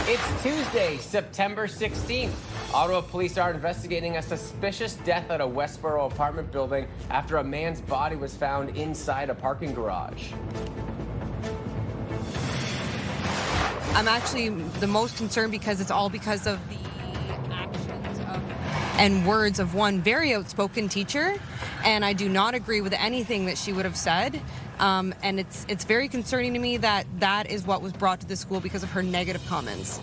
It's Tuesday, September 16th. Ottawa police are investigating a suspicious death at a Westboro apartment building after a man's body was found inside a parking garage. I'm actually the most concerned because it's all because of the actions and words of one very outspoken teacher, and I do not agree with anything that she would have said. And it's very concerning to me that that is what was brought to the school because of her negative comments.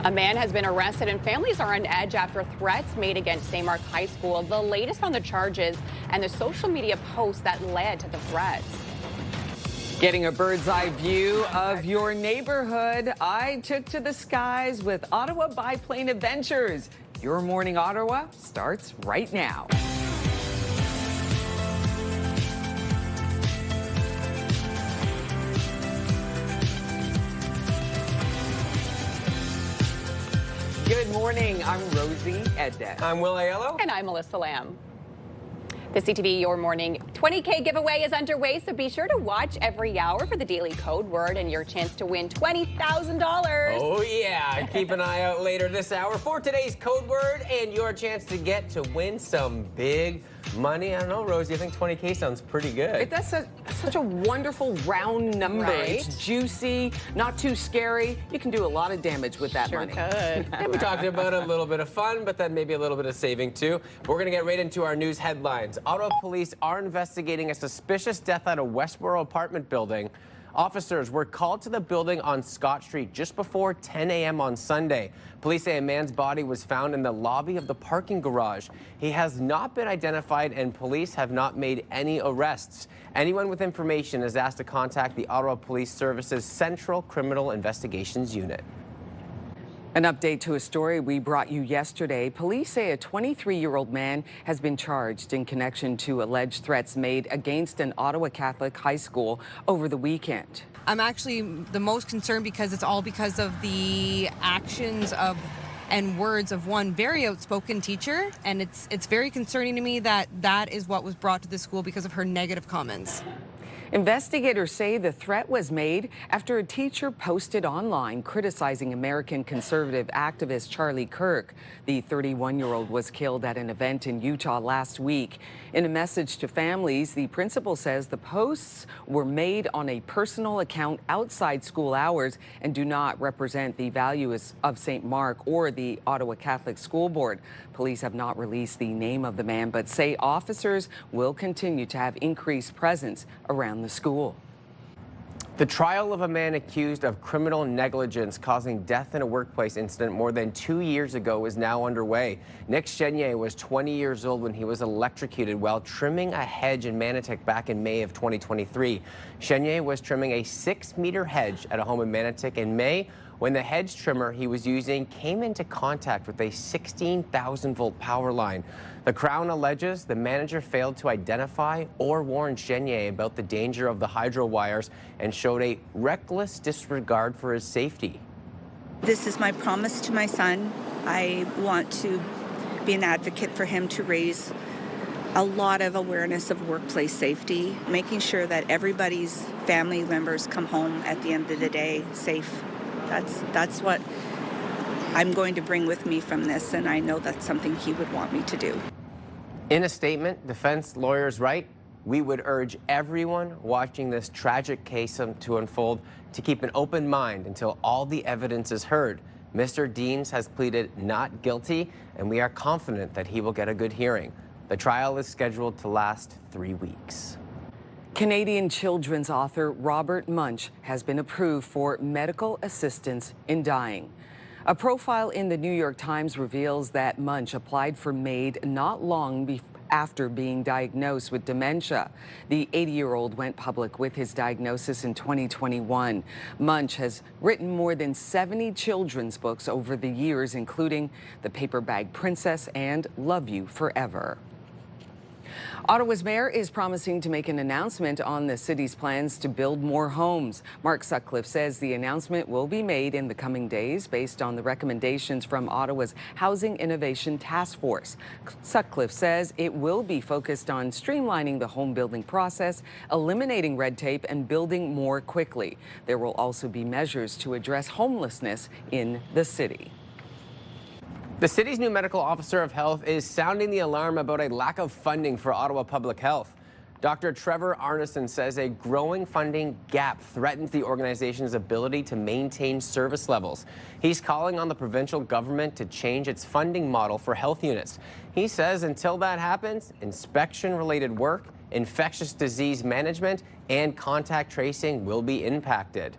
A man has been arrested and families are on edge after threats made against St. Mark High School. The latest on the charges and the social media posts that led to the threats. Getting a bird's eye view of your neighborhood, I took to the skies with Ottawa Biplane Adventures. Your morning Ottawa starts right now. Good morning, I'm Rosie Eddet. I'm Will Aiello. And I'm Melissa Lamb. The CTV Your Morning 20K giveaway is underway, so be sure to watch every hour for the daily code word and your chance to win $20,000. Oh yeah, keep an eye out later this hour for today's code word and your chance to get to win some big money. I don't know, Rosie, I think 20K sounds pretty good. That's such a wonderful round number. Right. It's juicy, not too scary. You can do a lot of damage with that money. Sure could. And we talked about a little bit of fun, but then maybe a little bit of saving too. We're going to get right into our news headlines. Ottawa police are investigating a suspicious death at a Westboro apartment building. Officers were called to the building on Scott Street just before 10 a.m. on Sunday. Police say a man's body was found in the lobby of the parking garage. He has not been identified and police have not made any arrests. Anyone with information is asked to contact the Ottawa Police Service's Central Criminal Investigations Unit. An update to a story we brought you yesterday. Police say a 23-year-old man has been charged in connection to alleged threats made against an Ottawa Catholic high school over the weekend. I'm actually the most concerned because it's all because of the actions of and words of one very outspoken teacher, and it's very concerning to me that that is what was brought to the school because of her negative comments. Investigators say the threat was made after a teacher posted online criticizing American conservative activist Charlie Kirk. The 31-year-old was killed at an event in Utah last week. In a message to families, the principal says the posts were made on a personal account outside school hours and do not represent the values of St. Mark or the Ottawa Catholic School Board. Police have not released the name of the man, but say officers will continue to have increased presence around the school. The trial of a man accused of criminal negligence causing death in a workplace incident more than 2 years ago is now underway. Nick Chenier was 20 years old when he was electrocuted while trimming a hedge in Manotick back in May of 2023. Chenier was trimming a 6-meter hedge at a home in Manotick in May when the hedge trimmer he was using came into contact with a 16,000-volt power line. The Crown alleges the manager failed to identify or warn Chenier about the danger of the hydro wires and showed a reckless disregard for his safety. This is my promise to my son. I want to be an advocate for him to raise a lot of awareness of workplace safety, making sure that everybody's family members come home at the end of the day safe. That's what I'm going to bring with me from this, and I know that's something he would want me to do. In a statement, defense lawyers write, "We would urge everyone watching this tragic case to unfold to keep an open mind until all the evidence is heard. Mr. Deans has pleaded not guilty, and we are confident that he will get a good hearing. The trial is scheduled to last 3 weeks." Canadian children's author Robert Munsch has been approved for medical assistance in dying. A profile in the New York Times reveals that Munsch applied for MAID not long after being diagnosed with dementia. The 80-year-old went public with his diagnosis in 2021. Munsch has written more than 70 children's books over the years, including The Paper Bag Princess and Love You Forever. Ottawa's mayor is promising to make an announcement on the city's plans to build more homes. Mark Sutcliffe says the announcement will be made in the coming days based on the recommendations from Ottawa's Housing Innovation Task Force. Sutcliffe says it will be focused on streamlining the home building process, eliminating red tape, and building more quickly. There will also be measures to address homelessness in the city. The city's new medical officer of health is sounding the alarm about a lack of funding for Ottawa Public Health. Dr. Trevor Arneson says a growing funding gap threatens the organization's ability to maintain service levels. He's calling on the provincial government to change its funding model for health units. He says until that happens, inspection-related work, infectious disease management, and contact tracing will be impacted.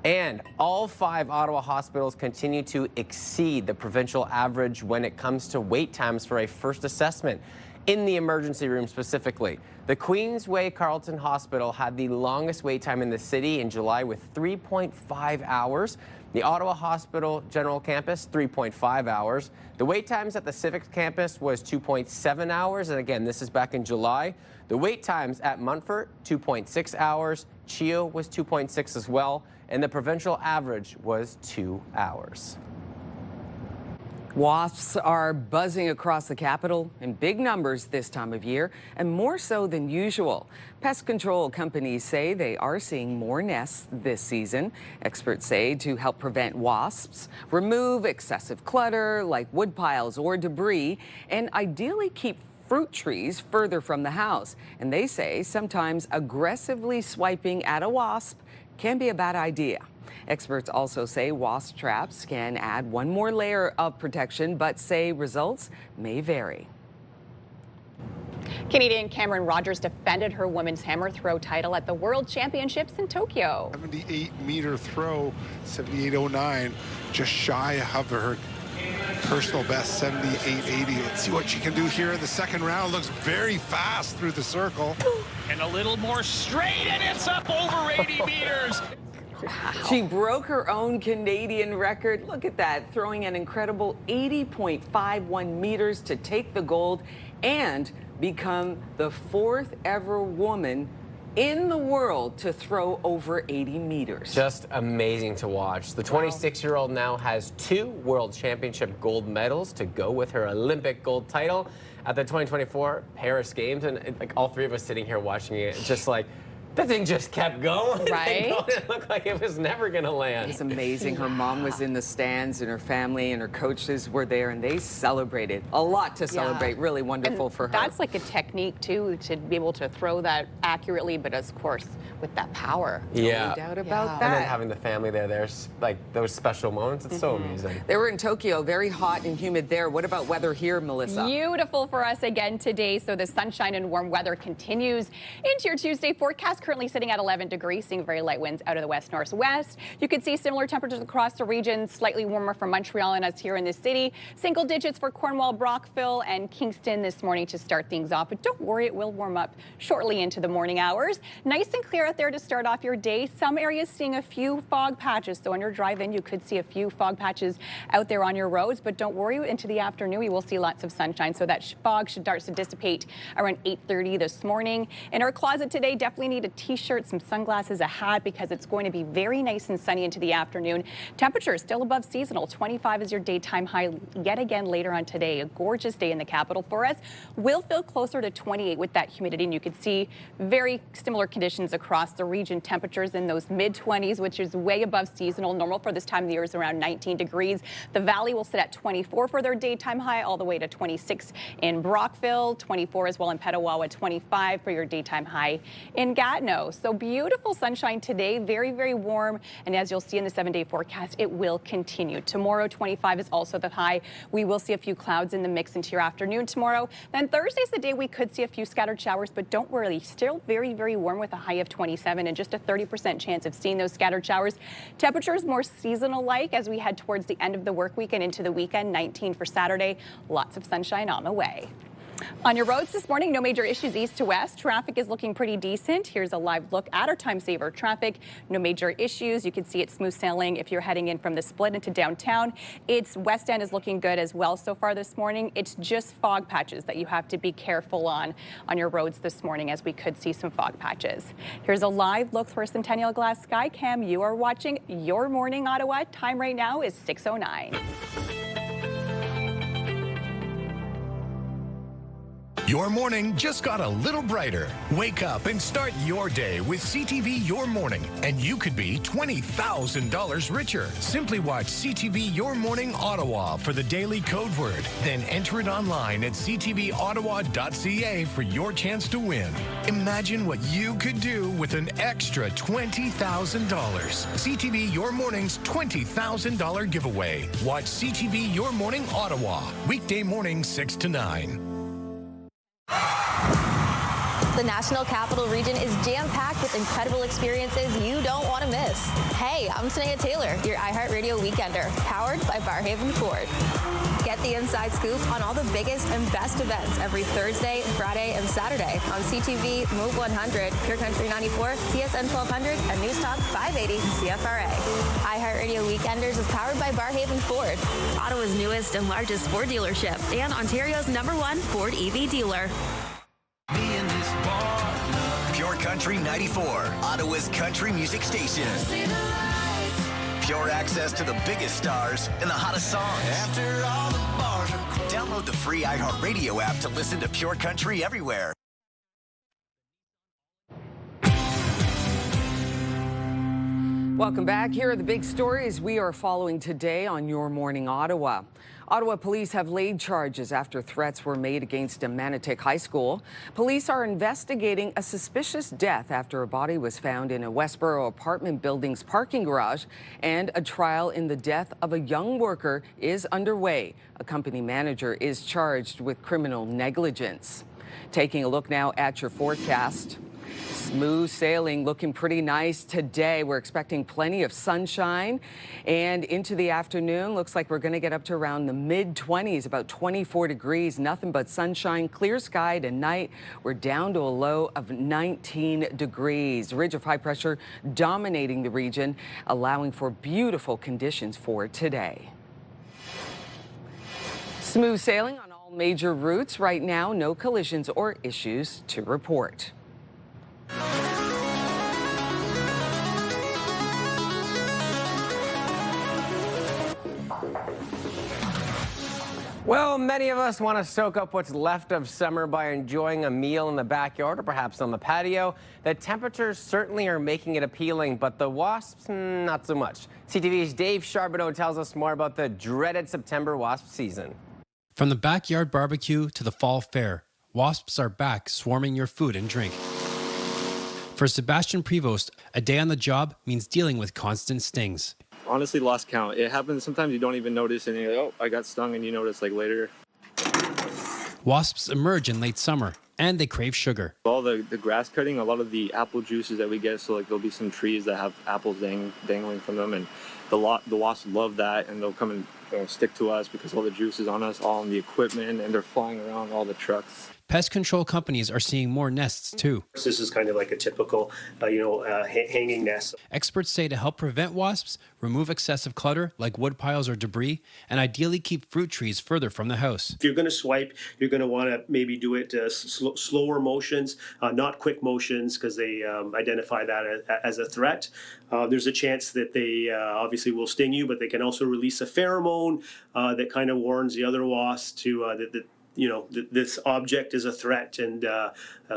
And all 5 Ottawa hospitals continue to exceed the provincial average when it comes to wait times for a first assessment, in the emergency room specifically. The Queensway Carleton Hospital had the longest wait time in the city in July with 3.5 hours. The Ottawa Hospital General Campus, 3.5 hours. The wait times at the Civic Campus was 2.7 hours, and again, this is back in July. The wait times at Montfort, 2.6 hours. CHEO was 2.6 as well, and the provincial average was 2 hours. Wasps are buzzing across the capital in big numbers this time of year, and more so than usual. Pest control companies say they are seeing more nests this season. Experts say to help prevent wasps, remove excessive clutter like wood piles or debris, and ideally keep fruit trees further from the house. And they say sometimes aggressively swiping at a wasp can be a bad idea. Experts also say wasp traps can add one more layer of protection, but say results may vary. Canadian Cameron Rogers defended her women's hammer throw title at the World Championships in Tokyo. 78-meter throw, 78.09, just shy of her personal best, 78.80. Let's see what she can do here in the second round. Looks very fast through the circle. And a little more straight, and it's up over 80 meters. Wow. She broke her own Canadian record. Look at that, throwing an incredible 80.51 meters to take the gold and become the 4th ever woman in the world to throw over 80 meters. Just amazing to watch. The 26-year-old now has 2 World Championship gold medals to go with her Olympic gold title at the 2024 Paris Games. And like all 3 of us sitting here watching it, just like, that thing just kept going. Right? It looked like it was never going to land. It's amazing. Her mom was in the stands, and her family and her coaches were there, and they celebrated. A lot to celebrate. Yeah. Really wonderful and for her. That's like a technique, too, to be able to throw that accurately, but of course, with that power. Yeah. No doubt about that. And then having the family there, there's like those special moments. It's so amazing. They were in Tokyo, very hot and humid there. What about weather here, Melissa? Beautiful for us again today. So the sunshine and warm weather continues into your Tuesday forecast. Currently sitting at 11 degrees, seeing very light winds out of the west-northwest. You could see similar temperatures across the region, slightly warmer for Montreal and us here in the city. Single digits for Cornwall, Brockville, and Kingston this morning to start things off. But don't worry, it will warm up shortly into the morning hours. Nice and clear out there to start off your day. Some areas seeing a few fog patches. So on your drive-in, you could see a few fog patches out there on your roads. But don't worry, into the afternoon, you will see lots of sunshine. So that fog should start to dissipate around 8:30 this morning. In our closet today, definitely need a t-shirt, some sunglasses, a hat, because it's going to be very nice and sunny into the afternoon. Temperature is still above seasonal. 25 is your daytime high yet again later on today. A gorgeous day in the capital for us. Will feel closer to 28 with that humidity, and you can see very similar conditions across the region. Temperatures in those mid-20s, which is way above seasonal. Normal for this time of the year is around 19 degrees. The Valley will sit at 24 for their daytime high, all the way to 26 in Brockville, 24 as well in Petawawa, 25 for your daytime high in Gatineau. So beautiful sunshine today, very, very warm. And as you'll see in the 7-day forecast, it will continue. Tomorrow, 25 is also the high. We will see a few clouds in the mix into your afternoon tomorrow. Then Thursday's the day we could see a few scattered showers, but don't worry, still very, very warm with a high of 27 and just a 30% chance of seeing those scattered showers. Temperatures more seasonal-like as we head towards the end of the work week and into the weekend. 19 for Saturday. Lots of sunshine on the way. On your roads this morning, no major issues east to west. Traffic is looking pretty decent. Here's a live look at our time saver traffic. No major issues. You can see it smooth sailing if you're heading in from the split into downtown. Its west end is looking good as well so far this morning. It's just fog patches that you have to be careful on your roads this morning, as we could see some fog patches. Here's a live look for Centennial Glass Skycam. You are watching Your Morning Ottawa. Time right now is 6:09. Your morning just got a little brighter. Wake up and start your day with CTV Your Morning, and you could be $20,000 richer. Simply watch CTV Your Morning Ottawa for the daily code word. Then enter it online at ctvottawa.ca for your chance to win. Imagine what you could do with an extra $20,000. CTV Your Morning's $20,000 giveaway. Watch CTV Your Morning Ottawa, weekday morning 6 to 9. The National Capital Region is jam-packed with incredible experiences you don't want to miss. Hey, I'm Sanaya Taylor, your iHeartRadio Weekender, powered by Barrhaven Ford. Get the inside scoop on all the biggest and best events every Thursday, Friday, and Saturday on CTV, Move 100, Pure Country 94, TSN 1200, and News Talk 580 CFRA. iHeartRadio Weekenders is powered by Barrhaven Ford, Ottawa's newest and largest Ford dealership, and Ontario's #1 Ford EV dealer. Pure Country 94, Ottawa's country music station. Pure access to the biggest stars and the hottest songs. Download the free iHeartRadio app to listen to Pure Country everywhere. Welcome back. Here are the big stories we are following today on Your Morning Ottawa. Ottawa police have laid charges after threats were made against a Manotick High School. Police are investigating a suspicious death after a body was found in a Westboro apartment building's parking garage, and a trial in the death of a young worker is underway. A company manager is charged with criminal negligence. Taking a look now at your forecast. Smooth sailing, looking pretty nice today. We're expecting plenty of sunshine, and into the afternoon looks like we're going to get up to around the mid-20s, about 24 degrees. Nothing but sunshine, clear sky tonight. We're down to a low of 19 degrees. Ridge of high pressure dominating the region, allowing for beautiful conditions for today. Smooth sailing on all major routes right now. No collisions or issues to report. Well, many of us want to soak up what's left of summer by enjoying a meal in the backyard or perhaps on the patio. The temperatures certainly are making it appealing, but the wasps, not so much. CTV's Dave Charbonneau tells us more about the dreaded September wasp season. From the backyard barbecue to the fall fair, wasps are back swarming your food and drink. For Sebastian Prevost, a day on the job means dealing with constant stings. Honestly, lost count. It happens sometimes you don't even notice, and you're like, oh, I got stung, and you notice like later. Wasps emerge in late summer, and they crave sugar. All the grass cutting, a lot of the apple juices that we get, so like there'll be some trees that have apples dangling from them, and the wasps love that, and they'll come and stick to us because all the juice is on us, all on the equipment, and they're flying around all the trucks. Pest control companies are seeing more nests too. This is kind of like a typical, hanging nest. Experts say to help prevent wasps, remove excessive clutter like wood piles or debris, and ideally keep fruit trees further from the house. If you're going to swipe, you're going to want to maybe do it slower motions, not quick motions, because they identify that as a threat. There's a chance that they obviously will sting you, but they can also release a pheromone that kind of warns the other wasps to this object is a threat, and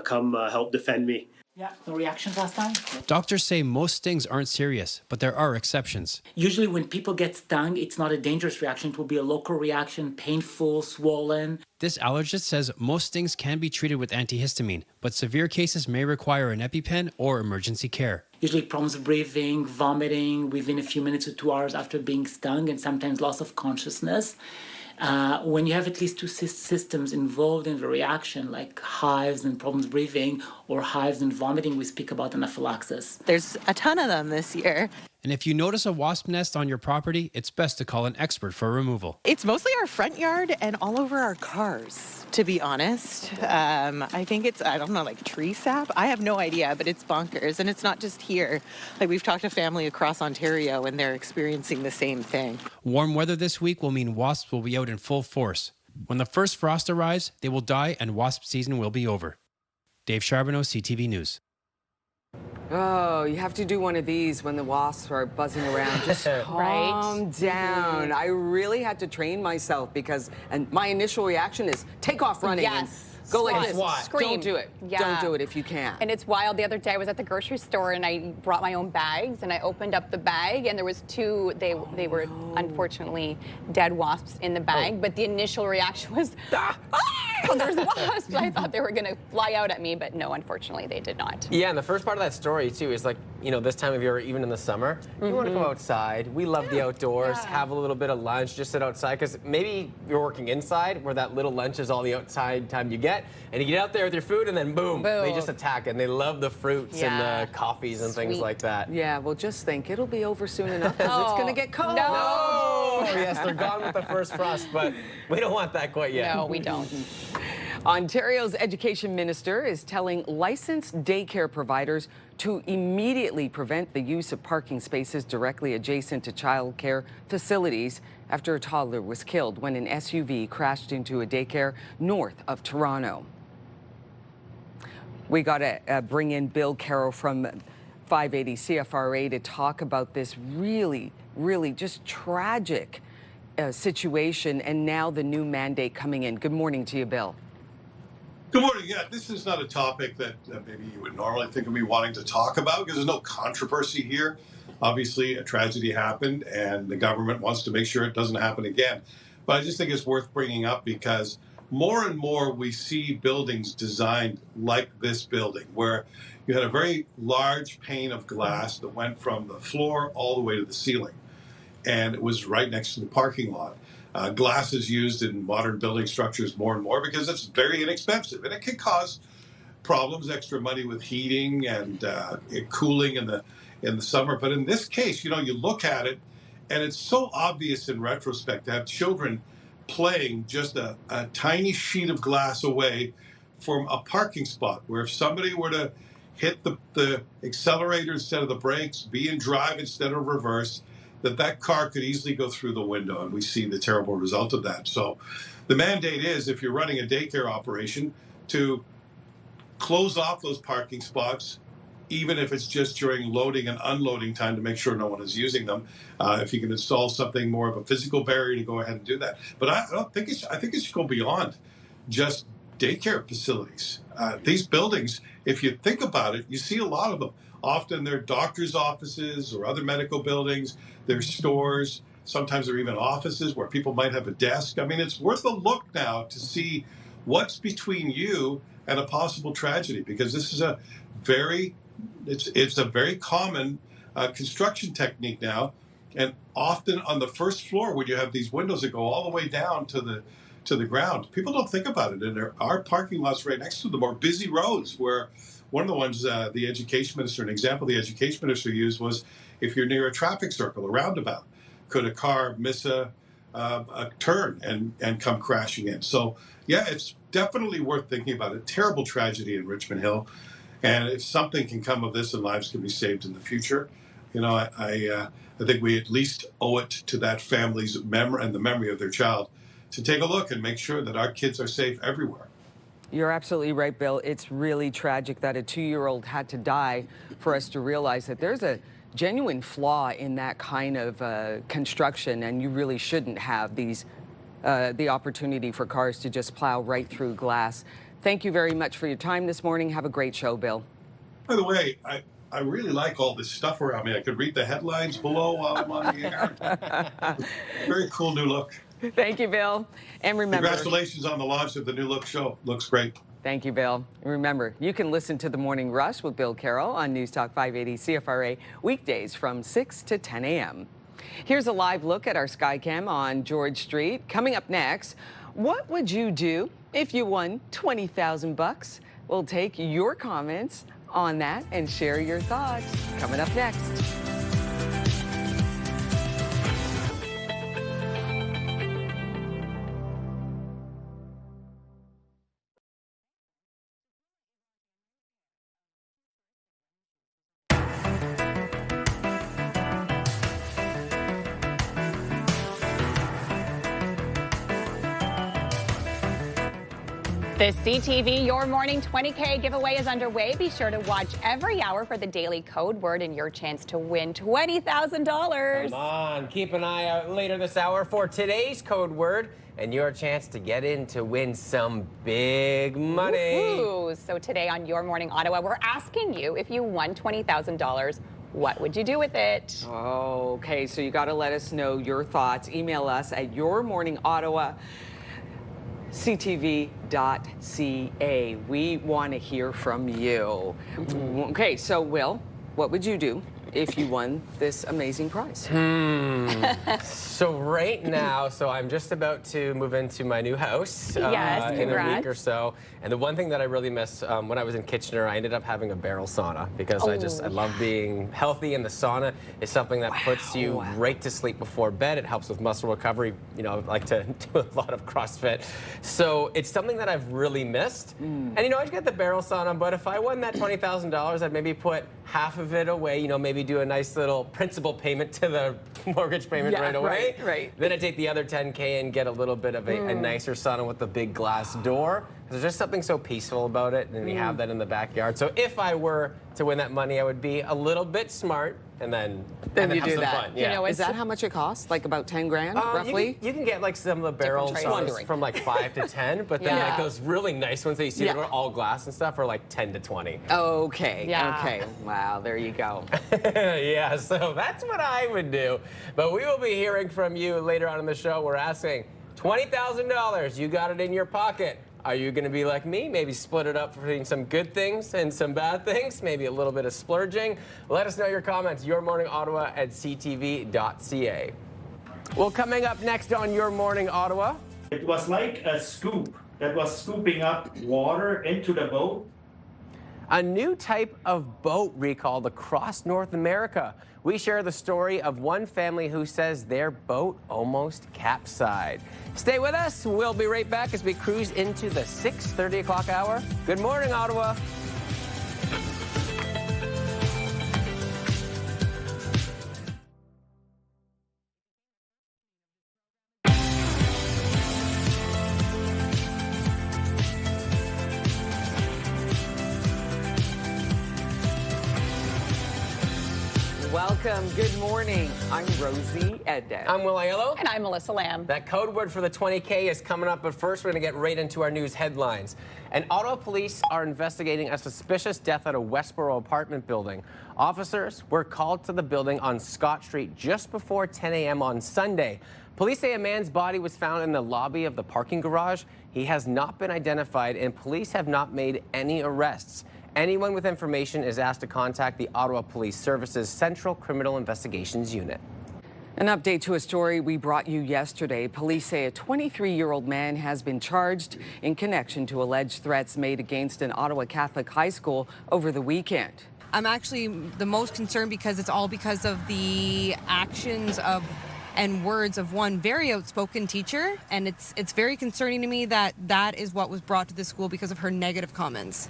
come help defend me. Yeah, no reactions last time. Doctors say most stings aren't serious, but there are exceptions. Usually when people get stung, it's not a dangerous reaction. It will be a local reaction, painful, swollen. This allergist says most stings can be treated with antihistamine, but severe cases may require an EpiPen or emergency care. Usually problems of breathing, vomiting within a few minutes or 2 hours after being stung, and sometimes loss of consciousness. When you have at least two systems involved in the reaction, like hives and problems breathing, or hives and vomiting, we speak about anaphylaxis. There's a ton of them this year. And if you notice a wasp nest on your property, it's best to call an expert for removal. It's mostly our front yard and all over our cars, to be honest. I think it's, I don't know, like tree sap? I have no idea, but it's bonkers. And it's not just here. Like, we've talked to family across Ontario and they're experiencing the same thing. Warm weather this week will mean wasps will be out in full force. When the first frost arrives, they will die and wasp season will be over. Dave Charbonneau, CTV News. Oh, you have to do one of these when the wasps are buzzing around. Just calm down. I really had to train myself because, and my initial reaction is take off running. Yes. And go like this. Scream. Don't do it. Yeah. Don't do it if you can. And it's wild. The other day I was at the grocery store and I brought my own bags and I opened up the bag and there was two, they were unfortunately dead wasps in the bag, but the initial reaction was, there's wasps. I thought they were going to fly out at me, but no, unfortunately they did not. Yeah, and the first part of that story too is like, you know, this time of year, even in the summer, you want to go outside. We love the outdoors, have a little bit of lunch, just sit outside, because maybe you're working inside where that little lunch is all the outside time you get, and you get out there with your food and then boom, they just attack, and they love the fruits and the coffees and things like that. Yeah, well, just think, it'll be over soon enough because it's going to get cold. No! Yes, they're gone with the first frost, but we don't want that quite yet. No, we don't. Ontario's education minister is telling licensed daycare providers to immediately prevent the use of parking spaces directly adjacent to childcare facilities after a toddler was killed when an SUV crashed into a daycare north of Toronto. We got to bring in Bill Carroll from 580 CFRA to talk about this really just tragic situation and now the new mandate coming in. Good morning to you, Bill. Good morning. Yeah, this is not a topic that maybe you would normally think of me wanting to talk about because there's no controversy here. Obviously, a tragedy happened and the government wants to make sure it doesn't happen again. But I just think it's worth bringing up because more and more we see buildings designed like this building where you had a very large pane of glass that went from the floor all the way to the ceiling. And it was right next to the parking lot. Glass is used in modern building structures more and more because it's very inexpensive and it can cause problems, extra money with heating and cooling in the summer. But in this case, you know, you look at it and it's so obvious in retrospect to have children playing just a tiny sheet of glass away from a parking spot where if somebody were to hit the accelerator instead of the brakes, be in drive instead of reverse, that car could easily go through the window, and we see the terrible result of that. So the mandate is, if you're running a daycare operation, to close off those parking spots, even if it's just during loading and unloading time to make sure no one is using them. If you can install something more of a physical barrier to go ahead and do that. But I think it should go beyond just daycare facilities. These buildings, if you think about it, you see a lot of them. Often they're doctors' offices or other medical buildings. They're stores. Sometimes they're even offices where people might have a desk. I mean, it's worth a look now to see what's between you and a possible tragedy, because this is a very common construction technique now. And often on the first floor, when you have these windows that go all the way down to the ground, people don't think about it. And there are parking lots right next to them, or busy roads where one of the ones the education minister, an example the education minister used was if you're near a traffic circle, a roundabout, could a car miss a turn and come crashing in? So, yeah, it's definitely worth thinking about. A terrible tragedy in Richmond Hill. And if something can come of this and lives can be saved in the future, you know, I think we at least owe it to that family's memory and the memory of their child to take a look and make sure that our kids are safe everywhere. You're absolutely right, Bill. It's really tragic that a 2-year-old had to die for us to realize that there's a genuine flaw in that kind of construction, and you really shouldn't have these the opportunity for cars to just plow right through glass. Thank you very much for your time this morning. Have a great show, Bill. By the way, I really like all this stuff around me. I could read the headlines below while I'm on the air. Very cool new look. Thank you, Bill. And remember, congratulations on the launch of the new look show. Looks great. Thank you, Bill. And remember, you can listen to The Morning Rush with Bill Carroll on News Talk 580 CFRA weekdays from 6 to 10 a.m. Here's a live look at our Skycam on George Street. Coming up next, what would you do if you won $20,000? We'll take your comments on that and share your thoughts. Coming up next. The CTV Your Morning 20K giveaway is underway. Be sure to watch every hour for the daily code word and your chance to win $20,000. Come on, keep an eye out later this hour for today's code word and your chance to get in to win some big money. Ooh, so today on Your Morning Ottawa, we're asking you, if you won $20,000, what would you do with it? Okay, so you got to let us know your thoughts. Email us at yourmorningottawa@ctv.ca. We want to hear from you. Okay, so Will, what would you do if you won this amazing prize? So right now, I'm just about to move into my new house Yes, in a week congrats. or so. And the one thing that I really miss when I was in Kitchener, I ended up having a barrel sauna because I love being healthy, and the sauna is something that puts you right to sleep before bed. It helps with muscle recovery. You know, I like to do a lot of CrossFit. So it's something that I've really missed. And you know, I'd get the barrel sauna, but if I won that $20,000, I'd maybe put half of it away, you know, maybe do a nice little principal payment to the mortgage payment right away. Right. Then I take the other $10K and get a little bit of a nicer sauna with a big glass door. There's just something so peaceful about it, and we have that in the backyard. So if I were to win that money, I would be a little bit smart, and then you have do some that. fun. Yeah. Is that how much it costs? Like about 10 grand, roughly? You can get like some of the barrel saunas from like 5 to 10, but then like those really nice ones that you see that are all glass and stuff are like 10 to 20. Okay. Yeah. Okay. Wow, there you go. Yeah, so that's what I would do. But we will be hearing from you later on in the show. We're asking $20,000. You got it in your pocket. Are you going to be like me? Maybe split it up between some good things and some bad things, maybe a little bit of splurging. Let us know your comments, yourmorningottawa@ctv.ca. Well, coming up next on Your Morning Ottawa. It was like a scoop that was scooping up water into the boat. A new type of boat recalled across North America. We share the story of one family who says their boat almost capsized. Stay with us. We'll be right back as we cruise into the 6:30 o'clock hour. Good morning, Ottawa. Welcome. Good morning. I'm Rosie Edden. I'm Will Aiello. And I'm Melissa Lamb. That code word for the 20K is coming up, but first we're going to get right into our news headlines. And Ottawa police are investigating a suspicious death at a Westboro apartment building. Officers were called to the building on Scott Street just before 10 a.m. on Sunday. Police say a man's body was found in the lobby of the parking garage. He has not been identified, and police have not made any arrests. Anyone with information is asked to contact the Ottawa Police Services Central Criminal Investigations Unit. An update to a story we brought you yesterday. Police say a 23-year-old man has been charged in connection to alleged threats made against an Ottawa Catholic high school over the weekend. I'm actually the most concerned because it's all because of the actions of and words of one very outspoken teacher, and it's very concerning to me that that is what was brought to the school because of her negative comments.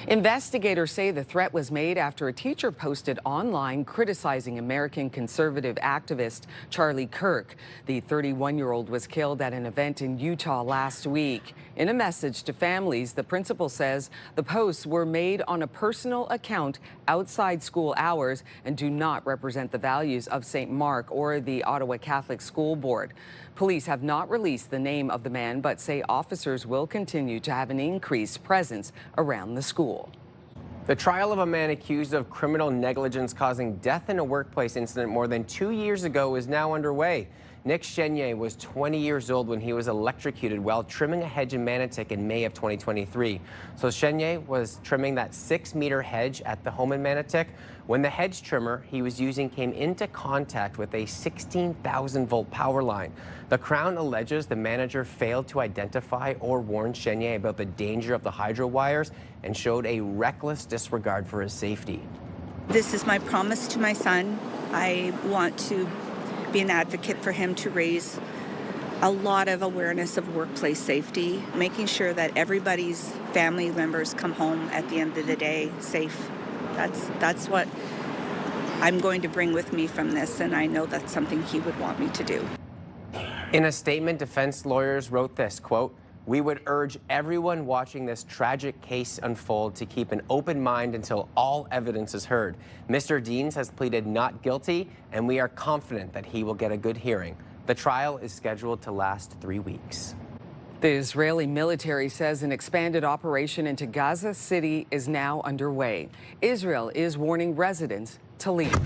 Investigators say the threat was made after a teacher posted online criticizing American conservative activist Charlie Kirk. The 31-year-old was killed at an event in Utah last week. In a message to families, the principal says the posts were made on a personal account outside school hours and do not represent the values of St. Mark or the Ottawa Catholic School Board. Police have not released the name of the man, but say officers will continue to have an increased presence around the school. The trial of a man accused of criminal negligence causing death in a workplace incident more than 2 years ago is now underway. Nick Chenier was 20 years old when he was electrocuted while trimming a hedge in Manotick in May of 2023. So Chenier was trimming that 6-meter hedge at the home in Manotick when the hedge trimmer he was using came into contact with a 16,000-volt power line. The Crown alleges the manager failed to identify or warn Chenier about the danger of the hydro wires and showed a reckless disregard for his safety. This is my promise to my son. I want to be an advocate for him to raise a lot of awareness of workplace safety, making sure that everybody's family members come home at the end of the day safe. That's what I'm going to bring with me from this, and I know that's something he would want me to do. In a statement, defense lawyers wrote this, quote, We would urge everyone watching this tragic case unfold to keep an open mind until all evidence is heard. Mr. Deans has pleaded not guilty, and we are confident that he will get a good hearing. The trial is scheduled to last 3 weeks. The Israeli military says an expanded operation into Gaza City is now underway. Israel is warning residents to leave.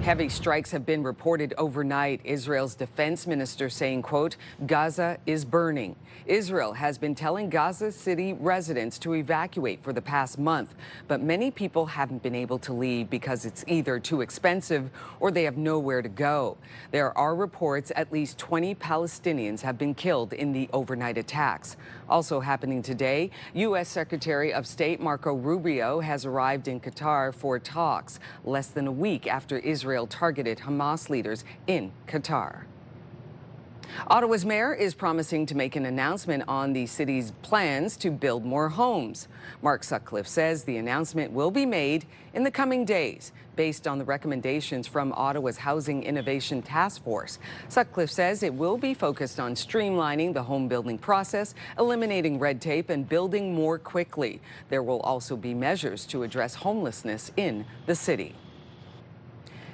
Heavy strikes have been reported overnight. Israel's defense minister saying, quote, Gaza is burning. Israel has been telling Gaza City residents to evacuate for the past month, but many people haven't been able to leave because it's either too expensive or they have nowhere to go. There are reports at least 20 Palestinians have been killed in the overnight attacks. Also happening today, U.S. Secretary of State Marco Rubio has arrived in Qatar for talks, less than a week after Israel targeted Hamas leaders in Qatar. Ottawa's mayor is promising to make an announcement on the city's plans to build more homes. Mark Sutcliffe says the announcement will be made in the coming days based on the recommendations from Ottawa's Housing Innovation Task Force. Sutcliffe says it will be focused on streamlining the home building process, eliminating red tape, and building more quickly. There will also be measures to address homelessness in the city.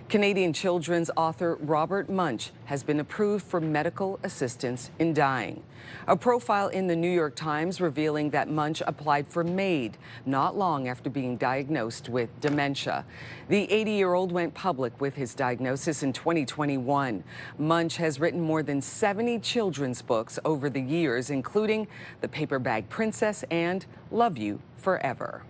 Canadian children's author Robert Munsch has been approved for medical assistance in dying. A profile in the New York Times revealing that Munsch applied for MAID not long after being diagnosed with dementia. The 80-year-old went public with his diagnosis in 2021. Munsch has written more than 70 children's books over the years, including The Paper Bag Princess and Love You Forever.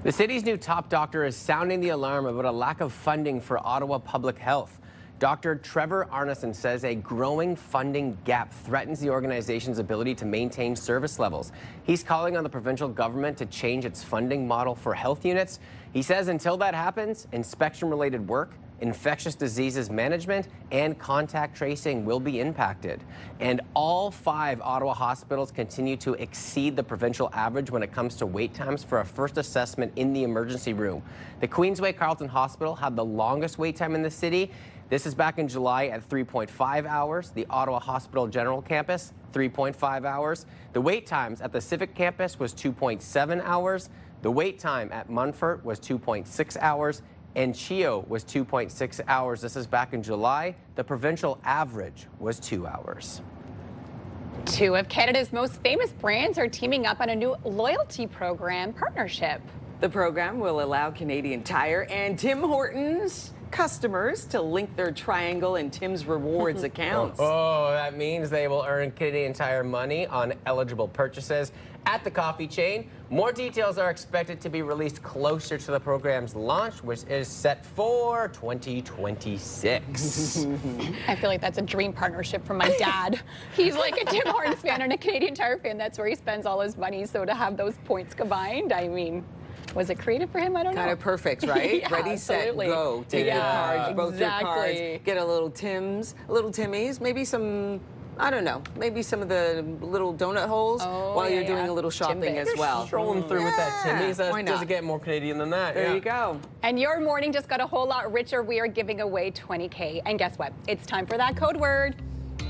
The city's new top doctor is sounding the alarm about a lack of funding for Ottawa public health. Dr. Trevor Arneson says a growing funding gap threatens the organization's ability to maintain service levels. He's calling on the provincial government to change its funding model for health units. He says until that happens, inspection-related work, infectious diseases management, and contact tracing will be impacted. And all 5 Ottawa hospitals continue to exceed the provincial average when it comes to wait times for a first assessment in the emergency room. The Queensway Carleton Hospital had the longest wait time in the city. This is back in July at 3.5 hours. The Ottawa Hospital General Campus, 3.5 hours. The wait times at the Civic Campus was 2.7 hours. The wait time at Munford was 2.6 hours. And Chio was 2.6 hours. This is back in July. The provincial average was 2 hours. 2 of Canada's most famous brands are teaming up on a new loyalty program partnership. The program will allow Canadian Tire and Tim Hortons customers to link their Triangle and Tim's Rewards accounts. Oh, that means they will earn Canadian Tire money on eligible purchases at the coffee chain. More details are expected to be released closer to the program's launch, which is set for 2026. I feel like that's a dream partnership for my dad. He's like a Tim Hortons fan and a Canadian Tire fan. That's where he spends all his money. So to have those points combined, I mean, was it creative for him? I don't know. Kind of perfect, right? Yeah, Ready, absolutely. set, go. Take your cards, both your cards. Exactly. Get a little Tim's, a little Timmy's, maybe some, I don't know, maybe some of the little donut holes while you're doing a little shopping as well. Strolling through with that Timmy's. Why That not? doesn't get more Canadian than that. There you go. And your morning just got a whole lot richer. We are giving away $20K. And guess what? It's time for that code word.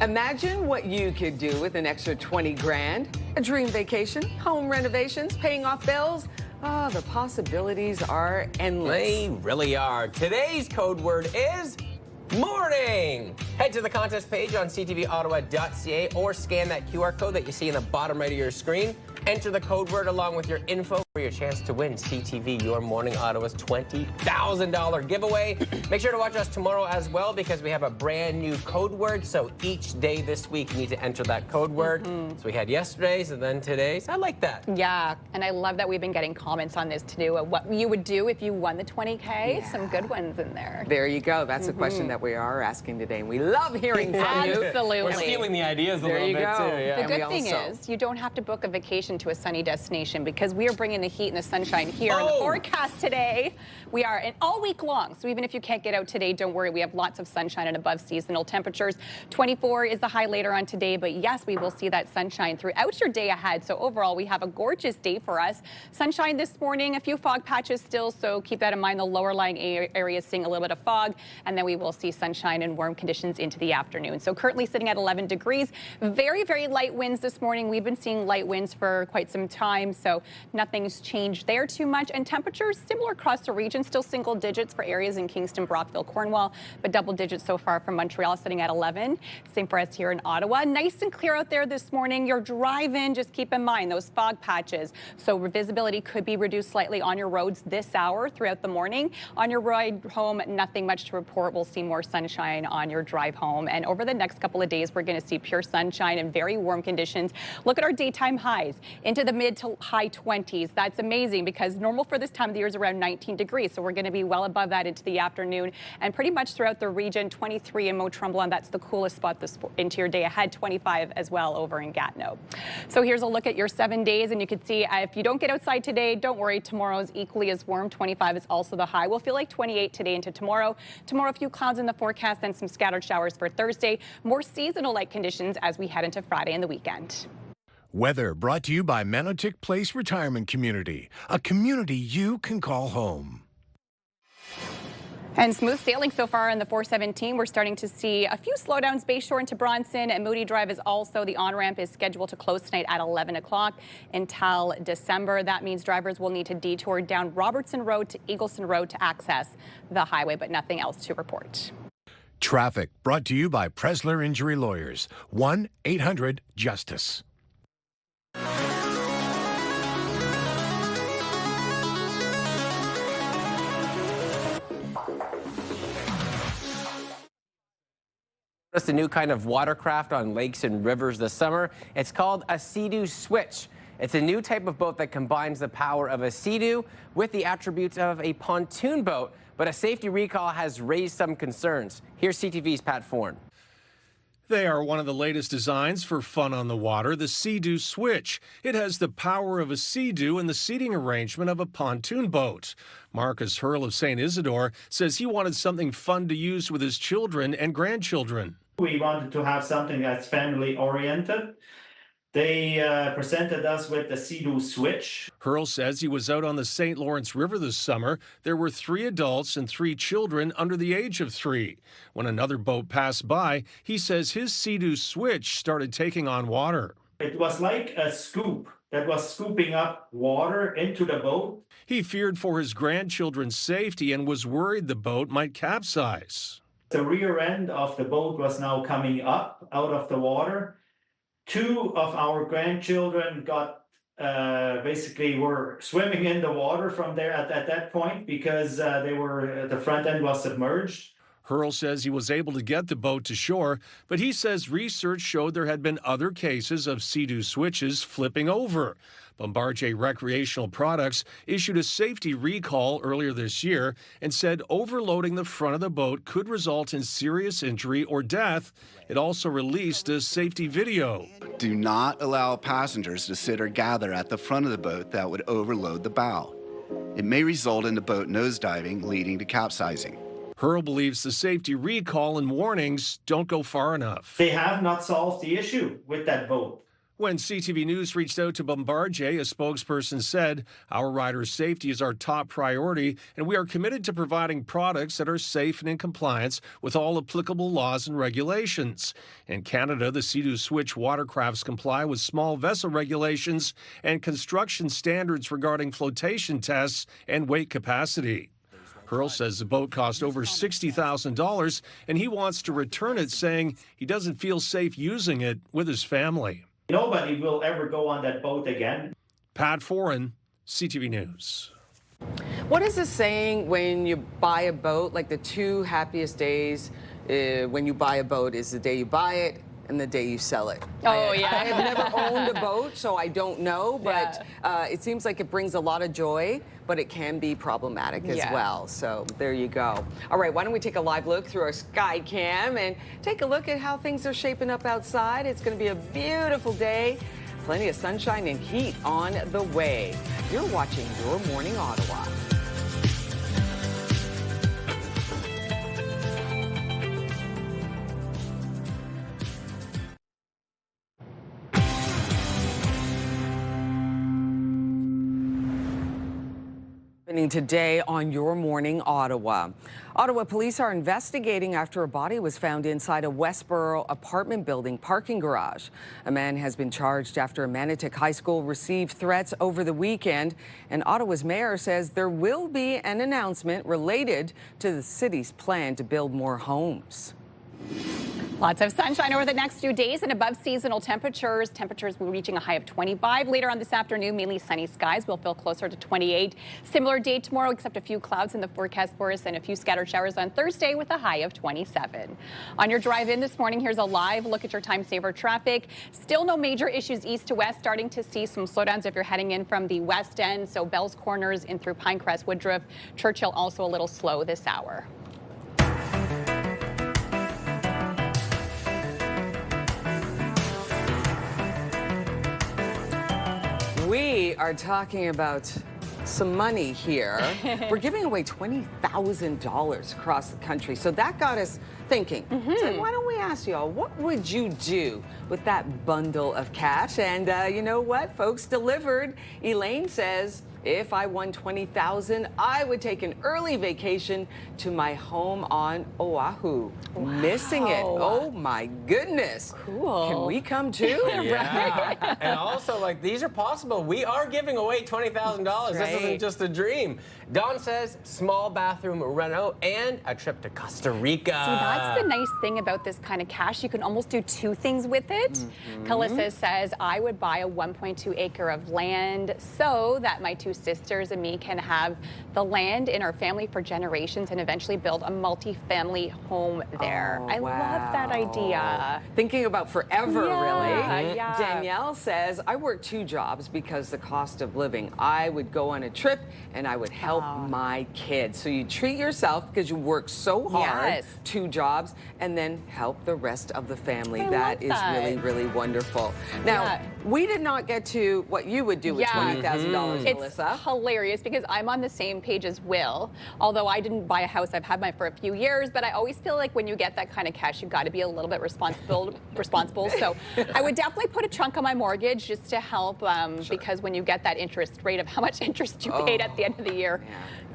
Imagine what you could do with an extra 20 grand. A dream vacation, home renovations, paying off bills. Oh, the possibilities are endless. They really are. Today's code word is morning. Head to the contest page on ctvottawa.ca or scan that QR code that you see in the bottom right of your screen. Enter the code word along with your info for your chance to win CTV Your Morning Ottawa's $20,000 giveaway. Make sure to watch us tomorrow as well because we have a brand new code word. So each day this week you need to enter that code word. So we had yesterday's and then today's. I like that. Yeah, and I love that we've been getting comments on this to do what you would do if you won the $20K. Yeah. Some good ones in there. There you go. That's a question that we are asking today, and we love hearing from you. Absolutely. We're stealing the ideas a little bit too. Yeah. The good thing is you don't have to book a vacation to a sunny destination because we are bringing the heat and the sunshine here in the forecast today. We are all week long, so even if you can't get out today, don't worry. We have lots of sunshine and above seasonal temperatures. 24 is the high later on today, but yes, we will see that sunshine throughout your day ahead. So overall, we have a gorgeous day for us. Sunshine this morning, a few fog patches still, so keep that in mind. The lower lying areas seeing a little bit of fog, and then we will see sunshine and warm conditions into the afternoon. So currently sitting at 11 degrees. Very, very light winds this morning. We've been seeing light winds for quite some time, so nothing's changed there too much. And temperatures similar across the region, still single digits for areas in Kingston, Brockville, Cornwall, but double digits so far from Montreal, sitting at 11. Same for us here in Ottawa. Nice and clear out there this morning. Your drive-in, just keep in mind those fog patches. So visibility could be reduced slightly on your roads this hour throughout the morning. On your ride home, nothing much to report. We'll see more sunshine on your drive home. And over the next couple of days, we're going to see pure sunshine and very warm conditions. Look at our daytime highs into the mid to high 20s. That's amazing because normal for this time of the year is around 19 degrees. So we're going to be well above that into the afternoon and pretty much throughout the region. 23 in Mont-Tremblant, and that's the coolest spot into your day ahead. 25 as well over in Gatineau. So here's a look at your 7 days, and you can see if you don't get outside today, don't worry. Tomorrow is equally as warm. 25 is also the high. We'll feel like 28 today into tomorrow. Tomorrow, a few clouds in the forecast and some scattered showers for Thursday. More seasonal-like conditions as we head into Friday and the weekend. Weather brought to you by Manotick Place Retirement Community, a community you can call home. And smooth sailing so far in the 417. We're starting to see a few slowdowns Bayshore into Bronson, and Moody Drive is also. The on-ramp is scheduled to close tonight at 11 o'clock until December. That means drivers will need to detour down Robertson Road to Eagleson Road to access the highway, but nothing else to report. Traffic brought to you by Presler Injury Lawyers, 1-800-JUSTICE. Just a new kind of watercraft on lakes and rivers this summer. It's called a Sea-Doo Switch. It's a new type of boat that combines the power of a Sea-Doo with the attributes of a pontoon boat, but a safety recall has raised some concerns. Here's CTV's Pat Foran. They are one of the latest designs for fun on the water, the Sea-Doo Switch. It has the power of a Sea-Doo and the seating arrangement of a pontoon boat. Marcus Hurl of St. Isidore says he wanted something fun to use with his children and grandchildren. We wanted to have something that's family oriented. They presented us with the Sea-Doo Switch. Hurl says he was out on the St. Lawrence River this summer. There were 3 adults and 3 children under the age of 3. When another boat passed by, he says his Sea-Doo Switch started taking on water. It was like a scoop that was scooping up water into the boat. He feared for his grandchildren's safety and was worried the boat might capsize. The rear end of the boat was now coming up out of the water. 2 of our grandchildren got basically were swimming in the water from there at that point because the front end was submerged. Hurl says he was able to get the boat to shore, but he says research showed there had been other cases of Sea-Doo switches flipping over. Bombardier Recreational Products issued a safety recall earlier this year and said overloading the front of the boat could result in serious injury or death. It also released a safety video. Do not allow passengers to sit or gather at the front of the boat that would overload the bow. It may result in the boat nosediving, leading to capsizing. Hurl believes the safety recall and warnings don't go far enough. They have not solved the issue with that boat. When CTV News reached out to Bombardier, a spokesperson said, "Our riders' safety is our top priority, and we are committed to providing products that are safe and in compliance with all applicable laws and regulations." In Canada, the Sea-Doo Switch watercrafts comply with small vessel regulations and construction standards regarding flotation tests and weight capacity. Hurl says the boat cost over $60,000, and he wants to return it, saying he doesn't feel safe using it with his family. Nobody will ever go on that boat again. Pat Foran, CTV News. What is this saying when you buy a boat? Like the 2 happiest days when you buy a boat is the day you buy it and the day you sell it. Oh, yeah. I have never owned a boat, so I don't know, but it seems like it brings a lot of joy, but it can be problematic as well. So there you go. All right, why don't we take a live look through our sky cam and take a look at how things are shaping up outside. It's going to be a beautiful day. Plenty of sunshine and heat on the way. You're watching Your Morning Ottawa. Today on Your Morning Ottawa. Ottawa police are investigating after a body was found inside a Westboro apartment building parking garage. A man has been charged after a Manotick High School received threats over the weekend, and Ottawa's mayor says there will be an announcement related to the city's plan to build more homes. Lots of sunshine over the next few days and above seasonal temperatures. Temperatures will be reaching a high of 25. Later on this afternoon, mainly sunny skies will feel closer to 28. Similar day tomorrow, except a few clouds in the forecast for us and a few scattered showers on Thursday with a high of 27. On your drive in this morning, here's a live look at your time saver traffic. Still no major issues east to west. Starting to see some slowdowns if you're heading in from the west end. So Bell's Corners in through Pinecrest, Woodruff, Churchill also a little slow this hour. We are talking about some money here. We're giving away $20,000 across the country. So that got us thinking. So why don't we ask y'all, what would you do with that bundle of cash? And you know what? Folks delivered. Elaine says, if I won $20,000, I would take an early vacation to my home on Oahu. Wow. Missing it. Oh my goodness. Cool. Can we come too? Yeah. And also, like, these are possible. We are giving away $20,000. Right. This isn't just a dream. Dawn says small bathroom reno and a trip to Costa Rica. See, that's the nice thing about this kind of cash. You can almost do two things with it. Calissa says, I would buy a 1.2 acre of land so that my two sisters and me can have the land in our family for generations and eventually build a multi-family home there. I love that idea. Thinking about forever, really. Yeah. Danielle says, I work 2 jobs because the cost of living. I would go on a trip and I would help my kids. So you treat yourself because you work so hard, 2 jobs, and then help the rest of the family. That is really, really wonderful. Now, we did not get to what you would do with $20,000, Melissa. It's hilarious because I'm on the same page as Will. Although I didn't buy a house, I've had mine for a few years, but I always feel like when you get that kind of cash, you've got to be a little bit responsible. So I would definitely put a chunk on my mortgage just to help because when you get that interest rate of how much interest you paid at the end of the year,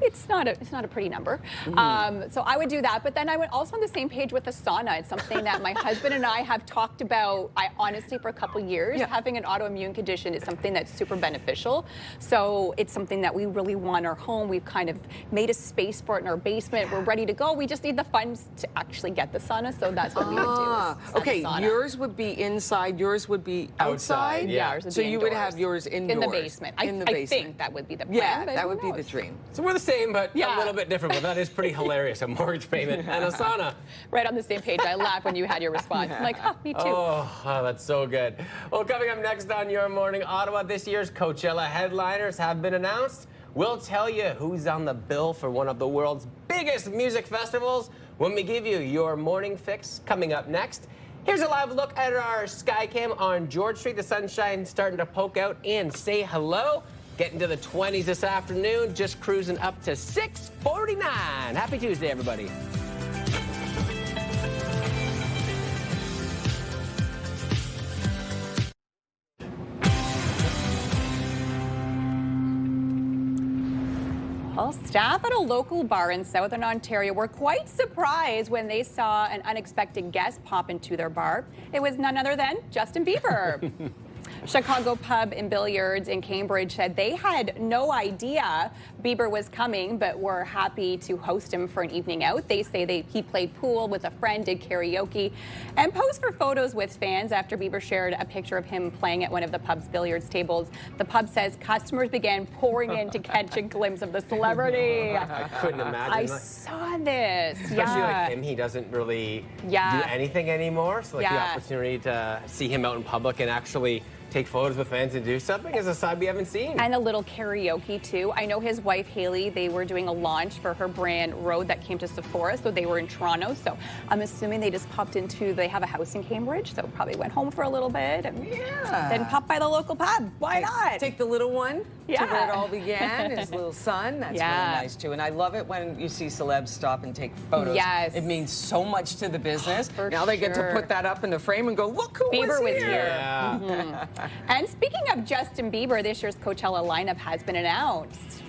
it's not a pretty number. So I would do that, but then I would also on the same page with the sauna. It's something that my husband and I have talked about, honestly, for a couple years. Having an autoimmune condition is something that's super beneficial. So it's something that we really want in our home. We've kind of made a space for it in our basement. We're ready to go. We just need the funds to actually get the sauna, so that's what we would do. Okay, yours would be inside, yours would be outside? Yeah, ours would so be you indoors. would have yours indoors? In the basement. I think that would be the plan. Yeah, that would be the dream. So we're the same, but a little bit different. But that is pretty hilarious. A mortgage payment and a sauna. Right on the same page. I laughed when you had your response. I'm like, me too. Oh, that's so good. Well, coming up next on Your Morning Ottawa, this year's Coachella headliners have been announced. We'll tell you who's on the bill for one of the world's biggest music festivals when we give you your morning fix coming up next. Here's a live look at our Skycam on George Street. The sunshine starting to poke out and say hello. Getting to the 20s this afternoon, just cruising up to 6:49. Happy Tuesday, everybody. Well, staff at a local bar in Southern Ontario were quite surprised when they saw an unexpected guest pop into their bar. It was none other than Justin Bieber. Chicago Pub and Billiards in Cambridge said they had no idea Bieber was coming, but were happy to host him for an evening out. They say he played pool with a friend, did karaoke, and posed for photos with fans after Bieber shared a picture of him playing at one of the pub's billiards tables. The pub says customers began pouring in to catch a glimpse of the celebrity. I couldn't imagine. I saw this. Especially like him, he doesn't really do anything anymore. So like the opportunity to see him out in public and actually take photos with fans and do something is a side we haven't seen. And a little karaoke too. I know his wife Haley, they were doing a launch for her brand Rode that came to Sephora, so they were in Toronto. So I'm assuming they just popped into, they have a house in Cambridge, so probably went home for a little bit and then popped by the local pub. Why not? Take the little one Yeah. to where it all began, his little son. That's Yeah. really nice too. And I love it when you see celebs stop and take photos. Yes. It means so much to the business. For now they get to sure. put that up in the frame and go, look who Bieber was here. here. Yeah. Mhm. And speaking of Justin Bieber, this year's Coachella lineup has been announced.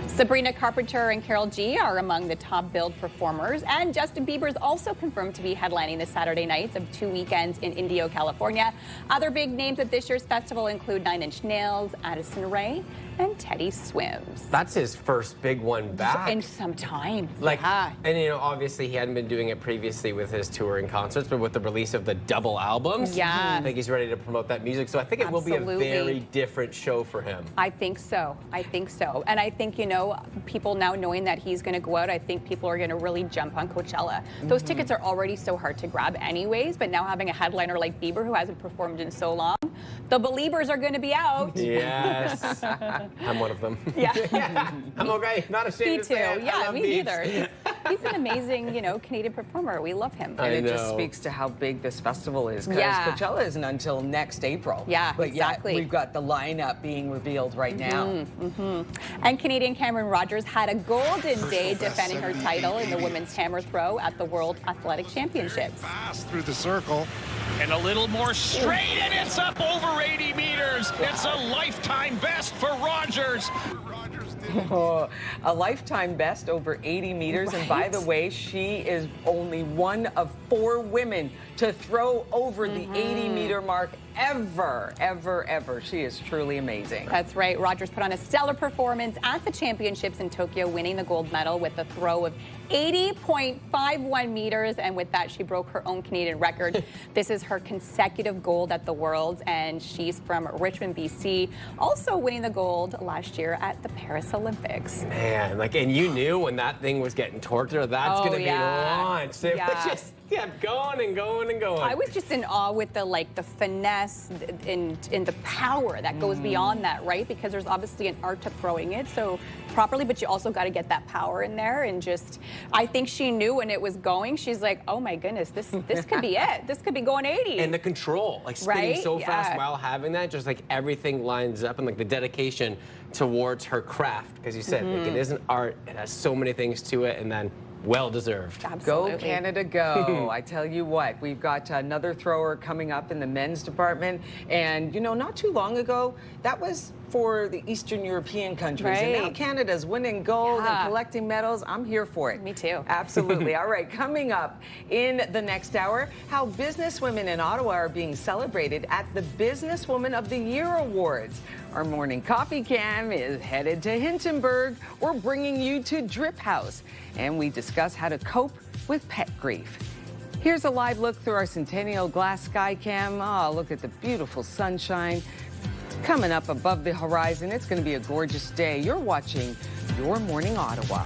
Sabrina Carpenter and Karol G are among the top billed performers, and Justin Bieber is also confirmed to be headlining the Saturday nights of 2 weekends in Indio, California. Other big names at this year's festival include 9 Inch Nails, Addison Rae, and Teddy Swims. That's his first big one back. In some time. Like, Yeah. and you know, obviously he hadn't been doing it previously with his touring concerts, but with the release of the double albums, Yeah. I think he's ready to promote that music. So I think it will be a Absolutely. very different show for him. I think so. I think so. And I think, you know, people now knowing that he's going to go out, I think people are going to really jump on Coachella. Those tickets are already so hard to grab anyways, but now having a headliner like Bieber who hasn't performed in so long, the believers are going to be out. Yes. I'm one of them. Yeah. I'm okay. Not Me ashamed too. to say it. I Yeah, love me Biebs. neither. He's an amazing, you know, Canadian performer. We love him. And it just know. speaks to how big this festival is, because Yeah. Coachella isn't until next April. Yeah, but exactly. Yet we've got the lineup being revealed right now. And Canadian Cameron Rogers had a golden day defending her title in the women's hammer throw at the World Athletic Championships. Fast through the circle. And a little more straight, and it's up over 80 meters. It's a lifetime best for Rogers. Oh, a lifetime best over 80 meters. And by the way, she is only one of 4 women to throw over the 80-meter mark ever. She is truly amazing. That's right. Rogers put on a stellar performance at the championships in Tokyo, winning the gold medal with a throw of 80.51 meters. And with that, she broke her own Canadian record. This is her consecutive gold at the Worlds, and she's from Richmond, BC, also winning the gold last year at the Paris Olympics. Man, like, and you knew when that thing was getting torqued, or that's going to be launched. It Yeah. just kept going and going and going. I was just in awe with the finesse and the power that goes beyond that, right? Because there's obviously an art to throwing it so properly, but you also got to get that power in there. And just, I think she knew when it was going. She's like, oh my goodness, this could be it. This could be going 80. And the control, like spinning Right? so fast Yeah. while having that, just like everything lines up, and like the dedication towards her craft. Because you said like, it isn't art; it has so many things to it, and then well deserved. Absolutely. Go Canada, go. I tell you what, we've got another thrower coming up in the men's department. And, you know, not too long ago, that was for the Eastern European countries. And now Right. Canada's winning gold Yeah. and collecting medals. I'm here for it. Me too. Absolutely. All right, coming up in the next hour, how businesswomen in Ottawa are being celebrated at the Businesswoman of the Year Awards. Our morning coffee cam is headed to Hintonburg. We're bringing you to Drip House, and we discuss how to cope with pet grief. Here's a live look through our Centennial Glass Sky Cam. Oh, look at the beautiful sunshine coming up above the horizon. It's going to be a gorgeous day. You're watching Your Morning Ottawa.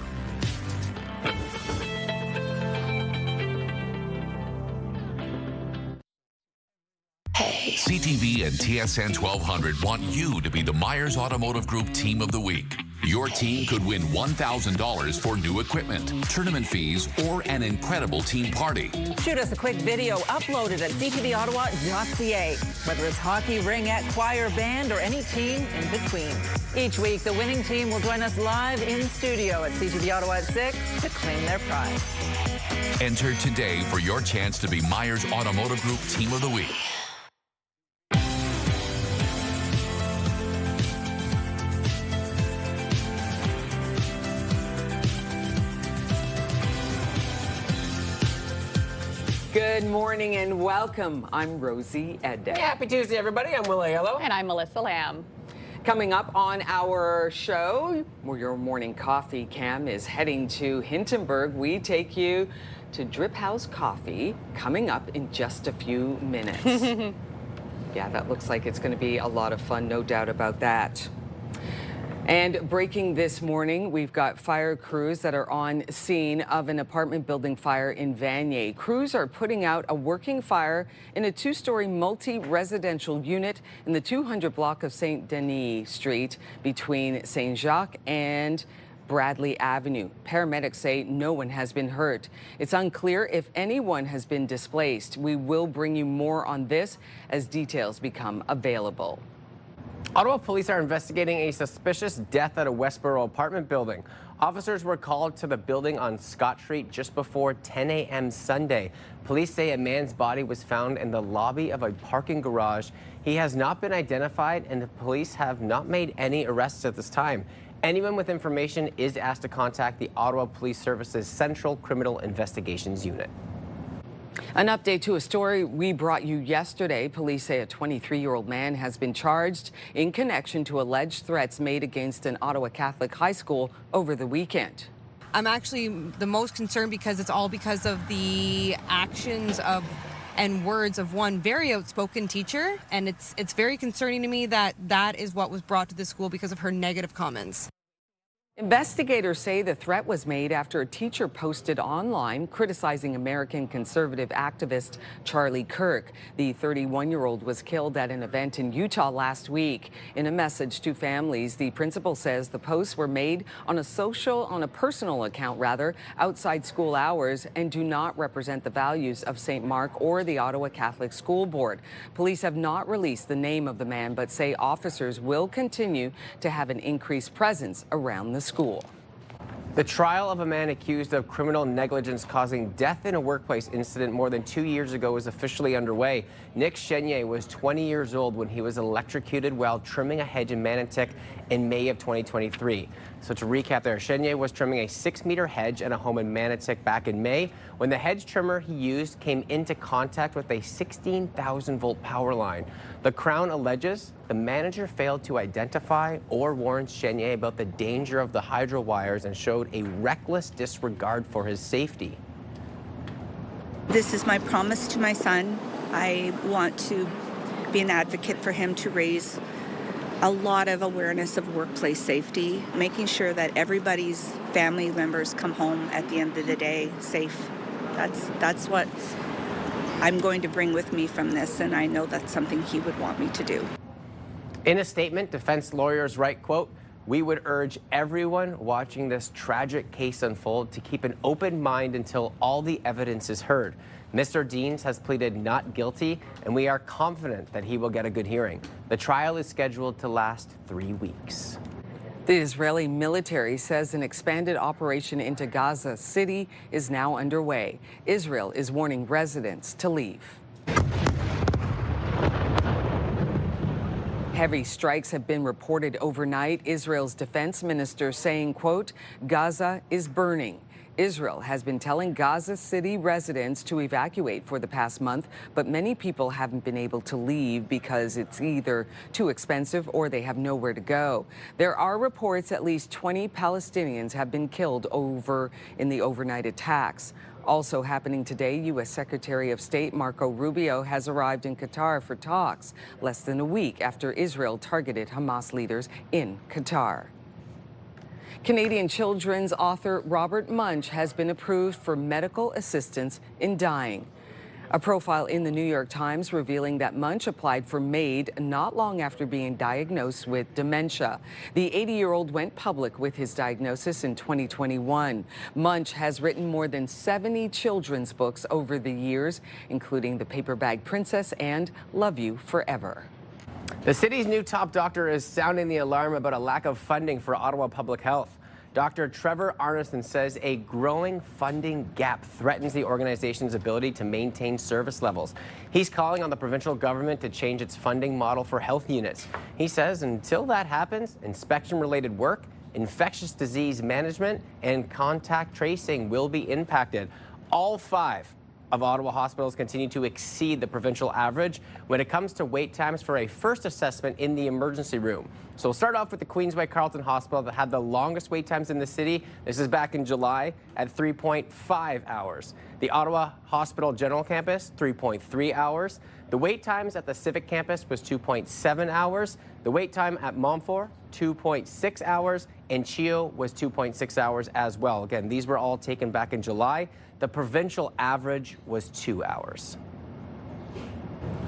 CTV and TSN 1200 want you to be the Myers Automotive Group Team of the Week. Your team could win $1,000 for new equipment, tournament fees, or an incredible team party. Shoot us a quick video, upload it at ctvottawa.ca. Whether it's hockey, ringette, choir, band, or any team in between. Each week, the winning team will join us live in studio at CTV Ottawa at 6 to claim their prize. Enter today for your chance to be Myers Automotive Group Team of the Week. Good morning and welcome. I'm Rosie Edda. Happy Tuesday, everybody. I'm Will Aiello. And I'm Melissa Lamb. Coming up on our show, where your morning coffee cam is heading to Hintonburg, we take you to Drip House Coffee, coming up in just a few minutes. Yeah, that looks like it's going to be a lot of fun, no doubt about that. And breaking this morning, we've got fire crews that are on scene of an apartment building fire in Vanier. Crews are putting out a working fire in a two-story multi-residential unit in the 200 block of St. Denis Street between St. Jacques and Bradley Avenue. Paramedics say no one has been hurt. It's unclear if anyone has been displaced. We will bring you more on this as details become available. Ottawa police are investigating a suspicious death at a Westboro apartment building. Officers were called to the building on Scott Street just before 10 a.m. Sunday. Police say a man's body was found in the lobby of a parking garage. He has not been identified, and the police have not made any arrests at this time. Anyone with information is asked to contact the Ottawa Police Service's Central Criminal Investigations Unit. An update to a story we brought you yesterday. Police say a 23-year-old man has been charged in connection to alleged threats made against an Ottawa Catholic high school over the weekend. I'm actually the most concerned because it's all because of the actions of and words of one very outspoken teacher, and it's very concerning to me that that is what was brought to the school because of her negative comments. Investigators say the threat was made after a teacher posted online criticizing American conservative activist Charlie Kirk. The 31-year-old was killed at an event in Utah last week. In a message to families, the principal says the posts were made on a personal account outside school hours and do not represent the values of St. Mark or the Ottawa Catholic School Board. Police have not released the name of the man, but say officers will continue to have an increased presence around the school. The trial of a man accused of criminal negligence causing death in a workplace incident more than 2 years ago is officially underway. Nick Chenier was 20 years old when he was electrocuted while trimming a hedge in Manotick in May of 2023. So to recap there, Chenier was trimming a 6-meter hedge at a home in Manotick back in May when the hedge trimmer he used came into contact with a 16,000-volt power line. The Crown alleges the manager failed to identify or warn Chenier about the danger of the hydro wires and showed a reckless disregard for his safety. This is my promise to my son. I want to be an advocate for him to raise a lot of awareness of workplace safety, making sure that everybody's family members come home at the end of the day safe. That's what I'm going to bring with me from this, and I know that's something he would want me to do. In a statement, defense lawyers write, quote, "We would urge everyone watching this tragic case unfold to keep an open mind until all the evidence is heard. Mr. Deans has pleaded not guilty, and we are confident that he will get a good hearing. The trial is scheduled to last 3 weeks." The Israeli military says an expanded operation into Gaza City is now underway. Israel is warning residents to leave. Heavy strikes have been reported overnight. Israel's defense minister saying, quote, "Gaza is burning." Israel has been telling Gaza City residents to evacuate for the past month, but many people haven't been able to leave because it's either too expensive or they have nowhere to go. There are reports at least 20 Palestinians have been killed in the overnight attacks. Also happening today, U.S. Secretary of State Marco Rubio has arrived in Qatar for talks, less than a week after Israel targeted Hamas leaders in Qatar. Canadian children's author Robert Munsch has been approved for medical assistance in dying. A profile in the New York Times revealing that Munsch applied for MAID not long after being diagnosed with dementia. The 80-year-old went public with his diagnosis in 2021. Munsch has written more than 70 children's books over the years, including The Paper Bag Princess and Love You Forever. The city's new top doctor is sounding the alarm about a lack of funding for Ottawa Public Health. Dr. Trevor Arneson says a growing funding gap threatens the organization's ability to maintain service levels. He's calling on the provincial government to change its funding model for health units. He says until that happens, inspection-related work, infectious disease management, and contact tracing will be impacted. All 5 of Ottawa hospitals continue to exceed the provincial average when it comes to wait times for a first assessment in the emergency room. So we'll start off with the Queensway Carleton Hospital that had the longest wait times in the city. This is back in July at 3.5 hours. The Ottawa Hospital General Campus, 3.3 hours. The wait times at the Civic campus was 2.7 hours. The wait time at Montfort, 2.6 hours, and CHEO was 2.6 hours as well. Again, these were all taken back in July. The provincial average was 2 hours.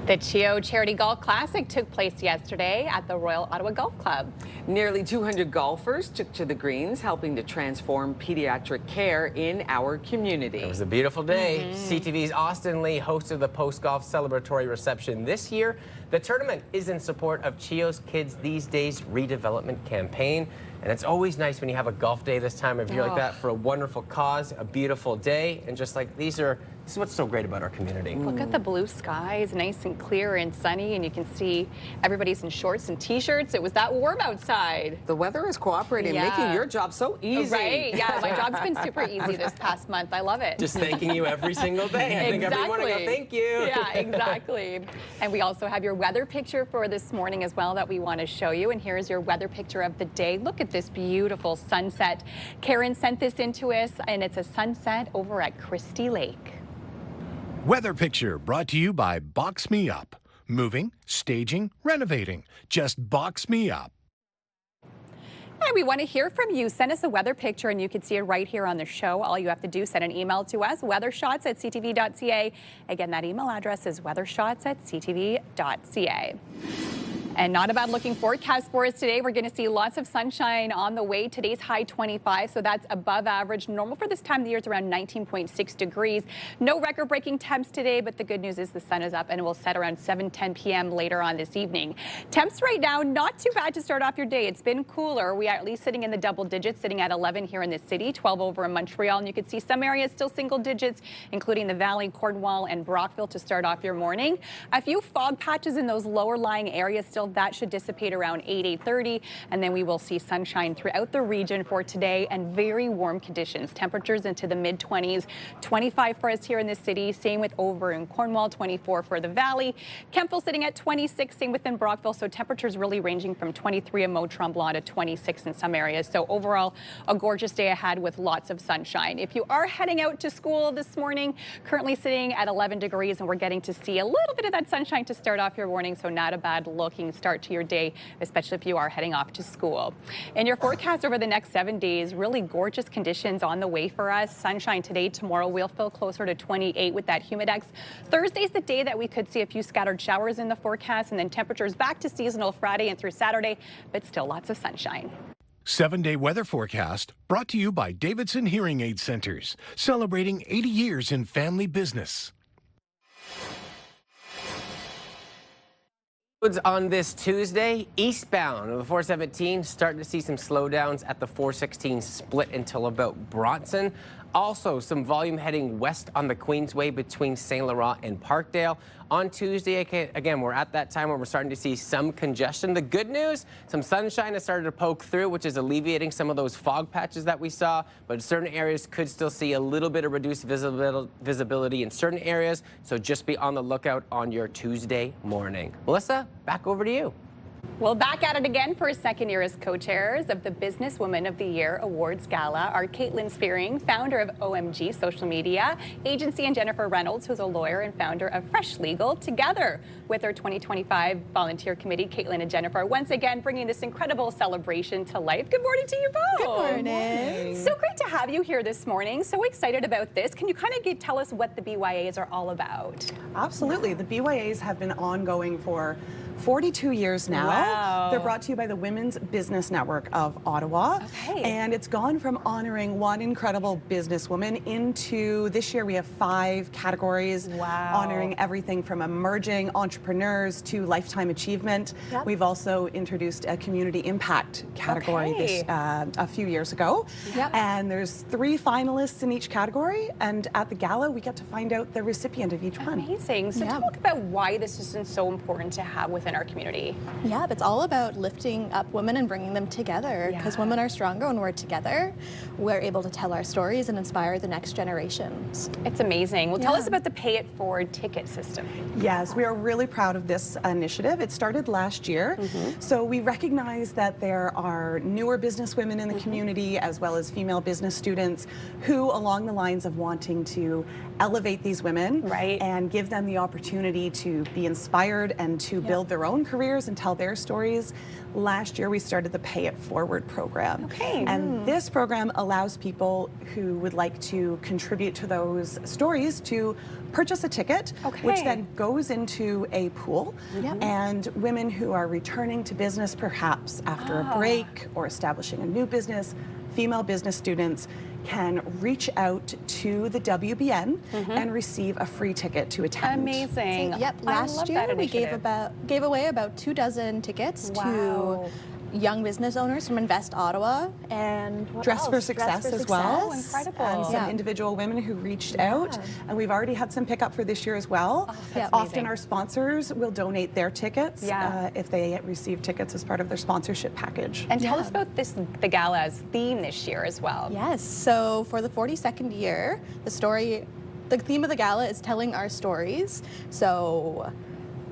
The CHEO Charity Golf Classic took place yesterday at the Royal Ottawa Golf Club. Nearly 200 golfers took to the greens, helping to transform pediatric care in our community. It was a beautiful day. CTV's Austin Lee hosted the post-golf celebratory reception this year. The tournament is in support of CHEO's Kids These Days redevelopment campaign. And it's always nice when you have a golf day this time of year like that for a wonderful cause, a beautiful day. And just like this is what's so great about our community. Look at the blue skies, nice and clear and sunny, and you can see everybody's in shorts and t-shirts. It was that warm outside. The weather is cooperating, making your job so easy. Right, yeah, my job's been super easy this past month. I love it. Just thanking you every single day. I think every morning I go, thank you. Yeah, exactly. And we also have your weather picture for this morning as well that we want to show you. And here's your weather picture of the day. Look at this beautiful sunset. Karen sent this in to us, and it's a sunset over at Christie Lake. Weather picture brought to you by Box Me Up. Moving, staging, renovating. Just box me up. And we want to hear from you. Send us a weather picture and you can see it right here on the show. All you have to do is send an email to us, weathershots@ctv.ca. Again, that email address is weathershots@ctv.ca. And not a bad looking forecast for us today. We're going to see lots of sunshine on the way. Today's high 25, so that's above average. Normal for this time of the year is around 19.6 degrees. No record-breaking temps today, but the good news is the sun is up and it will set around 7:10 p.m. later on this evening. Temps right now, not too bad to start off your day. It's been cooler. We are at least sitting in the double digits, sitting at 11 here in the city, 12 over in Montreal. And you can see some areas still single digits, including the Valley, Cornwall, and Brockville to start off your morning. A few fog patches in those lower lying areas still. That should dissipate around 8:30, and then we will see sunshine throughout the region for today and very warm conditions. Temperatures into the mid-20s, 25 for us here in the city. Same with over in Cornwall, 24 for the Valley. Kemptville sitting at 26, same within Brockville. So temperatures really ranging from 23 in Mont-Tremblant to 26 in some areas. So overall, a gorgeous day ahead with lots of sunshine. If you are heading out to school this morning, currently sitting at 11 degrees, and we're getting to see a little bit of that sunshine to start off your morning. So not a bad looking start to your day, especially if you are heading off to school. In your forecast over the next 7 days, really gorgeous conditions on the way for us. Sunshine today, tomorrow we'll feel closer to 28 with that humidex. Thursday's the day that we could see a few scattered showers in the forecast, and then temperatures back to seasonal Friday and through Saturday, but still lots of sunshine. 7-day weather forecast brought to you by Davidson Hearing Aid Centers, celebrating 80 years in family business. On this Tuesday, eastbound of the 417, starting to see some slowdowns at the 416 split until about Bronson. Also, some volume heading west on the Queensway between St. Laurent and Parkdale. On Tuesday, again, we're at that time where we're starting to see some congestion. The good news, some sunshine has started to poke through, which is alleviating some of those fog patches that we saw, but certain areas could still see a little bit of reduced visibility in certain areas, so just be on the lookout on your Tuesday morning. Melissa, back over to you. Well, back at it again for a second year as co-chairs of the Businesswoman of the Year Awards Gala are Caitlin Spearing, founder of OMG Social Media Agency, and Jennifer Reynolds, who's a lawyer and founder of Fresh Legal, together with our 2025 volunteer committee. Caitlin and Jennifer once again bringing this incredible celebration to life. Good morning to you both. Good morning. So great to have you here this morning. So excited about this. Can you kind of tell us what the BYAs are all about? Absolutely. The BYAs have been ongoing for 42 years now. Wow. They're brought to you by the Women's Business Network of Ottawa. Okay. And it's gone from honoring one incredible businesswoman into, this year we have 5 categories. Wow. Honoring everything from emerging entrepreneurs to lifetime achievement. Yep. We've also introduced a community impact category a few years ago. Yep. And there's 3 finalists in each category. And at the gala, we get to find out the recipient of each one. Amazing. So talk about why this is so important to have with within our community. Yeah, it's all about lifting up women and bringing them together, because women are stronger when we're together. We're able to tell our stories and inspire the next generations. It's amazing. Well, tell us about the Pay It Forward ticket system. Yes, we are really proud of this initiative. It started last year. So we recognize that there are newer business women in the community, as well as female business students, who along the lines of wanting to elevate these women and give them the opportunity to be inspired and to build their own careers and tell their stories. Last year we started the Pay It Forward program. And this program allows people who would like to contribute to those stories to purchase a ticket, which then goes into a pool. And women who are returning to business perhaps after a break or establishing a new business, female business students can reach out to the WBN and receive a free ticket to attend. Amazing. Yep, last year we gave away about 24 tickets to young business owners from Invest Ottawa and Dress for Success as well. Incredible. And some individual women who reached out, and we've already had some pickup for this year as well. Often our sponsors will donate their tickets if they receive tickets as part of their sponsorship package. And tell us about the gala's theme this year as well. Yes, so for the 42nd year, the theme of the gala is telling our stories. So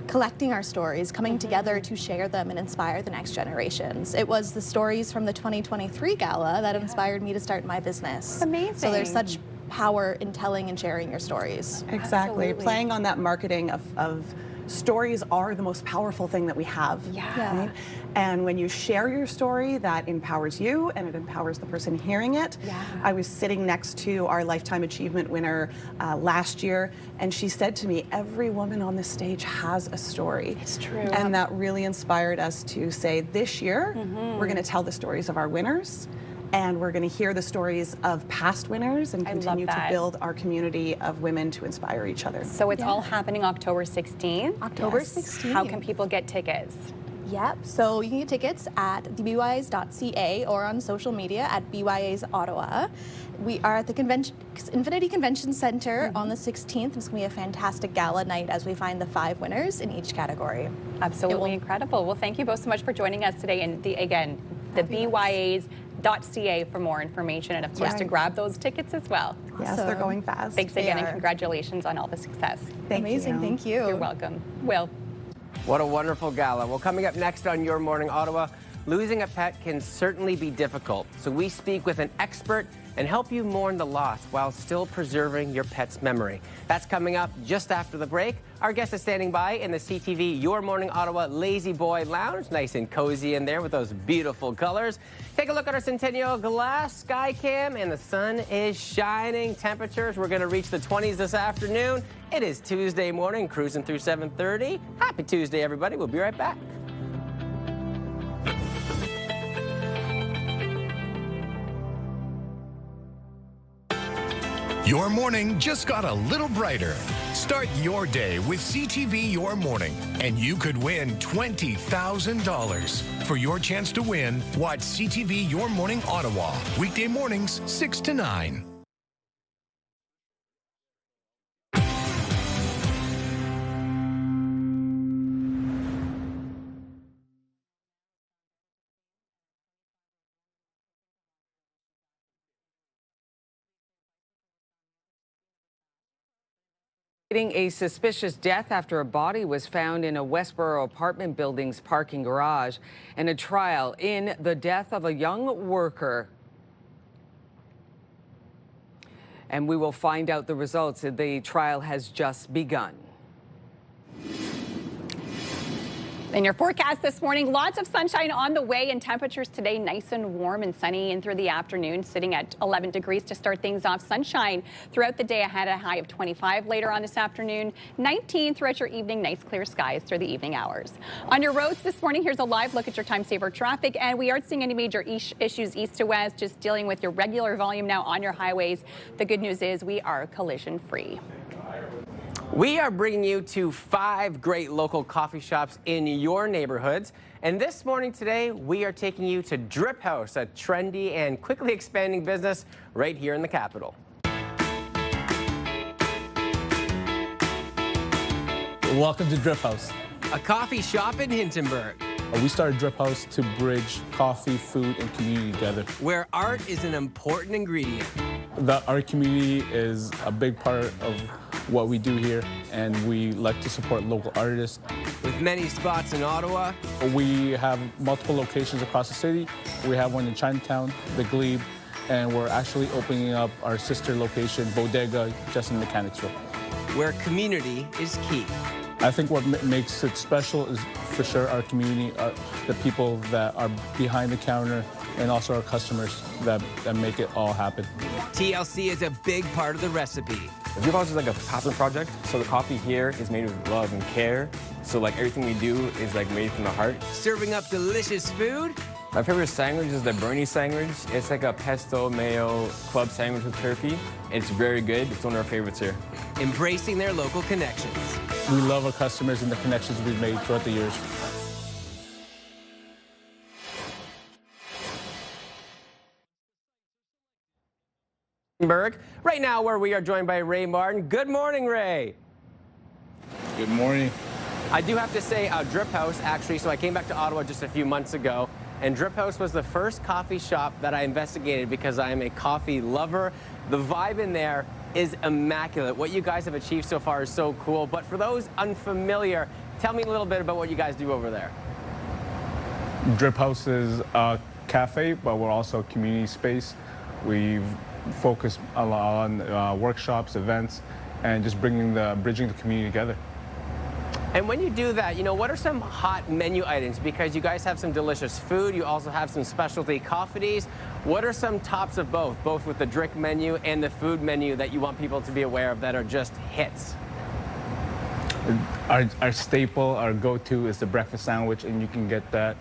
collecting our stories, coming together to share them and inspire the next generations. It was the stories from the 2023 gala that inspired me to start my business. Amazing. So there's such power in telling and sharing your stories. Exactly. Playing on that marketing of stories are the most powerful thing that we have. Right? And when you share your story, that empowers you and it empowers the person hearing it. I was sitting next to our Lifetime Achievement winner last year, and she said to me, every woman on this stage has a story. It's true. And that really inspired us to say, this year, we're going to tell the stories of our winners. And we're going to hear the stories of past winners and continue to build our community of women to inspire each other. So it's all happening October 16th? October 16th. How can people get tickets? Yep, so you can get tickets at thebys.ca or on social media at BYA's Ottawa. We are at the Infinity Convention Center on the 16th. It's going to be a fantastic gala night as we find the 5 winners in each category. Absolutely incredible. Well, thank you both so much for joining us today. And again, the BYA's.ca for more information and, of course, to grab those tickets as well. Yes, they're going fast. Thanks again and congratulations on all the success. Amazing, thank you. You're welcome. Will. What a wonderful gala. Well, coming up next on Your Morning Ottawa, losing a pet can certainly be difficult. So we speak with an expert and help you mourn the loss while still preserving your pet's memory. That's coming up just after the break. Our guest is standing by in the CTV Your Morning Ottawa Lazy Boy Lounge. Nice and cozy in there with those beautiful colors. Take a look at our Centennial Glass Sky Cam, and the sun is shining. Temperatures, we're going to reach the 20s this afternoon. It is Tuesday morning, cruising through 7:30. Happy Tuesday, everybody. We'll be right back. Your morning just got a little brighter. Start your day with CTV Your Morning, and you could win $20,000. For your chance to win, watch CTV Your Morning Ottawa, weekday mornings 6 to 9. A suspicious death after a body was found in a Westboro apartment building's parking garage, and a trial in the death of a young worker. And we will find out the results. The trial has just begun. In your forecast this morning, lots of sunshine on the way, and temperatures today nice and warm and sunny in through the afternoon, sitting at 11 degrees to start things off. Sunshine throughout the day ahead, a high of 25 later on this afternoon, 19 throughout your evening, nice clear skies through the evening hours. On your roads this morning, here's a live look at your time saver traffic, and we aren't seeing any major issues east to west, just dealing with your regular volume now on your highways. The good news is we are collision free. We are bringing you to 5 great local coffee shops in your neighborhoods. And this morning today, we are taking you to Drip House, a trendy and quickly expanding business right here in the capital. Welcome to Drip House. a coffee shop in Hintonburg, We started Drip House to bridge coffee, food, and community together. where art is an important ingredient. The art community is a big part of what we do here, and we like to support local artists. With many spots in Ottawa, We have multiple locations across the city. We have one in Chinatown, the Glebe, and we're actually opening up our sister location, Bodega, just in Mechanicsville. where community is key. I think what makes it special is for sure our community, the people that are behind the counter, and also our customers that make it all happen. TLC is a big part of the recipe. Drip House is like a passion project, so the coffee here is made with love and care. So like everything we do is like made from the heart. Serving up delicious food. My favorite sandwich is the Bernie sandwich. It's like a pesto mayo club sandwich with turkey. It's very good. It's one of our favorites here. Embracing their local connections. We love our customers and the connections we've made throughout the years. Right now, where we are joined by Ray Martin. Good morning, Ray. Good morning. I do have to say, Drip House, actually, so I came back to Ottawa just a few months ago, and Drip House was the first coffee shop that I investigated because I am a coffee lover. The vibe in there is immaculate. What you guys have achieved so far is so cool. But for those unfamiliar, tell me a little bit about what you guys do over there. Drip House is a cafe, but we're also a community space. We've focused a lot on workshops, events, and just bridging the community together. And when you do that, what are some hot menu items? Because you guys have some delicious food. You also have some specialty coffees. What are some tops of both with the drink menu and the food menu that you want people to be aware of that are just hits? Our staple, our go-to is the breakfast sandwich, and you can get that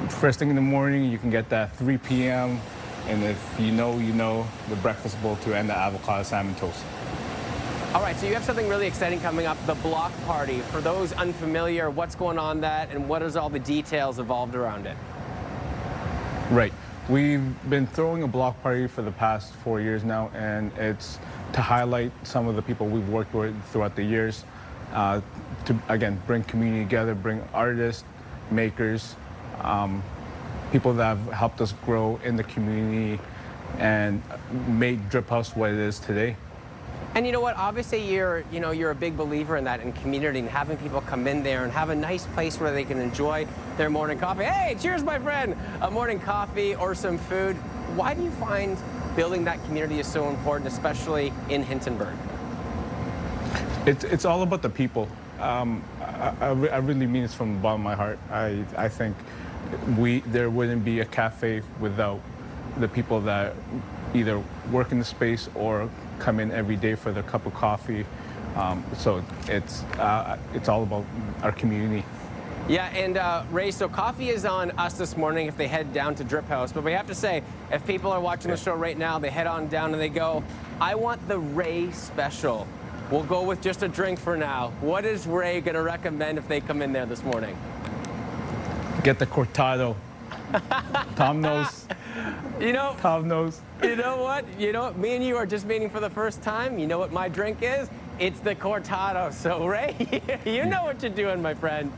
first thing in the morning. You can get that 3 p.m. And if you know, the breakfast bowl too, and the avocado salmon toast. All right, so you have something really exciting coming up, the block party. For those unfamiliar, what's going on that, and what is all the details evolved around it? Right. We've been throwing a block party for the past 4 years now, and it's to highlight some of the people we've worked with throughout the years, to, again, bring community together, bring artists, makers, people that have helped us grow in the community and made Drip House what it is today. And you know what? Obviously, you're a big believer in that, in community, and having people come in there and have a nice place where they can enjoy their morning coffee. Hey, cheers, my friend! A morning coffee or some food. Why do you find building that community is so important, especially in Hintonburg? It's all about the people. I really mean this from the bottom of my heart. I think there wouldn't be a cafe without the people that either work in the space or come in every day for their cup of coffee. So it's all about our community. Yeah, and Ray, so coffee is on us this morning if they head down to Drip House. But we have to say, if people are watching the show right now, they head on down and they go, I want the Ray special. We'll go with just a drink for now. What is Ray going to recommend if they come in there this morning? Get the cortado. Tom knows. Tom knows. You know what? Me and you are just meeting for the first time. You know what my drink is? It's the cortado. So, Ray, you know what you're doing, my friend.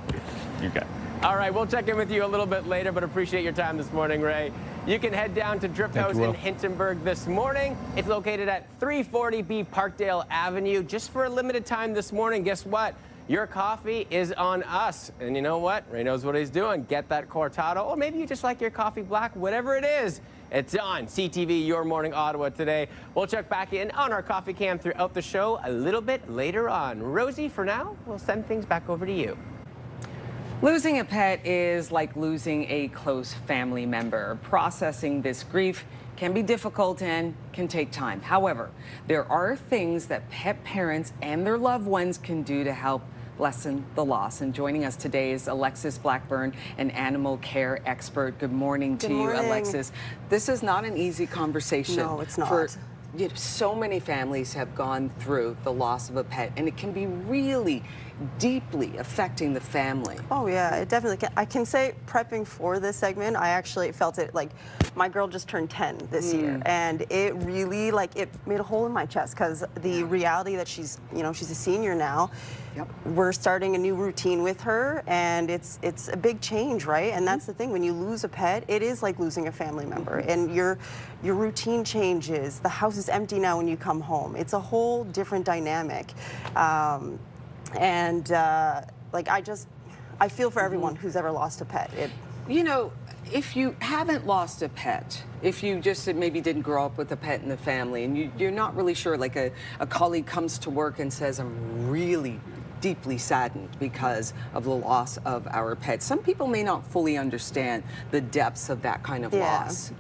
You got it. All right, we'll check in with you a little bit later, but appreciate your time this morning, Ray. You can head down to Drip House in Hintonburg this morning. It's located at 340B Parkdale Avenue. Just for a limited time this morning, guess what? Your coffee is on us. And you know what? Ray knows what he's doing. Get that cortado, or maybe you just like your coffee black, whatever it is. It's on CTV Your Morning Ottawa today. We'll check back in on our coffee cam throughout the show a little bit later on. Rosie, for now, we'll send things back over to you. Losing a pet is like losing a close family member. Processing this grief can be difficult and can take time. However, there are things that pet parents and their loved ones can do to help lessen the loss. And joining us today is Alexis Blackburn, an animal care expert. Good morning to you, Alexis. This is not an easy conversation. No, it's not. So many families have gone through the loss of a pet, and it can be really deeply affecting the family. Oh yeah, it definitely can. I can say prepping for this segment, I actually felt it like my girl just turned 10 this year, and it really it made a hole in my chest because the reality that she's she's a senior now. Yep. We're starting a new routine with her, and it's a big change, right? And that's the thing, when you lose a pet, it is like losing a family member, and your routine changes. The house is empty now when you come home. It's a whole different dynamic, I feel for everyone who's ever lost a pet. If you haven't lost a pet, if you just maybe didn't grow up with a pet in the family, and you're not really sure, like a colleague comes to work and says, I'm really deeply saddened because of the loss of our pet. Some people may not fully understand the depths of that kind of loss.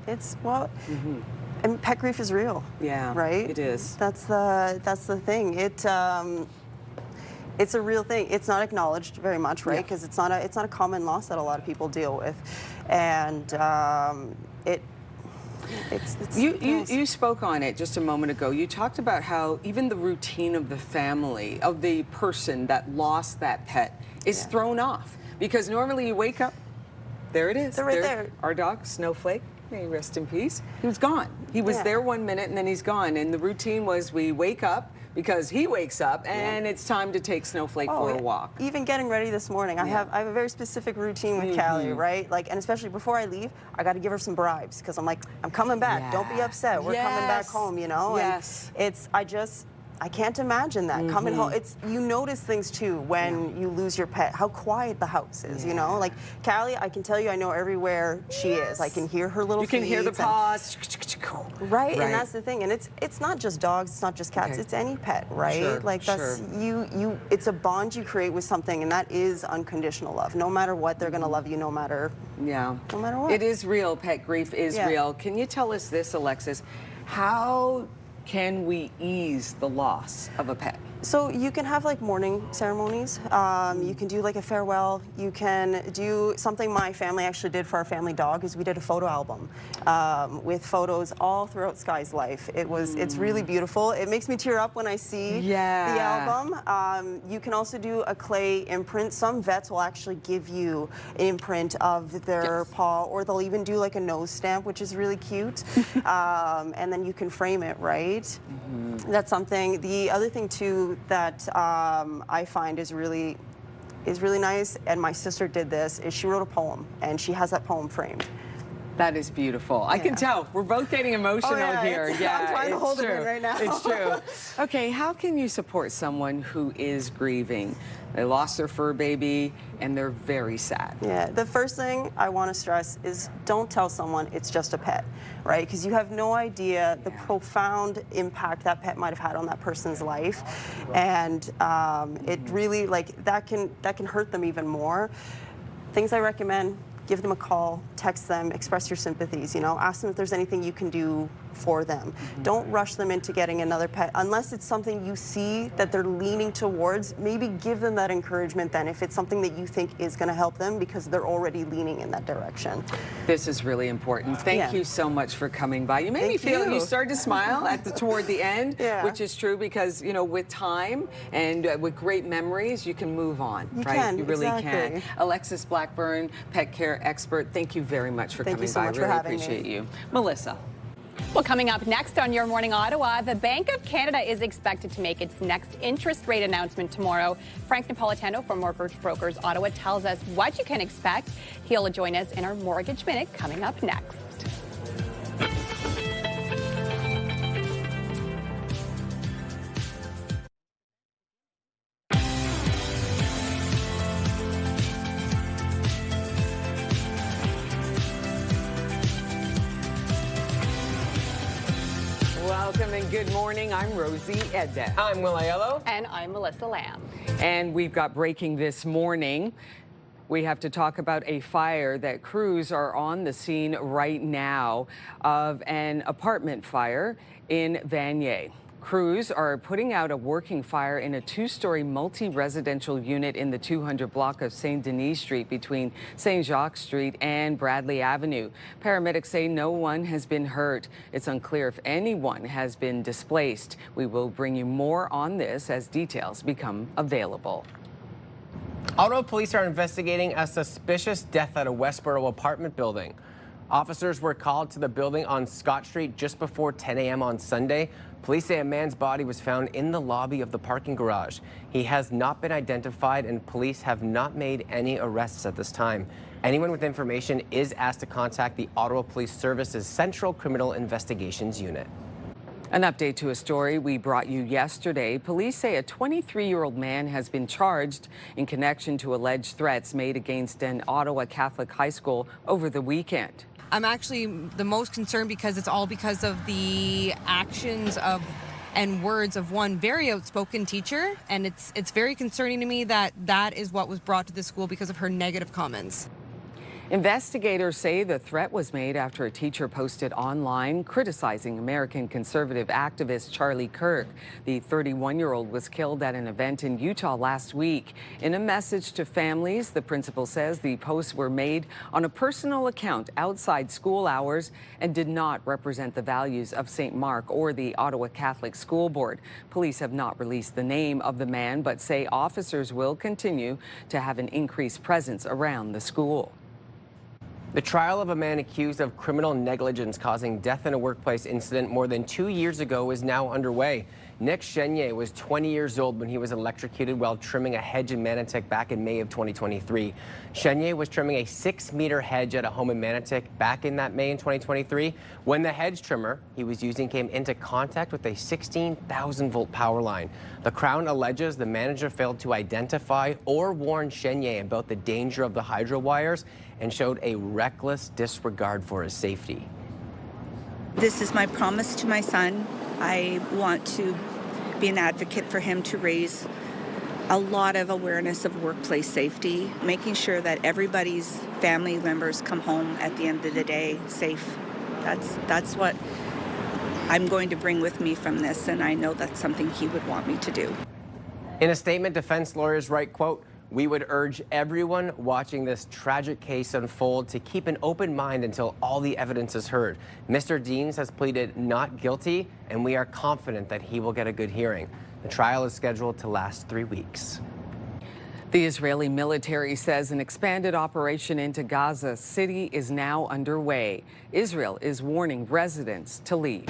And pet grief is real. Yeah, right? It is. That's the thing. It's a real thing. It's not acknowledged very much, right? Because it's not a common loss that a lot of people deal with, and You spoke on it just a moment ago. You talked about how even the routine of the family, of the person that lost that pet, is thrown off. Because normally you wake up, there it is. They're right there. Our dog, Snowflake, may he rest in peace. He was gone. He was there 1 minute and then he's gone. And the routine was we wake up, because he wakes up and it's time to take Snowflake for a walk. Even getting ready this morning, I have a very specific routine with Callie, right? Like, and especially before I leave, I got to give her some bribes because I'm like, I'm coming back. Don't be upset. We're coming back home, you know. Yes. And I can't imagine that coming home. You notice things too when you lose your pet. How quiet the house is, you know. Like Callie, I can tell you, I know everywhere she is. I can hear her little feet. You can hear the paws. Right, and that's the thing. And it's not just dogs. It's not just cats. It's any pet, right? Sure, like that's you. It's a bond you create with something, and that is unconditional love. No matter what, they're gonna love you. No matter what. It is real. Pet grief is real. Can you tell us this, Alexis? How can we ease the loss of a pet? So you can have like mourning ceremonies. You can do like a farewell. You can do something my family actually did for our family dog is we did a photo album with photos all throughout Sky's life. It's really beautiful. It makes me tear up when I see the album. You can also do a clay imprint. Some vets will actually give you an imprint of their paw, or they'll even do like a nose stamp, which is really cute. And then you can frame it, right? That's something. The other thing too that I find is really nice, and my sister did this, is she wrote a poem, and she has that poem framed. That is beautiful. I can tell. We're both getting emotional here. I'm trying to hold it in right now. It's true. Okay, how can you support someone who is grieving? They lost their fur baby and they're very sad. Yeah, the first thing I want to stress is don't tell someone it's just a pet, right? Because you have no idea the profound impact that pet might have had on that person's life, and it really that can hurt them even more. Things I recommend: give them a call, text them, express your sympathies, ask them if there's anything you can do for them. Don't rush them into getting another pet unless it's something you see that they're leaning towards. Maybe give them that encouragement then if it's something that you think is going to help them because they're already leaning in that direction. This is really important. Thank you so much for coming by. You made me feel, you started to smile toward the end, which is true because, with time and with great memories, you can move on, right? You really can. Alexis Blackburn, pet care expert, thank you very much for coming by. I really appreciate you. Melissa. Well, coming up next on Your Morning Ottawa, the Bank of Canada is expected to make its next interest rate announcement tomorrow. Frank Napolitano from Mortgage Brokers Ottawa tells us what you can expect. He'll join us in our Mortgage Minute coming up next. Welcome and good morning. I'm Rosie Edda. I'm Will Aiello. And I'm Melissa Lamb. And we've got breaking this morning. We have to talk about a fire that crews are on the scene right now of an apartment fire in Vanier. Crews are putting out a working fire in a two-story multi-residential unit in the 200 block of St. Denis Street between St. Jacques Street and Bradley Avenue. Paramedics say no one has been hurt. It's unclear if anyone has been displaced. We will bring you more on this as details become available. Ottawa police are investigating a suspicious death at a Westboro apartment building. Officers were called to the building on Scott Street just before 10 a.m. on Sunday. Police say a man's body was found in the lobby of the parking garage. He has not been identified, and police have not made any arrests at this time. Anyone with information is asked to contact the Ottawa Police Service's Central Criminal Investigations Unit. An update to a story we brought you yesterday. Police say a 23-year-old man has been charged in connection to alleged threats made against an Ottawa Catholic high school over the weekend. I'm actually the most concerned because it's all because of the actions of and words of one very outspoken teacher, and it's very concerning to me that that is what was brought to the school because of her negative comments. Investigators say the threat was made after a teacher posted online criticizing American conservative activist Charlie Kirk. The 31-year-old was killed at an event in Utah last week. In a message to families, the principal says the posts were made on a personal account outside school hours and did not represent the values of St. Mark or the Ottawa Catholic School Board. Police have not released the name of the man, but say officers will continue to have an increased presence around the school. The trial of a man accused of criminal negligence causing death in a workplace incident more than 2 years ago is now underway. Nick Chenier was 20 years old when he was electrocuted while trimming a hedge in Manotick back in May of 2023. Chenier was trimming a 6-meter hedge at a home in Manotick back in that May in 2023 when the hedge trimmer he was using came into contact with a 16,000-volt power line. The Crown alleges the manager failed to identify or warn Chenier about the danger of the hydro wires and showed a reckless disregard for his safety. This is my promise to my son. I want to be an advocate for him to raise a lot of awareness of workplace safety, making sure that everybody's family members come home at the end of the day safe. That's what I'm going to bring with me from this, and I know that's something he would want me to do. In a statement, defense lawyers write, quote, "We would urge everyone watching this tragic case unfold to keep an open mind until all the evidence is heard. Mr. Deans has pleaded not guilty, and we are confident that he will get a good hearing. The trial is scheduled to last 3 weeks." The Israeli military says an expanded operation into Gaza City is now underway. Israel is warning residents to leave.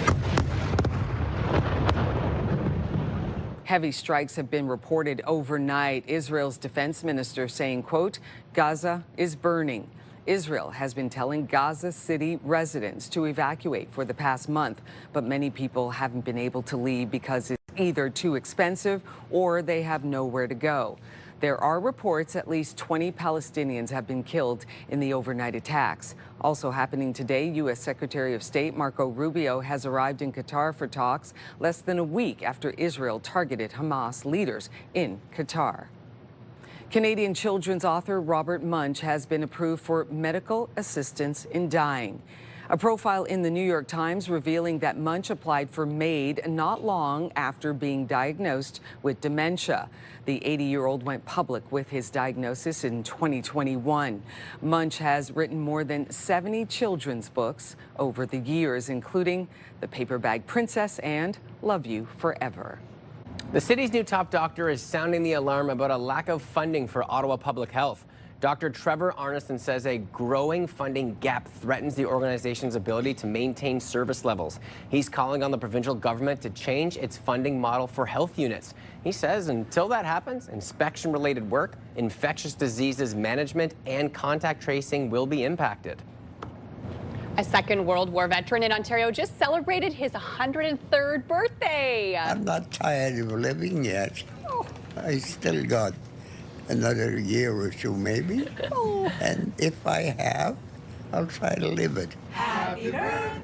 Heavy strikes have been reported overnight. Israel's defense minister saying, quote, "Gaza is burning." Israel has been telling Gaza City residents to evacuate for the past month, but many people haven't been able to leave because it's either too expensive or they have nowhere to go. There are reports at least 20 Palestinians have been killed in the overnight attacks. Also happening today, U.S. Secretary of State Marco Rubio has arrived in Qatar for talks less than a week after Israel targeted Hamas leaders in Qatar. Canadian children's author Robert Munsch has been approved for medical assistance in dying. A profile in the New York Times revealing that Munsch applied for MAID not long after being diagnosed with dementia. The 80-year-old went public with his diagnosis in 2021. Munsch has written more than 70 children's books over the years, including The Paper Bag Princess and Love You Forever. The city's new top doctor is sounding the alarm about a lack of funding for Ottawa Public Health. Dr. Trevor Arneson says a growing funding gap threatens the organization's ability to maintain service levels. He's calling on the provincial government to change its funding model for health units. He says until that happens, inspection-related work, infectious diseases management, and contact tracing will be impacted. A Second World War veteran in Ontario just celebrated his 103rd birthday. I'm not tired of living yet. I still got another year or two maybe. And if I have, I'll try to live it. Happy birthday.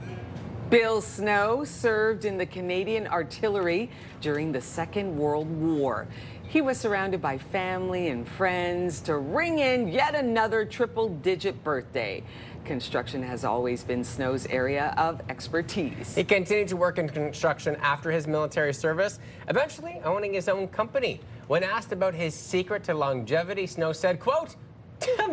Bill Snow served in the Canadian artillery during the Second World War. He was surrounded by family and friends to ring in yet another triple-digit birthday. Construction has always been Snow's area of expertise. He continued to work in construction after his military service, eventually owning his own company. When asked about his secret to longevity, Snow said, quote,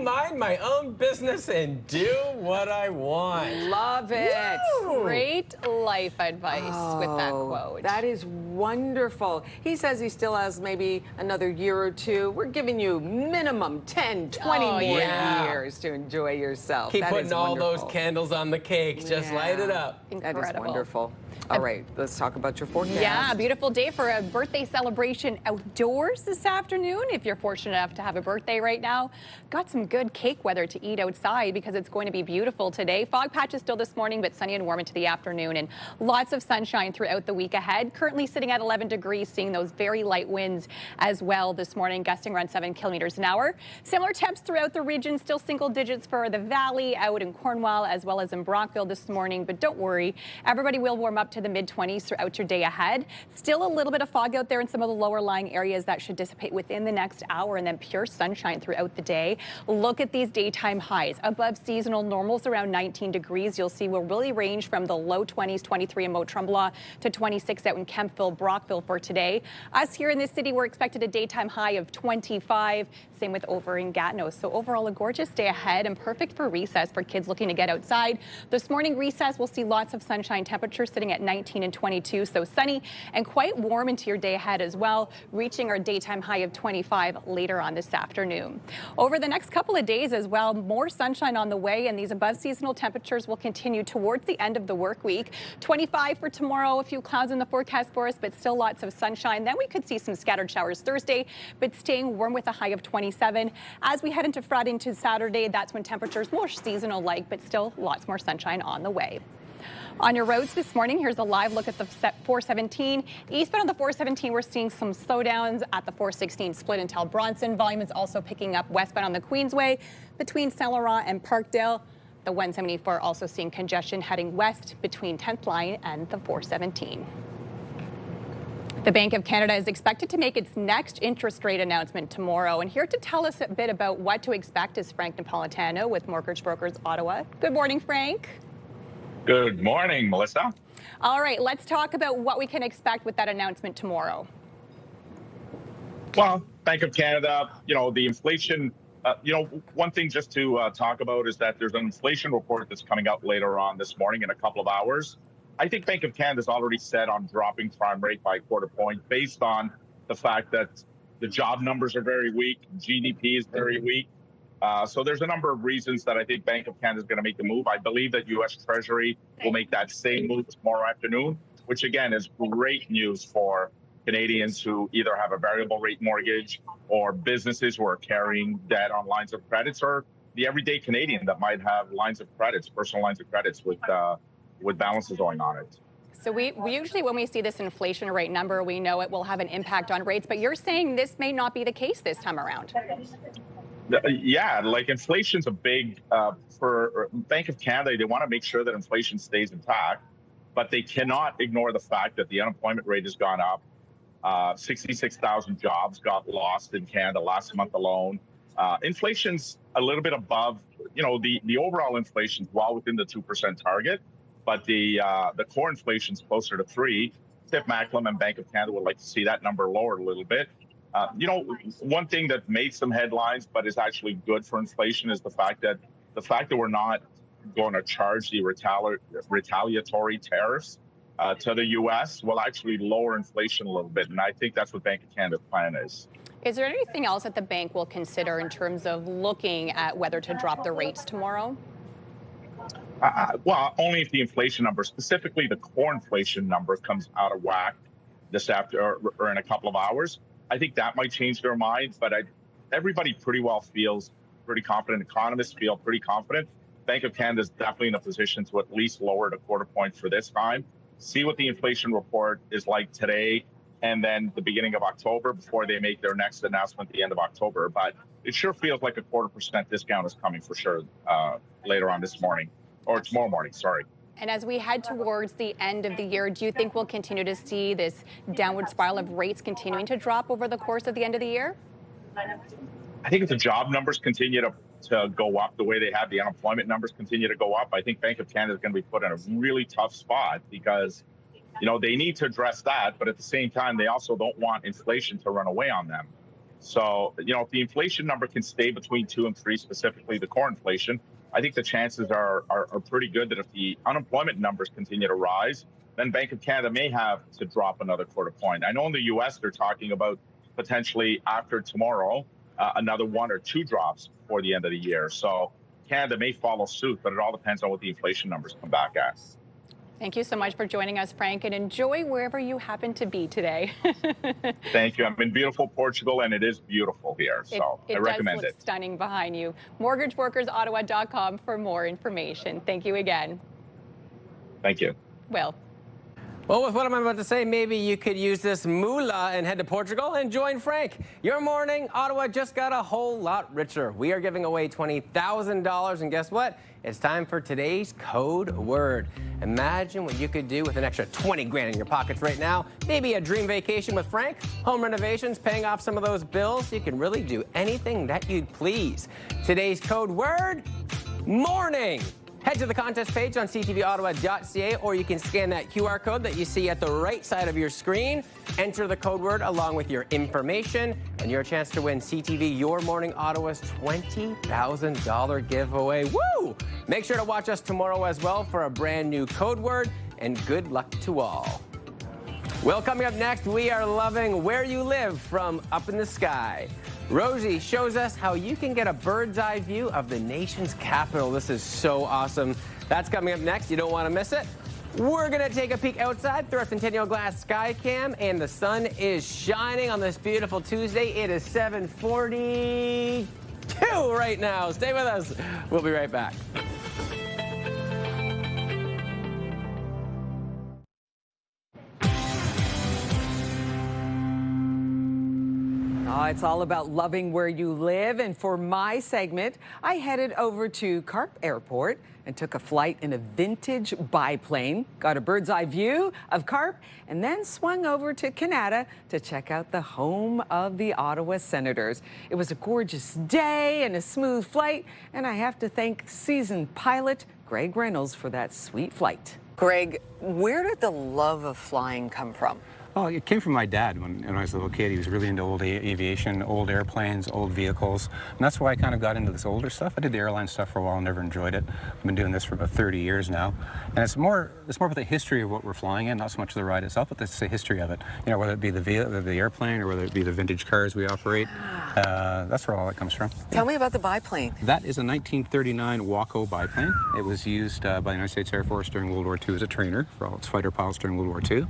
Mind my own business and do what I want. Love it. Woo! Great life advice with that quote. That is wonderful. He says he still has maybe another year or two. We're giving you minimum 10, 20 more years to enjoy yourself. Keep That putting is all wonderful. those candles on the cake. Just light it up. That is Incredible. wonderful. All right, let's talk about your forecast. Yeah, beautiful day for a birthday celebration outdoors this afternoon. If you're fortunate enough to have a birthday right now, got some good cake weather to eat outside because it's going to be beautiful today. Fog patches still this morning, but sunny and warm into the afternoon, and lots of sunshine throughout the week ahead. Currently sitting at 11 degrees, seeing those very light winds as well this morning, gusting around 7 kilometers an hour. Similar temps throughout the region, still single digits for the valley, out in Cornwall, as well as in Brockville this morning. But don't worry, everybody will warm up to the mid-20s throughout your day ahead. Still a little bit of fog out there in some of the lower lying areas that should dissipate within the next hour, and then pure sunshine throughout the day. Look at these daytime highs above seasonal normals around 19 degrees. You'll see will really range from the low 20s, 23 in Mont-Tremblant to 26 out in Kemptville, Brockville for today. Us here in this city, we're expected a daytime high of 25. Same with over in Gatineau. So overall, a gorgeous day ahead and perfect for recess for kids looking to get outside. This morning recess, we'll see lots of sunshine, temperatures sitting at 19 and 22. So sunny and quite warm into your day ahead as well, reaching our daytime high of 25 later on this afternoon. Over the next couple of days as well, more sunshine on the way, and these above seasonal temperatures will continue towards the end of the work week. 25 for tomorrow, a few clouds in the forecast for us, but still lots of sunshine. Then we could see some scattered showers Thursday, but staying warm with a high of 27. As we head into Friday into Saturday, that's when temperatures more seasonal like, but still lots more sunshine on the way. On your roads this morning, here's a live look at the 417. Eastbound on the 417, we're seeing some slowdowns at the 416 split until Bronson. Volume is also picking up westbound on the Queensway between Saint Laurent and Parkdale. The 174 also seeing congestion heading west between 10th Line and the 417. The Bank of Canada is expected to make its next interest rate announcement tomorrow. And here to tell us a bit about what to expect is Frank Napolitano with Mortgage Brokers Ottawa. Good morning, Frank. Good morning, Melissa. All right, let's talk about what we can expect with that announcement tomorrow. Well, Bank of Canada, the inflation, one thing just to talk about is that there's an inflation report that's coming out later on this morning in a couple of hours. I think Bank of Canada's already set on dropping prime rate by a quarter point based on the fact that the job numbers are very weak, GDP is very weak. So there's a number of reasons that I think Bank of Canada is going to make the move. I believe that U.S. Treasury will make that same move tomorrow afternoon, which again is great news for Canadians who either have a variable rate mortgage or businesses who are carrying debt on lines of credits, or the everyday Canadian that might have lines of credits, personal lines of credits with balances going on it. So we usually, when we see this inflation rate number, we know it will have an impact on rates, but you're saying this may not be the case this time around. Yeah, like inflation's a big, for Bank of Canada, they want to make sure that inflation stays intact, but they cannot ignore the fact that the unemployment rate has gone up. 66,000 jobs got lost in Canada last month alone. Inflation's a little bit above, the overall inflation's well within the 2% target, but the core inflation's closer to 3%. Tiff Macklem and Bank of Canada would like to see that number lowered a little bit. One thing that made some headlines, but is actually good for inflation, is the fact that we're not going to charge the retaliatory tariffs to the U.S. will actually lower inflation a little bit, and I think that's what Bank of Canada's plan is. Is there anything else that the bank will consider in terms of looking at whether to drop the rates tomorrow? Well, only if the inflation number, specifically the core inflation number, comes out of whack this after or in a couple of hours. I think that might change their mind, but everybody pretty well feels pretty confident. Economists feel pretty confident. Bank of Canada is definitely in a position to at least lower it a quarter point for this time. See what the inflation report is like today and then the beginning of October before they make their next announcement at the end of October. But it sure feels like a 0.25% discount is coming for sure later on this morning, or tomorrow morning, sorry. And as we head towards the end of the year, do you think we'll continue to see this downward spiral of rates continuing to drop over the course of the end of the year? I think if the job numbers continue to go up the way they have, the unemployment numbers continue to go up, I think Bank of Canada is going to be put in a really tough spot because, they need to address that. But at the same time, they also don't want inflation to run away on them. So, you know, if the inflation number can stay between 2 and 3, specifically the core inflation, I think the chances are pretty good that if the unemployment numbers continue to rise, then Bank of Canada may have to drop another quarter point. I know in the U.S. they're talking about potentially after tomorrow, another 1 or 2 drops before the end of the year. So Canada may follow suit, but it all depends on what the inflation numbers come back at. Thank you so much for joining us, Frank, and enjoy wherever you happen to be today. Thank you. I'm in beautiful Portugal, and it is beautiful here, so I recommend does look it. Stunning behind you. MortgageWorkersOttawa.com for more information. Thank you again. Thank you. Will. Well, with what I'm about to say, maybe you could use this moolah and head to Portugal and join Frank. Your morning, Ottawa just got a whole lot richer. We are giving away $20,000, and guess what? It's time for today's code word. Imagine what you could do with an extra 20 grand in your pockets right now. Maybe a dream vacation with Frank, home renovations, paying off some of those bills. You can really do anything that you'd please. Today's code word, morning. Head to the contest page on ctvottawa.ca, or you can scan that QR code that you see at the right side of your screen. Enter the code word along with your information and your chance to win CTV Your Morning Ottawa's $20,000 giveaway. Woo! Make sure to watch us tomorrow as well for a brand new code word, and good luck to all. Well, coming up next, we are loving Where You Live from Up in the Sky. Rosie shows us how you can get a bird's eye view of the nation's capital. This is so awesome. That's coming up next. You don't want to miss it. We're going to take a peek outside through our Centennial Glass Sky Cam, and the sun is shining on this beautiful Tuesday. It is 7:42 right now. Stay with us. We'll be right back. Oh, it's all about loving where you live. And for my segment, I headed over to Carp Airport and took a flight in a vintage biplane, got a bird's eye view of Carp, and then swung over to Canada to check out the home of the Ottawa Senators. It was a gorgeous day and a smooth flight, and I have to thank seasoned pilot Greg Reynolds for that sweet flight. Greg, where did the love of flying come from? Oh, it came from my dad when I was a little kid. He was really into old aviation, old airplanes, old vehicles. And that's why I kind of got into this older stuff. I did the airline stuff for a while and never enjoyed it. I've been doing this for about 30 years now. And it's more about the history of what we're flying in, not so much the ride itself, but it's the history of it. You know, whether it be the airplane or whether it be the vintage cars we operate. That's where all that comes from. Tell me about the biplane. That is a 1939 Waco biplane. It was used by the United States Air Force during World War II as a trainer for all its fighter pilots during World War II.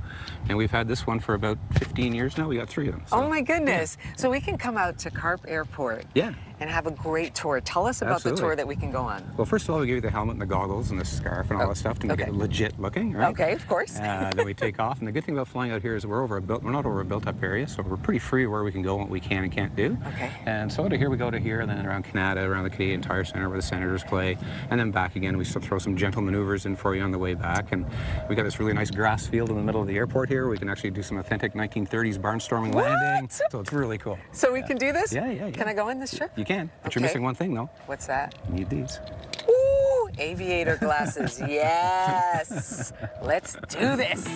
And we've had this one for about 15 years now. We got 3 of them. So. Oh my goodness. Yeah. So we can come out to Carp Airport. Yeah. And have a great tour. Tell us about the tour that we can go on. Well, first of all, we give you the helmet and the goggles and the scarf and all that stuff to make it legit looking, right? Okay, of course. Then we take off. And the good thing about flying out here is we're not over a built-up area, so we're pretty free where we can go and what we can and can't do. Okay. And so to here we go to here, and then around Canada, around the Canadian Tire Centre where the Senators play, and then back again. We still throw some gentle maneuvers in for you on the way back. And we got this really nice grass field in the middle of the airport here. We can actually do some authentic 1930s barnstorming landing. So it's really cool. So we can do this? Yeah. Can I go in this trip? You can, but you're missing one thing though. What's that? You need these. Ooh, aviator glasses. Yes. Let's do this.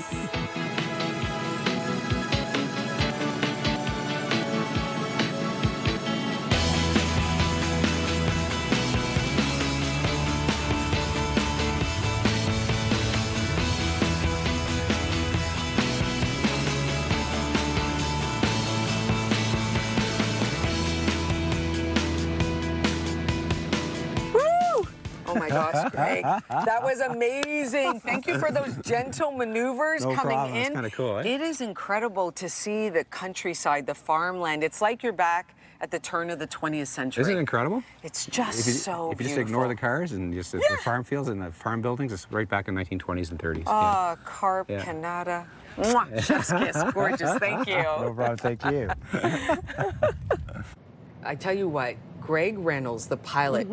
Oh my gosh, Greg. That was amazing. Thank you for those gentle maneuvers coming in. That's kind of cool, eh? It is incredible to see the countryside, the farmland. It's like you're back at the turn of the 20th century. Isn't it incredible? It's just so If you just beautiful. ignore the cars and just the farm fields and the farm buildings, it's right back in 1920s and 30s. Oh, Carp, Canada. Mwah, chef's kiss. Gorgeous. Thank you. No problem. Thank you. I tell you what, Greg Reynolds, the pilot.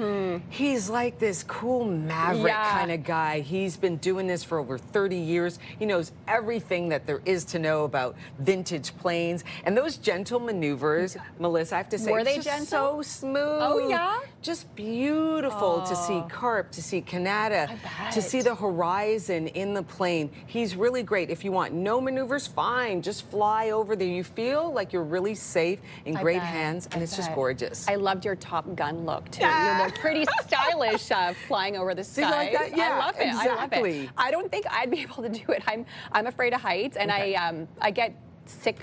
He's like this cool maverick kind of guy. He's been doing this for over 30 years. He knows everything that there is to know about vintage planes. And those gentle maneuvers, Melissa, I have to say, Were they just gentle? so smooth. Oh, yeah? Just beautiful to see carp, to see Canada, to see the horizon in the plane. He's really great. If you want no maneuvers, fine. Just fly over there. You feel like you're really safe in great hands, and it's just gorgeous. I loved your Top Gun look, too. You look pretty stylish flying over the sky. like that? Yeah, I love it. I love exactly. it. I don't think I'd be able to do it. I'm afraid of heights, and I get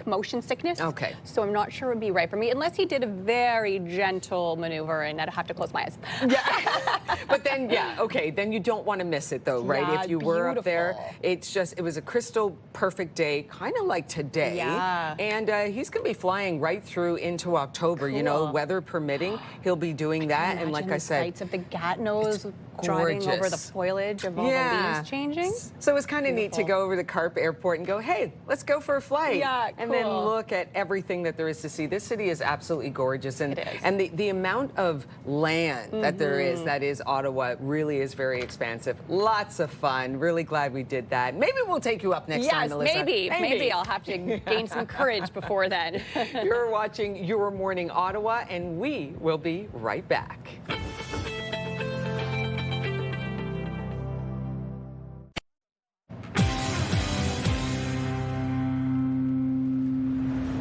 motion sickness. Okay. So I'm not sure it would be right for me unless he did a very gentle maneuver and I'd have to close my eyes. Yeah. But then, okay, then you don't want to miss it though, right? Yeah, if you were up there, beautiful. it was a crystal perfect day, kind of like today. Yeah. And he's going to be flying right through into October, you know, weather permitting. He'll be doing that. And like I said, sights of the Gatineaus driving over the foliage of all the leaves changing. So it's kind of neat to go over to Carp Airport and go, hey, let's go for a flight. Yeah, and then look at everything that there is to see. This city is absolutely gorgeous. And, the amount of land that there is, that is Ottawa, really is very expansive. Lots of fun. Really glad we did that. Maybe we'll take you up next time, Melissa. Maybe I'll have to gain some courage before then. You're watching Your Morning Ottawa, and we will be right back.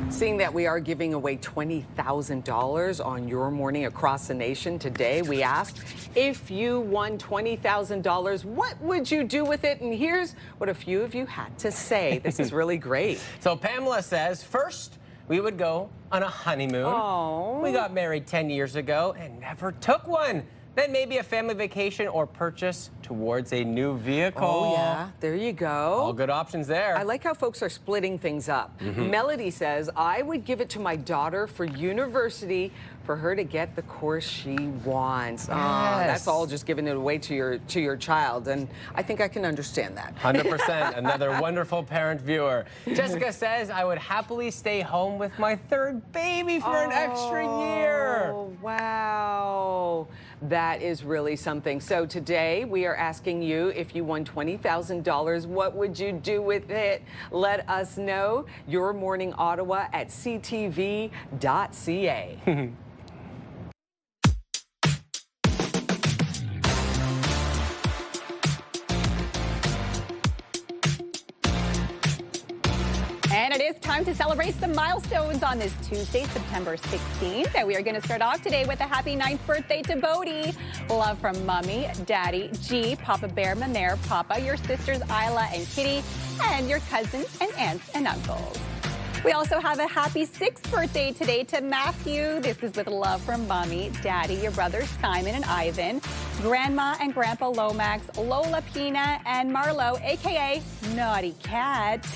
Seeing that we are giving away $20,000 on Your Morning across the nation today, we asked, if you won $20,000, what would you do with it? And here's what a few of you had to say. This is really great. So Pamela says, first, we would go on a honeymoon. Oh. We got married 10 years ago and never took one. Then maybe a family vacation or purchase towards a new vehicle. Oh, yeah. There you go. All good options there. I like how folks are splitting things up. Melody says, I would give it to my daughter for university for her to get the course she wants. Yes. That's all just giving it away to your child, and I think I can understand that. 100%. Another wonderful parent viewer. Jessica says, I would happily stay home with my third baby for an extra year. Oh, wow. That is really something. So today we are asking you, if you won $20,000, what would you do with it? Let us know. Your Morning Ottawa at ctv.ca. And it is time to celebrate some milestones on this Tuesday, September 16th. And we are going to start off today with a happy 9th birthday to Bodhi. Love from Mommy, Daddy, G, Papa Bear, Manair, Papa, your sisters Isla and Kitty, and your cousins and aunts and uncles. We also have a happy 6th birthday today to Matthew. This is with love from Mommy, Daddy, your brothers Simon and Ivan, Grandma and Grandpa Lomax, Lola Pina, and Marlo, a.k.a. Naughty Cat.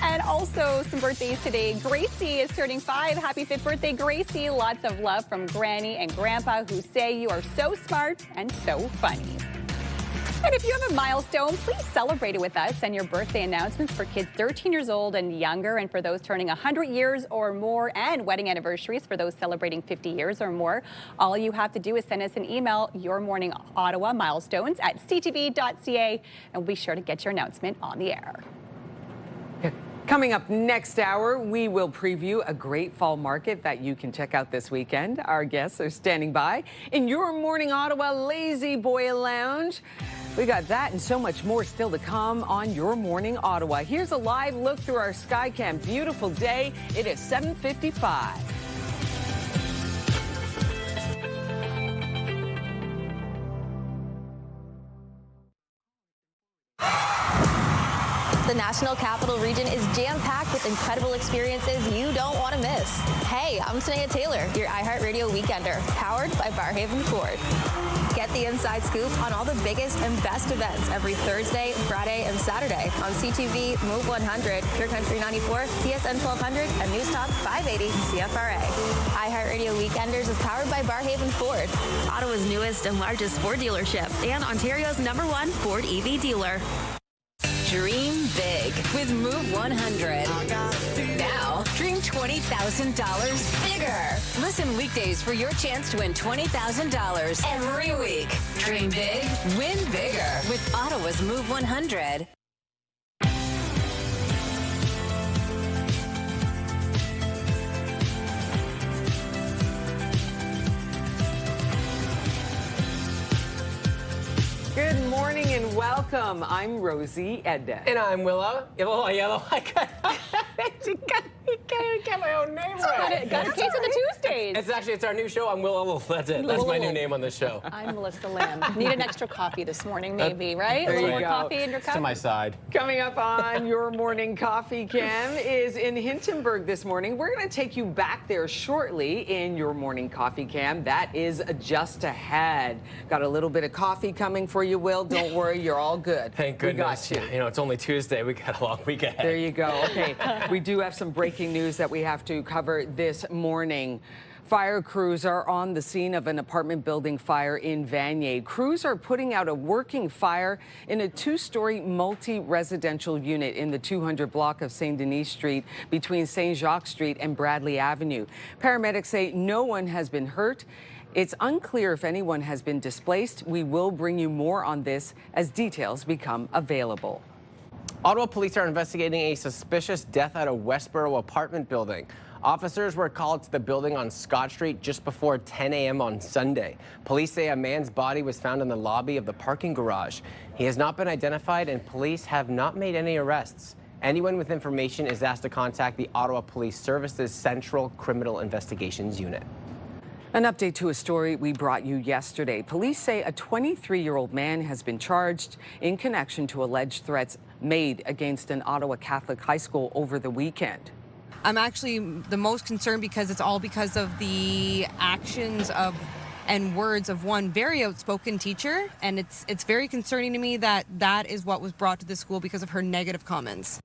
And also some birthdays today. Gracie is turning 5. Happy 5th birthday, Gracie. Lots of love from Granny and Grandpa, who say you are so smart and so funny. And if you have a milestone, please celebrate it with us. Send your birthday announcements for kids 13 years old and younger, and for those turning 100 years or more, and wedding anniversaries for those celebrating 50 years or more. All you have to do is send us an email, Your Morning Ottawa milestones at ctv.ca, and we'll be sure to get your announcement on the air. Coming up next hour, we will preview a great fall market that you can check out this weekend. Our guests are standing by in Your Morning Ottawa Lazy Boy Lounge. We got that and so much more still to come on Your Morning Ottawa. Here's a live look through our Skycam. Beautiful day. It is 7:55. The National Capital Region is jam-packed with incredible experiences you don't want to miss. Hey, I'm Sanaya Taylor, your iHeartRadio Weekender, powered by Barhaven Ford. Get the inside scoop on all the biggest and best events every Thursday, Friday, and Saturday on CTV, Move 100, Pure Country 94, TSN 1200, and News Talk 580 CFRA. iHeartRadio Weekenders is powered by Barhaven Ford, Ottawa's newest and largest Ford dealership, and Ontario's #1 Ford EV dealer. Dream big with Move 100. Now, dream 2020. $20,000 bigger. Listen weekdays for your chance to win $20,000 every week. Dream big, win bigger with Ottawa's Move 100. Good morning and welcome. I'm Rosie Edda. And I'm Willow. Yellow. I can't get my own name right. Got a case of the Tuesdays. It's our new show. I'm Willow. That's it. That's my new name on the show. I'm Melissa Lamb. Need an extra coffee this morning, maybe, right? There a little you more go. coffee in your cup. To my side. Coming up on Your Morning Coffee Cam is in Hintonburg this morning. We're going to take you back there shortly in Your Morning Coffee Cam. That is just ahead. Got a little bit of coffee coming for you, Will. Don't worry, you're all good. Thank goodness. We got you. You know, it's only Tuesday. We got a long week ahead. There you go. Okay, we do have some breaking news that we have to cover this morning. Fire crews are on the scene of an apartment building fire in Vanier. Crews are putting out a working fire in a two-story multi-residential unit in the 200 block of St. Denis Street between St. Jacques Street and Bradley Avenue. Paramedics say no one has been hurt. It's unclear if anyone has been displaced. We will bring you more on this as details become available. Ottawa police are investigating a suspicious death at a Westboro apartment building. Officers were called to the building on Scott Street just before 10 a.m. on Sunday. Police say a man's body was found in the lobby of the parking garage. He has not been identified and police have not made any arrests. Anyone with information is asked to contact the Ottawa Police Services Central Criminal Investigations Unit. An update to a story we brought you yesterday. Police say a 23-year-old man has been charged in connection to alleged threats made against an Ottawa Catholic high school over the weekend. I'm actually the most concerned because it's all because of the actions of and words of one very outspoken teacher, and it's very concerning to me that that is what was brought to the school because of her negative comments.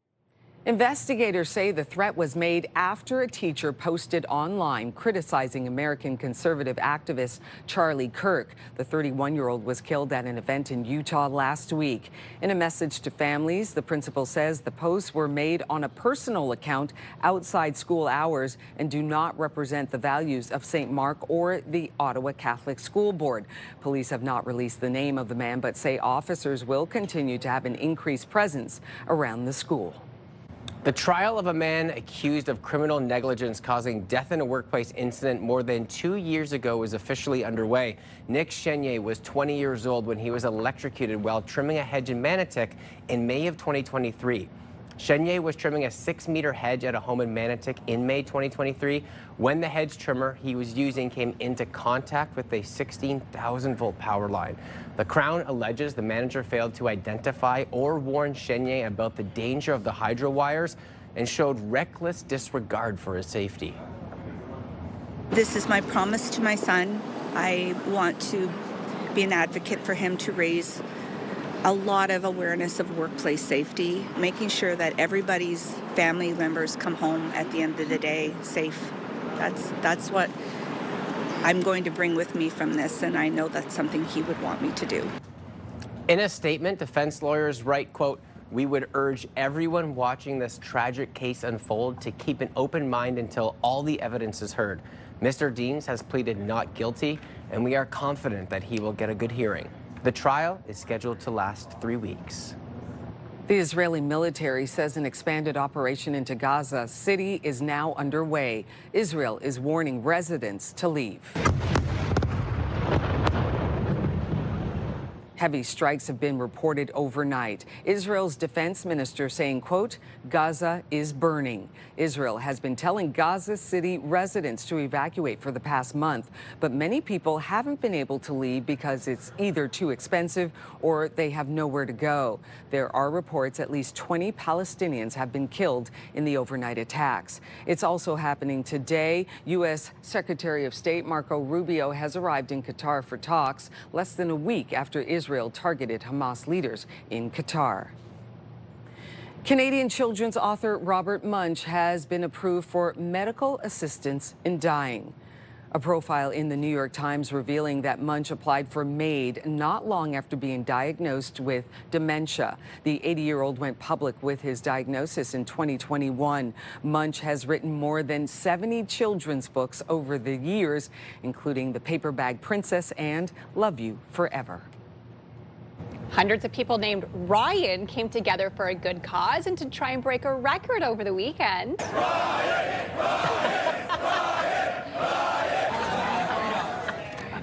Investigators say the threat was made after a teacher posted online criticizing American conservative activist Charlie Kirk. The 31-year-old was killed at an event in Utah last week. In a message to families, the principal says the posts were made on a personal account outside school hours and do not represent the values of St. Mark or the Ottawa Catholic School Board. Police have not released the name of the man, but say officers will continue to have an increased presence around the school. The trial of a man accused of criminal negligence causing death in a workplace incident more than 2 years ago is officially underway. Nick Chenier was 20 years old when he was electrocuted while trimming a hedge in Manotick in May of 2023. Chenier was trimming a 6-meter hedge at a home in Manotick in May 2023 when the hedge trimmer he was using came into contact with a 16,000-volt power line. The Crown alleges the manager failed to identify or warn Chenier about the danger of the hydro wires and showed reckless disregard for his safety. This is my promise to my son. I want to be an advocate for him to raise a lot of awareness of workplace safety, making sure that everybody's family members come home at the end of the day safe. That's what I'm going to bring with me from this, and I know that's something he would want me to do. In a statement, defense lawyers write, quote, "We would urge everyone watching this tragic case unfold to keep an open mind until all the evidence is heard. Mr. Deans has pleaded not guilty, and we are confident that he will get a good hearing. The trial is scheduled to last 3 weeks." The Israeli military says an expanded operation into Gaza City is now underway. Israel is warning residents to leave. Heavy strikes have been reported overnight. Israel's defense minister saying, quote, "Gaza is burning." Israel has been telling Gaza City residents to evacuate for the past month, but many people haven't been able to leave because it's either too expensive or they have nowhere to go. There are reports at least 20 Palestinians have been killed in the overnight attacks. It's also happening today. U.S. Secretary of State Marco Rubio has arrived in Qatar for talks less than a week after Israel targeted Hamas leaders in Qatar. Canadian children's author Robert Munsch has been approved for medical assistance in dying. A profile in the New York Times revealing that Munch applied for MAID not long after being diagnosed with dementia. The 80-year-old went public with his diagnosis in 2021. Munch has written more than 70 children's books over the years, including The Paper Bag Princess and Love You Forever. Hundreds of people named Ryan came together for a good cause and to try and break a record over the weekend.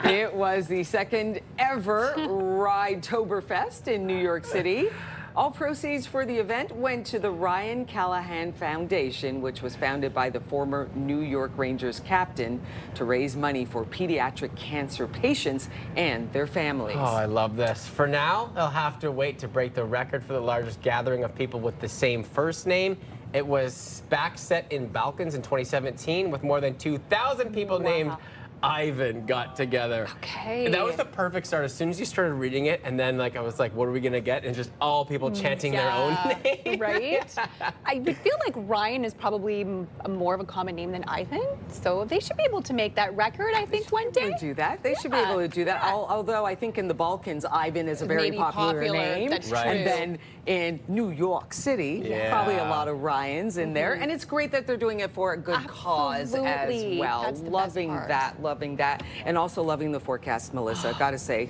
It was the second ever Ridetoberfest in New York City. All proceeds for the event went to the Ryan Callahan Foundation, which was founded by the former New York Rangers captain to raise money for pediatric cancer patients and their families. Oh, I love this. For now, they'll have to wait to break the record for the largest gathering of people with the same first name. It was back set in Balkans in 2017 with more than 2,000 people named Ivan got together. Okay. And that was the perfect start. As soon as you started reading it, and then I was like, what are we gonna get? And just all people chanting their own name. Right? I would feel like Ryan is probably more of a common name than Ivan. So they should be able to make that record, I think, one day. Do that. They should be able to do that. Although I think in the Balkans, Ivan is a very Maybe popular name. That's Right. true. And then in New York City, probably a lot of Ryans in there. And it's great that they're doing it for a good cause as Absolutely. well. That's the Loving best part. that, loving that. And also loving the forecast, Melissa, gotta say.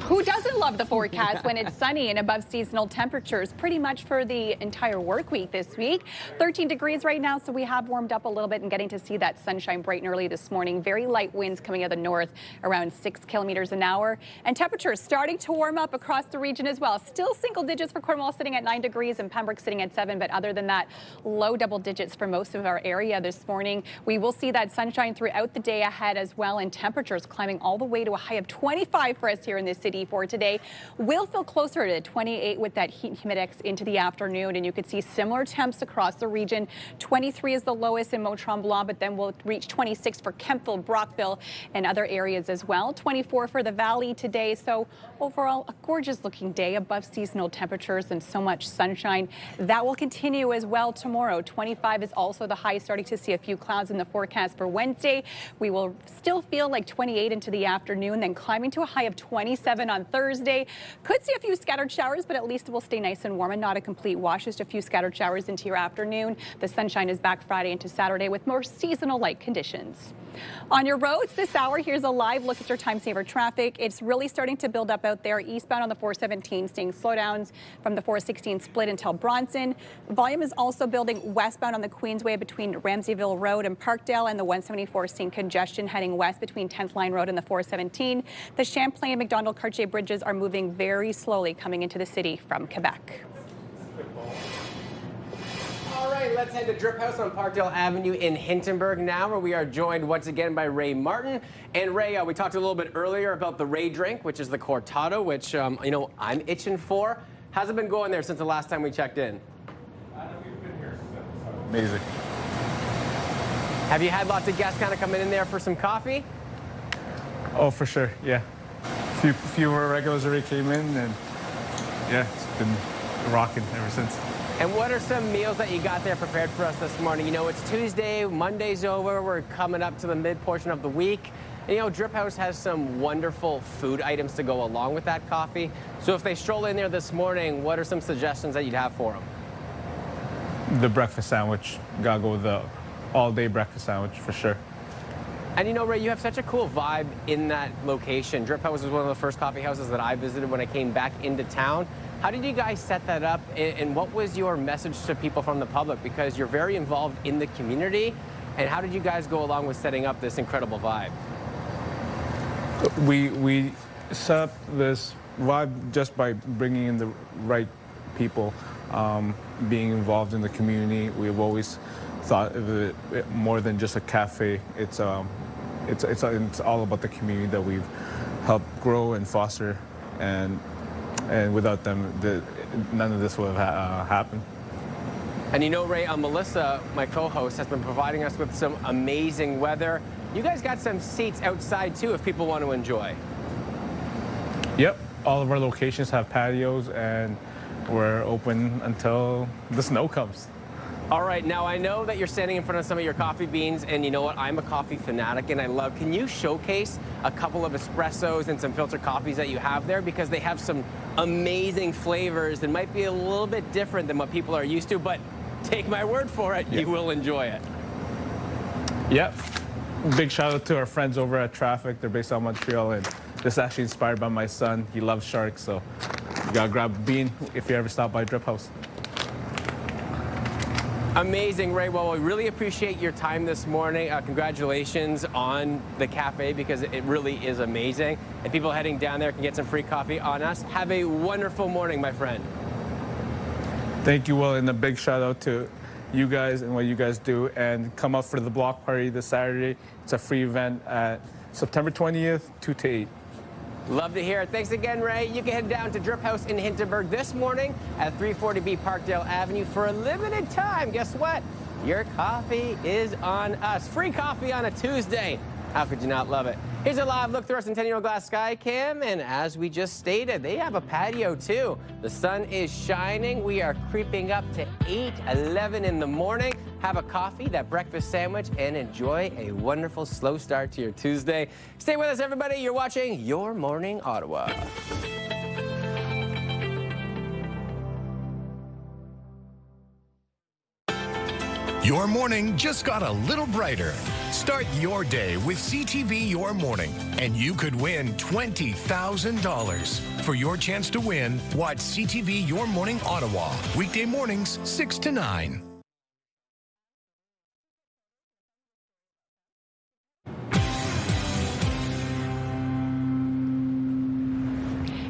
Who doesn't love the forecast when it's sunny and above seasonal temperatures pretty much for the entire work week this week? 13 degrees right now, so we have warmed up a little bit and getting to see that sunshine bright and early this morning. Very light winds coming out of the north around 6 kilometers an hour. And temperatures starting to warm up across the region as well. Still single digits for Cornwall sitting at 9 degrees and Pembroke sitting at 7. But other than that, low double digits for most of our area this morning. We will see that sunshine throughout the day ahead as well, and temperatures climbing all the way to a high of 25 for us here in this city for today. We'll feel closer to 28 with that heat and humidex into the afternoon, and you could see similar temps across the region. 23 is the lowest in Mont-Tremblant, but then we'll reach 26 for Kemptville, Brockville, and other areas as well. 24 for the valley today. So overall, a gorgeous looking day above seasonal temperatures and so much sunshine. That will continue as well tomorrow. 25 is also the high, starting to see a few clouds in the forecast for Wednesday. We will still feel like 28 into the afternoon, then climbing to a high of 27 on Thursday. Could see a few scattered showers, but at least it will stay nice and warm and not a complete wash. Just a few scattered showers into your afternoon. The sunshine is back Friday into Saturday with more seasonal-like conditions. On your roads this hour, here's a live look at your time saver traffic. It's really starting to build up out there. Eastbound on the 417, seeing slowdowns from the 416 split until Bronson. Volume is also building westbound on the Queensway between Ramseyville Road and Parkdale, and the 174 seeing congestion heading west between 10th Line Road and the 417. The Champlain and McDonald-Cartier bridges are moving very slowly coming into the city from Quebec. All right, let's head to Drip House on Parkdale Avenue in Hintonburg now, where we are joined once again by Ray Martin. And Ray, we talked a little bit earlier about the Ray drink, which is the cortado, which, I'm itching for. How's it been going there since the last time we checked in? We've been here since. Amazing. Have you had lots of guests kind of coming in there for some coffee? Oh, for sure, yeah. Few regulars already came in, and yeah, it's been rocking ever since. And what are some meals that you got there prepared for us this morning? It's Tuesday, Monday's over, we're coming up to the mid-portion of the week. And, Drip House has some wonderful food items to go along with that coffee. So if they stroll in there this morning, what are some suggestions that you'd have for them? The breakfast sandwich. Gotta go with the all-day breakfast sandwich for sure. And Ray, you have such a cool vibe in that location. Drip House was one of the first coffee houses that I visited when I came back into town. How did you guys set that up, and what was your message to people from the public? Because you're very involved in the community, and how did you guys go along with setting up this incredible vibe? We set up this vibe just by bringing in the right people, being involved in the community. We've always thought of it more than just a cafe. It's all about the community that we've helped grow and foster, and without them, none of this would have happened. And Ray, Melissa, my co-host, has been providing us with some amazing weather. You guys got some seats outside too if people want to enjoy. Yep, all of our locations have patios, and we're open until the snow comes. All right, now I know that you're standing in front of some of your coffee beans, and you know what? I'm a coffee fanatic, and I love. Can you showcase a couple of espressos and some filter coffees that you have there? Because they have some amazing flavors that might be a little bit different than what people are used to, but take my word for it, you will enjoy it. Yep. Big shout out to our friends over at Traffic. They're based out of Montreal, and this is actually inspired by my son. He loves sharks, so you gotta grab a bean if you ever stop by Drip House. Amazing, Ray. Well, we really appreciate your time this morning. Congratulations on the cafe, because it really is amazing. And people heading down there can get some free coffee on us. Have a wonderful morning, my friend. Thank you, Will, and a big shout out to you guys and what you guys do. And come out for the block party this Saturday. It's a free event at September 20th, 2 to 8. Love to hear it. Thanks again, Ray. You can head down to Drip House in Hintonburg this morning at 340B Parkdale Avenue for a limited time. Guess what? Your coffee is on us. Free coffee on a Tuesday. How could you not love it? Here's a live look through our Centennial Glass Sky Cam, and as we just stated, they have a patio too. The sun is shining. We are creeping up to 8:11 in the morning. Have a coffee, that breakfast sandwich, and enjoy a wonderful slow start to your Tuesday. Stay with us, everybody. You're watching Your Morning Ottawa. Your morning just got a little brighter. Start your day with CTV Your Morning, and you could win $20,000. For your chance to win, watch CTV Your Morning Ottawa, weekday mornings 6 to 9.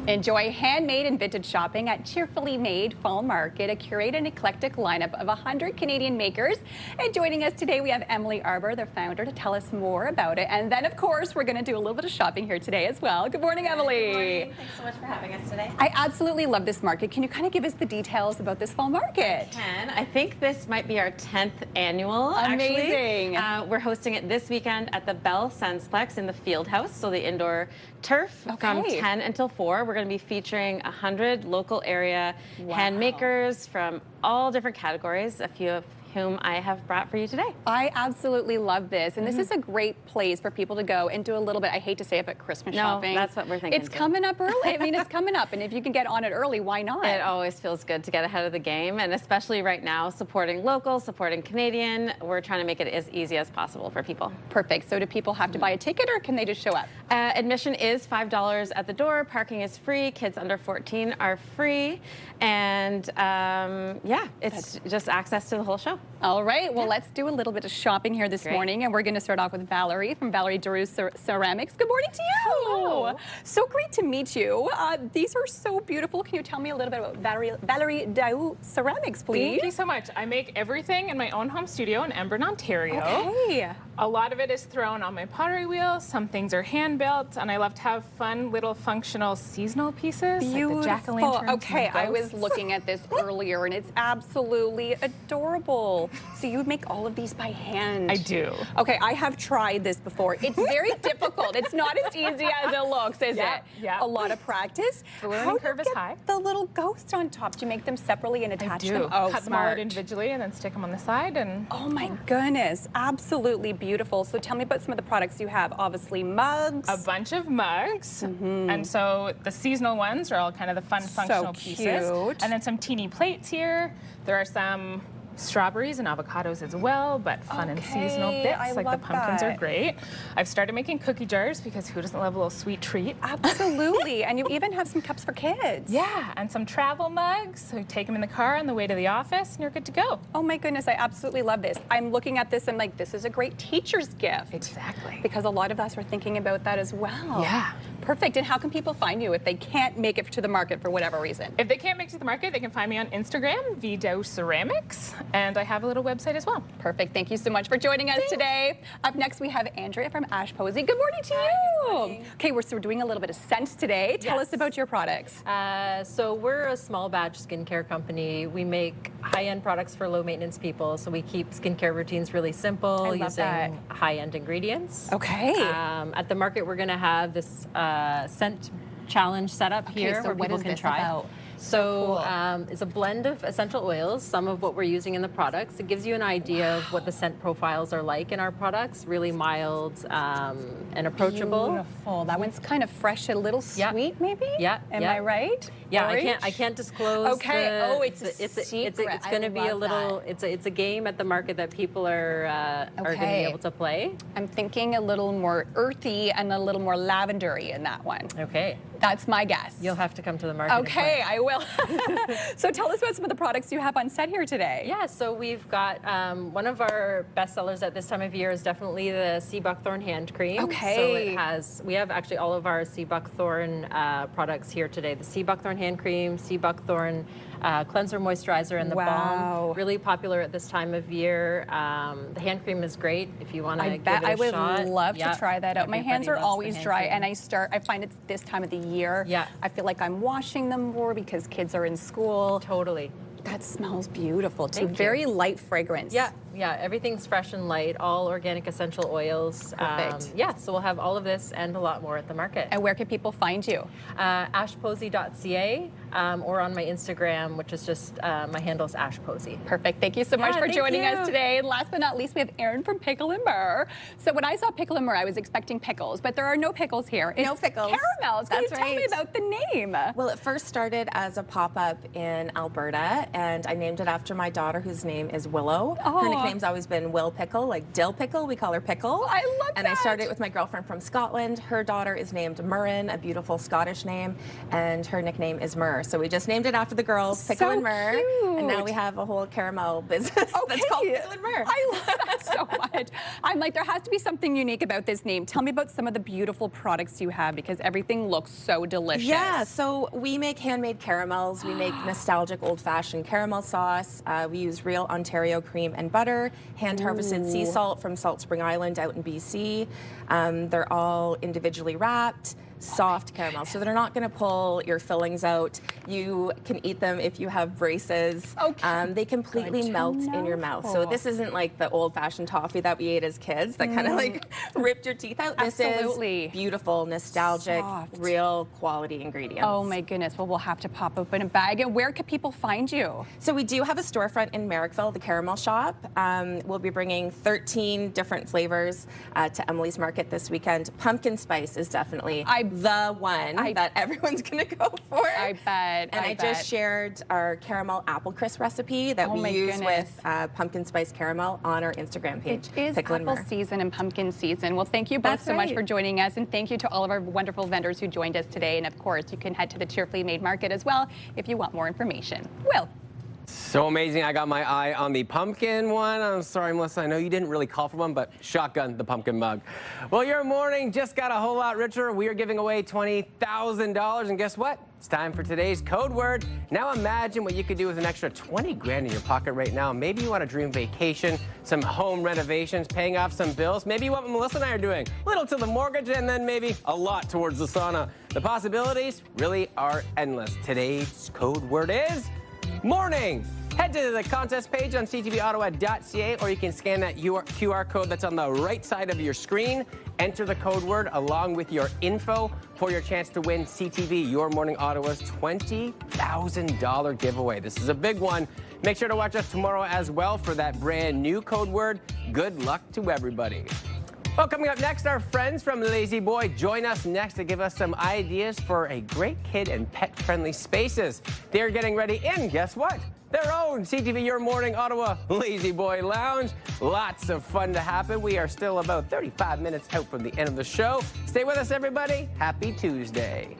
Enjoy handmade and vintage shopping at Cheerfully Made Fall Market, a curated and eclectic lineup of 100 Canadian makers. And joining us today, we have Emily Arbor, the founder, to tell us more about it. And then, of course, we're going to do a little bit of shopping here today as well. Good morning, Emily. Good morning. Thanks so much for having us today. I absolutely love this market. Can you kind of give us the details about this fall market? I think this might be our 10th annual. Amazing. Actually. We're hosting it this weekend at the Bell Sunsplex in the Field House, so the indoor turf, from 10 until 4. We're going to be featuring 100 local area hand makers from all different categories, a few of whom I have brought for you today. I absolutely love this, and this is a great place for people to go and do a little bit, I hate to say it, but Christmas shopping. No, that's what we're thinking. It's coming up early. I mean, it's coming up, and if you can get on it early, why not? It always feels good to get ahead of the game, and especially right now, supporting local, supporting Canadian, we're trying to make it as easy as possible for people. Perfect. So do people have to buy a ticket, or can they just show up? Admission is $5 at the door. Parking is free. Kids under 14 are free. And yeah, it's just access to the whole show. All right. Well, let's do a little bit of shopping here this morning. And we're going to start off with Valerie from Valerie Daru Ceramics. Good morning to you. Hello. So great to meet you. These are so beautiful. Can you tell me a little bit about Valerie Daru Ceramics, please? Thank you so much. I make everything in my own home studio in Embrun, Ontario. Okay. A lot of it is thrown on my pottery wheel. Some things are hand built, and I love to have fun little functional seasonal pieces. Beautiful. Like the jack-o'-lanterns. Okay, I was looking at this earlier, and it's absolutely adorable. So you make all of these by hand? I do. Okay, I have tried this before. It's very difficult. It's not as easy as it looks, is it? Yeah. A lot of practice. The learning curve is high. The little ghosts on top. Do you make them separately and attach them? Oh, cut them all out individually and then stick them on the side. And oh my goodness, absolutely beautiful. So tell me about some of the products you have. Obviously, mugs. A bunch of mugs. And so the seasonal ones are all kind of the fun, functional pieces. And then some teeny plates here. There are some strawberries and avocados as well, but fun and seasonal bits. Like the pumpkins are great. I've started making cookie jars because who doesn't love a little sweet treat? Absolutely. And you even have some cups for kids. Yeah, and some travel mugs. So you take them in the car on the way to the office and you're good to go. Oh my goodness, I absolutely love this. I'm looking at this and like, this is a great teacher's gift. Exactly. Because a lot of us are thinking about that as well. Yeah. Perfect. And how can people find you if they can't make it to the market for whatever reason? If they can't make it to the market, they can find me on Instagram, Vdaru Ceramics, and I have a little website as well. Perfect. Thank you so much for joining us today. Up next, we have Andrea from Ash Posey. Good morning to you. Good morning. Okay, we're doing a little bit of scent today. Tell us about your products. So we're a small batch skincare company. We make high-end products for low-maintenance people. So we keep skincare routines really simple using high-end ingredients. Okay. At the market, we're going to have this scent challenge set up here so where what people is can this try. about? So it's a blend of essential oils, some of what we're using in the products. It gives you an idea of what the scent profiles are like in our products, really mild and approachable. Beautiful. That one's kind of fresh, a little sweet maybe? Yeah. Am I right? Yeah, Orange? I can't disclose. Okay. It's going to be a little, it's a game at the market that people are going to be able to play. I'm thinking a little more earthy and a little more lavendery in that one. Okay. That's my guess. You'll have to come to the market. Okay, I will. So tell us about some of the products you have on set here today. Yeah, so we've got one of our best sellers at this time of year is definitely the sea buckthorn hand cream. Okay. So we have actually all of our sea buckthorn products here today. The sea buckthorn hand cream, sea buckthorn cleanser moisturizer, and the balm. Really popular at this time of year. The hand cream is great if you want to give it a shot. I would love to try that out. My hands are loves always the dry, hand and I find it's this time of the year. Yeah. I feel like I'm washing them more because kids are in school. Totally. That smells beautiful too. Thank you. Very light fragrance. Yeah, everything's fresh and light, all organic essential oils. Perfect. So we'll have all of this and a lot more at the market. And where can people find you? ashposey.ca or on my Instagram, which is just my handle is ashposey. Perfect. Thank you so much for joining us today. And last but not least, we have Erin from Pickle and Myrrh. So when I saw Pickle and Myrrh, I was expecting pickles, but there are no pickles here. No It's pickles. caramels. Can you That's tell me right. about the name? Well, it first started as a pop-up in Alberta, and I named it after my daughter, whose name is Willow. Her nickname's always been Will Pickle, like dill pickle. We call her Pickle. I love and I started it with my girlfriend from Scotland. Her daughter is named Myrrhin, a beautiful Scottish name, and her nickname is Myrrh. So we just named it after the girls, Pickle and Myrrh. Cute. And now we have a whole caramel business that's called Pickle and Myrrh. I love that so much. I'm like, there has to be something unique about this name. Tell me about some of the beautiful products you have, because everything looks so delicious. Yeah, so we make handmade caramels. We make nostalgic old-fashioned caramel sauce. We use real Ontario cream and butter, hand-harvested sea salt from Salt Spring Island out in BC. They're all individually wrapped. Soft caramels, so they're not going to pull your fillings out. You can eat them if you have braces. Okay. They completely melt in your mouth. So this isn't like the old-fashioned toffee that we ate as kids that kind of like ripped your teeth out. This is beautiful, nostalgic, real quality ingredients. Oh my goodness. Well, we'll have to pop open a bag. And where can people find you? So we do have a storefront in Merrickville, the Caramel Shop. We'll be bringing 13 different flavors to Emily's Market this weekend. Pumpkin spice is definitely the one that everyone's going to go for. I bet. And I just shared our caramel apple crisp recipe that we use with pumpkin spice caramel on our Instagram page. It is apple season and pumpkin season. Well, thank you both so much for joining us, and thank you to all of our wonderful vendors who joined us today. And of course, you can head to the Cheerfully Made Market as well if you want more information. Will. So amazing. I got my eye on the pumpkin one. I'm sorry, Melissa. I know you didn't really call for one, but shotgun the pumpkin mug. Well, your morning just got a whole lot richer. We are giving away $20,000. And guess what? It's time for today's code word. Now imagine what you could do with an extra 20 grand in your pocket right now. Maybe you want a dream vacation, some home renovations, paying off some bills. Maybe what Melissa and I are doing. A little to the mortgage and then maybe a lot towards the sauna. The possibilities really are endless. Today's code word is morning. Head to the contest page on ctvottawa.ca, or you can scan that QR code that's on the right side of your screen. Enter the code word along with your info for your chance to win CTV Your Morning Ottawa's $20,000 giveaway. This is a big one. Make sure to watch us tomorrow as well for that brand new code word. Good luck to everybody. Well, coming up next, our friends from Lazy Boy join us next to give us some ideas for a great kid and pet-friendly spaces. They're getting ready in, guess what? Their own CTV Your Morning Ottawa Lazy Boy Lounge. Lots of fun to happen. We are still about 35 minutes out from the end of the show. Stay with us, everybody. Happy Tuesday.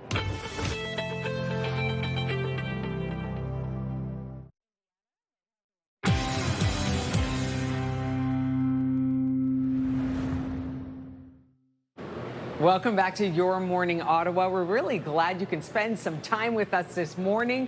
Welcome back to Your Morning Ottawa. We're really glad you can spend some time with us this morning.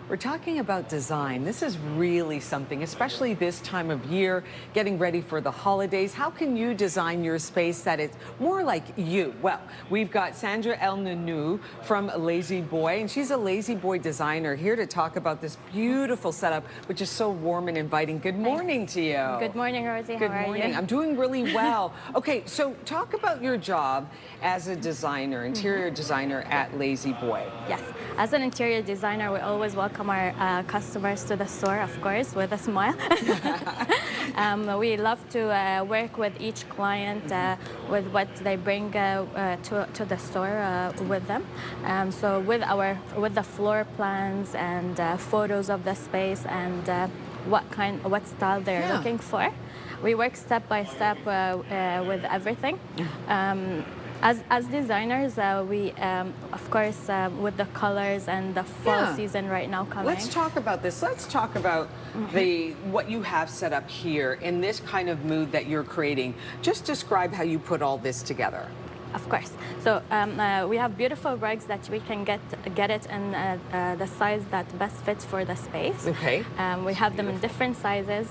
We're talking about design. This is really something, especially this time of year, getting ready for the holidays. How can you design your space that it's more like you? Well, we've got Sandra El Nounou from Lazy Boy, and she's a Lazy Boy designer here to talk about this beautiful setup, which is so warm and inviting. Good morning to you. Good morning, Rosie. Good How are morning. you? I'm doing really well. Okay, so talk about your job as a designer, interior designer at Lazy Boy. Yes, as an interior designer, we always welcome our customers to the store, of course, with a smile. We love to work with each client with what they bring to the store with them. So with the floor plans and photos of the space and what style they're looking for, we work step by step with everything. As designers, we, of course, with the colors and the fall season right now coming. Let's talk about this. Let's talk about what you have set up here in this kind of mood that you're creating. Just describe how you put all this together. Of course. So we have beautiful rugs that we can get it in the size that best fits for the space. Okay. We have them in different sizes,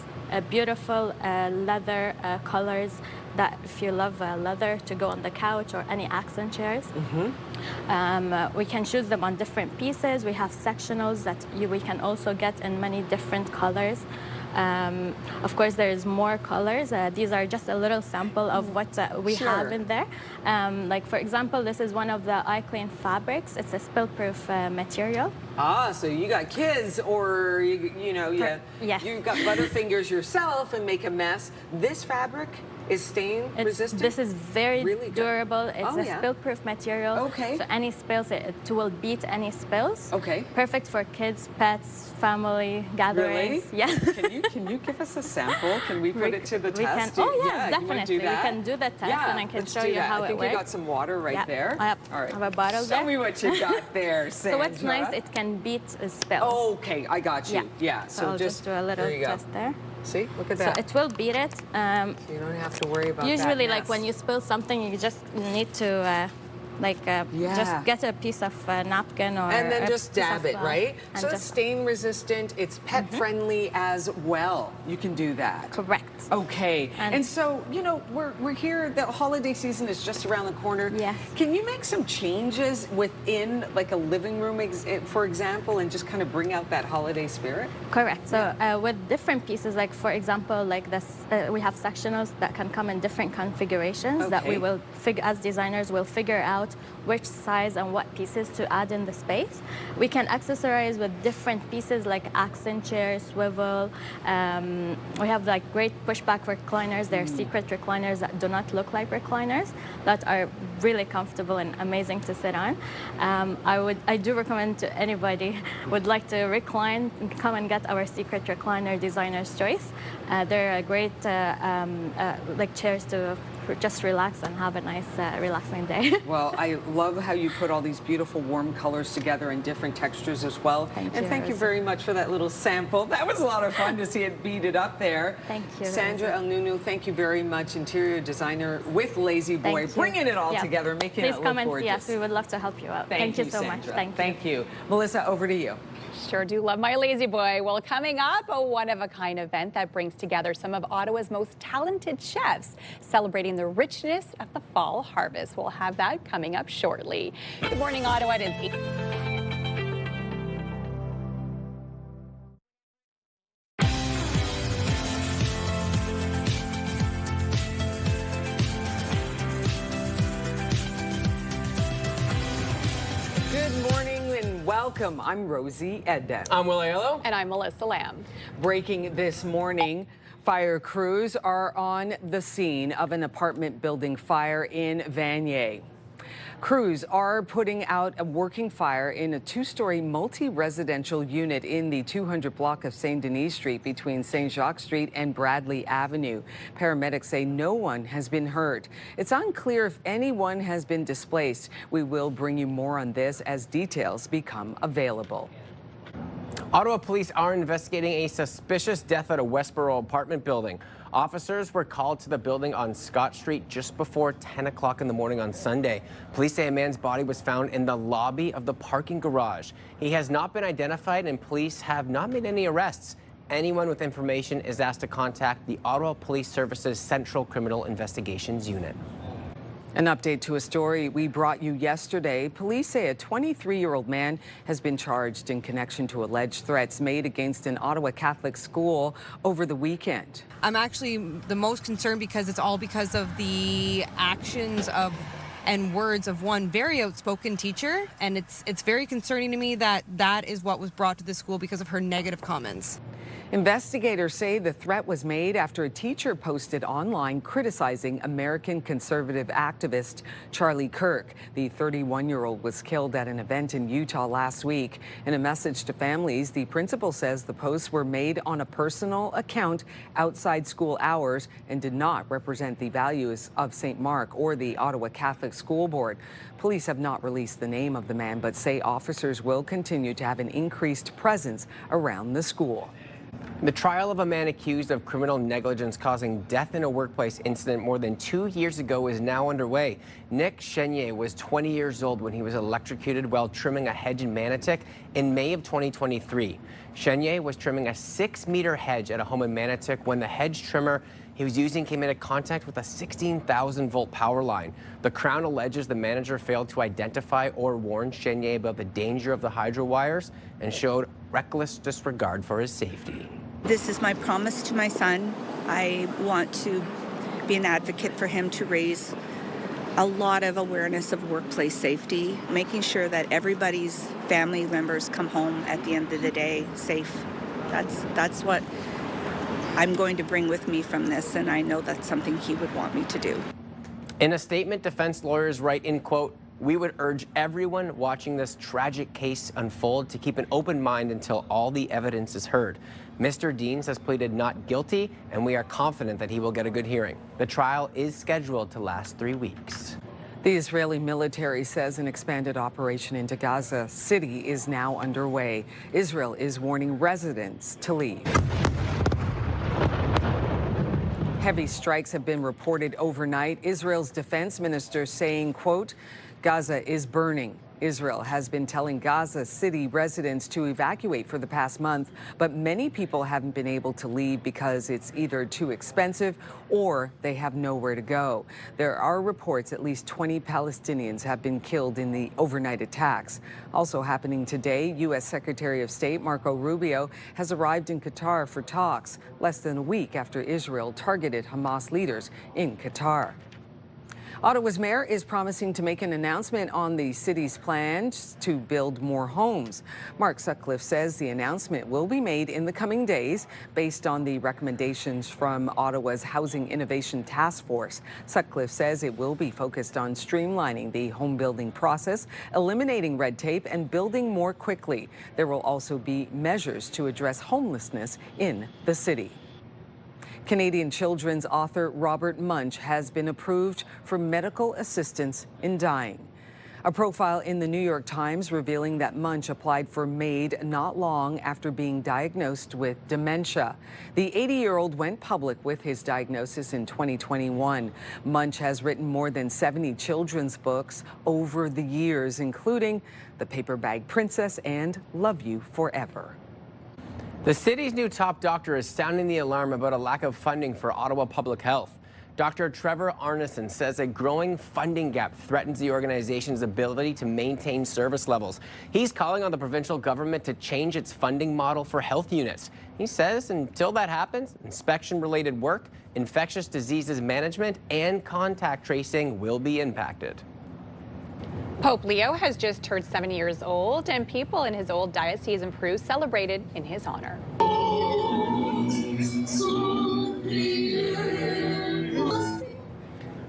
beautiful leather colors that if you love leather to go on the couch or any accent chairs. We can choose them on different pieces. We have sectionals that we can also get in many different colors. Of course, there's more colors. These are just a little sample of what we have in there. Like, for example, this is one of the iClean fabrics. It's a spill-proof material. Ah, so you got kids or, you know, you've got Butterfingers yourself and make a mess. This fabric is stain resistant? This is very durable. It's a spill-proof material. Okay. So any spills, it will beat any spills. Okay. Perfect for kids, pets, family gatherings. Really? Yeah. Can you give us a sample? Can we put it to the test? Oh yes, definitely. We can do the test, and I can show you how it works. I think you got some water right there. I have, all right. I have a bottle there. Show me what you got there, Sandra. So what's nice, it can beat spills. Oh, okay, I got you. Yeah. So I'll just do a little test there. See, look at that. So it will beat it. So you don't have to worry about usually, that like when you spill something, you just need to just get a piece of napkin or and then just dab it, right? So it's just stain resistant. It's pet friendly as well. You can do that. Correct. Okay. And so, you know, we're here. The holiday season is just around the corner. Yes. Can you make some changes within, like, a living room, for example, and just kind of bring out that holiday spirit? Correct. So with different pieces, like for example, like this, we have sectionals that can come in different configurations that we will as designers will figure out which size and what pieces to add in the space. We can accessorize with different pieces like accent chairs, swivel. We have like great pushback recliners. They're secret recliners that do not look like recliners, that are really comfortable and amazing to sit on. I do recommend to anybody would like to recline, come and get our secret recliner designer's choice. They're a great like chairs to just relax and have a nice relaxing day. Well, I love how you put all these beautiful warm colors together and different textures as well. Thank you very much for that little sample. That was a lot of fun to see it beaded up there. Thank you. Sandra El Nounou, thank you very much, interior designer with Lazy Boy, bringing it all together, making it look gorgeous. Please come and see us. We would love to help you out. Thank you so much. Thank you. Melissa, over to you. Sure do love my Lazy Boy. Well, coming up, a one-of-a-kind event that brings together some of Ottawa's most talented chefs, celebrating the richness of the fall harvest. We'll have that coming up shortly. Good morning, Ottawa. It is 8. Good morning and welcome. I'm Rosie Edda. I'm Will Aiello. And I'm Melissa Lamb. Breaking this morning, fire crews are on the scene of an apartment building fire in Vanier. Crews are putting out a working fire in a 2-story multi-residential unit in the 200 block of St. Denis Street between St. Jacques Street and Bradley Avenue. Paramedics say no one has been hurt. It's unclear if anyone has been displaced. We will bring you more on this as details become available. Ottawa police are investigating a suspicious death at a Westboro apartment building. Officers were called to the building on Scott Street just before 10 o'clock in the morning on Sunday. Police say a man's body was found in the lobby of the parking garage. He has not been identified and police have not made any arrests. Anyone with information is asked to contact the Ottawa Police Services Central Criminal Investigations Unit. An update to a story we brought you yesterday. Police say a 23-year-old man has been charged in connection to alleged threats made against an Ottawa Catholic school over the weekend. I'm actually the most concerned because it's all because of the actions of and words of one very outspoken teacher, and it's very concerning to me that that is what was brought to the school because of her negative comments. Investigators say the threat was made after a teacher posted online criticizing American conservative activist Charlie Kirk. The 31-year-old was killed at an event in Utah last week. In a message to families, the principal says the posts were made on a personal account outside school hours and did not represent the values of St. Mark or the Ottawa Catholic School Board. Police have not released the name of the man, but say officers will continue to have an increased presence around the school. The trial of a man accused of criminal negligence causing death in a workplace incident more than 2 years ago is now underway. Nick Chenier was 20 years old when he was electrocuted while trimming a hedge in Manotick in May of 2023. Chenier was trimming a 6-meter hedge at a home in Manotick when the hedge trimmer he was using came into contact with a 16,000-volt power line. The Crown alleges the manager failed to identify or warn Chenier about the danger of the hydro wires and showed reckless disregard for his safety. This is my promise to my son. I want to be an advocate for him to raise a lot of awareness of workplace safety, making sure that everybody's family members come home at the end of the day safe. That's what I'm going to bring with me from this, and I know that's something he would want me to do. In a statement, defense lawyers write in quote, "We would urge everyone watching this tragic case unfold to keep an open mind until all the evidence is heard. Mr. Deans has pleaded not guilty, and we are confident that he will get a good hearing. The trial is scheduled to last 3 weeks." The Israeli military says an expanded operation into Gaza City is now underway. Israel is warning residents to leave. Heavy strikes have been reported overnight. Israel's defense minister saying, quote, "Gaza is burning." Israel has been telling Gaza City residents to evacuate for the past month, but many people haven't been able to leave because it's either too expensive or they have nowhere to go. There are reports at least 20 Palestinians have been killed in the overnight attacks. Also happening today, U.S. Secretary of State Marco Rubio has arrived in Qatar for talks, less than a week after Israel targeted Hamas leaders in Qatar. Ottawa's mayor is promising to make an announcement on the city's plans to build more homes. Mark Sutcliffe says the announcement will be made in the coming days based on the recommendations from Ottawa's Housing Innovation Task Force. Sutcliffe says it will be focused on streamlining the home building process, eliminating red tape, and building more quickly. There will also be measures to address homelessness in the city. Canadian children's author Robert Munsch has been approved for medical assistance in dying. A profile in the New York Times revealing that Munsch applied for MAID not long after being diagnosed with dementia. The 80-year-old went public with his diagnosis in 2021. Munsch has written more than 70 children's books over the years, including The Paper Bag Princess and Love You Forever. The city's new top doctor is sounding the alarm about a lack of funding for Ottawa Public Health. Dr. Trevor Arneson says a growing funding gap threatens the organization's ability to maintain service levels. He's calling on the provincial government to change its funding model for health units. He says until that happens, inspection-related work, infectious diseases management, and contact tracing will be impacted. Pope Leo has just turned 70 years old, and people in his old diocese in Peru celebrated in his honor.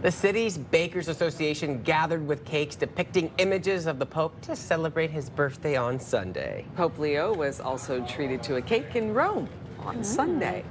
The city's Bakers Association gathered with cakes depicting images of the Pope to celebrate his birthday on Sunday. Pope Leo was also treated to a cake in Rome on Sunday.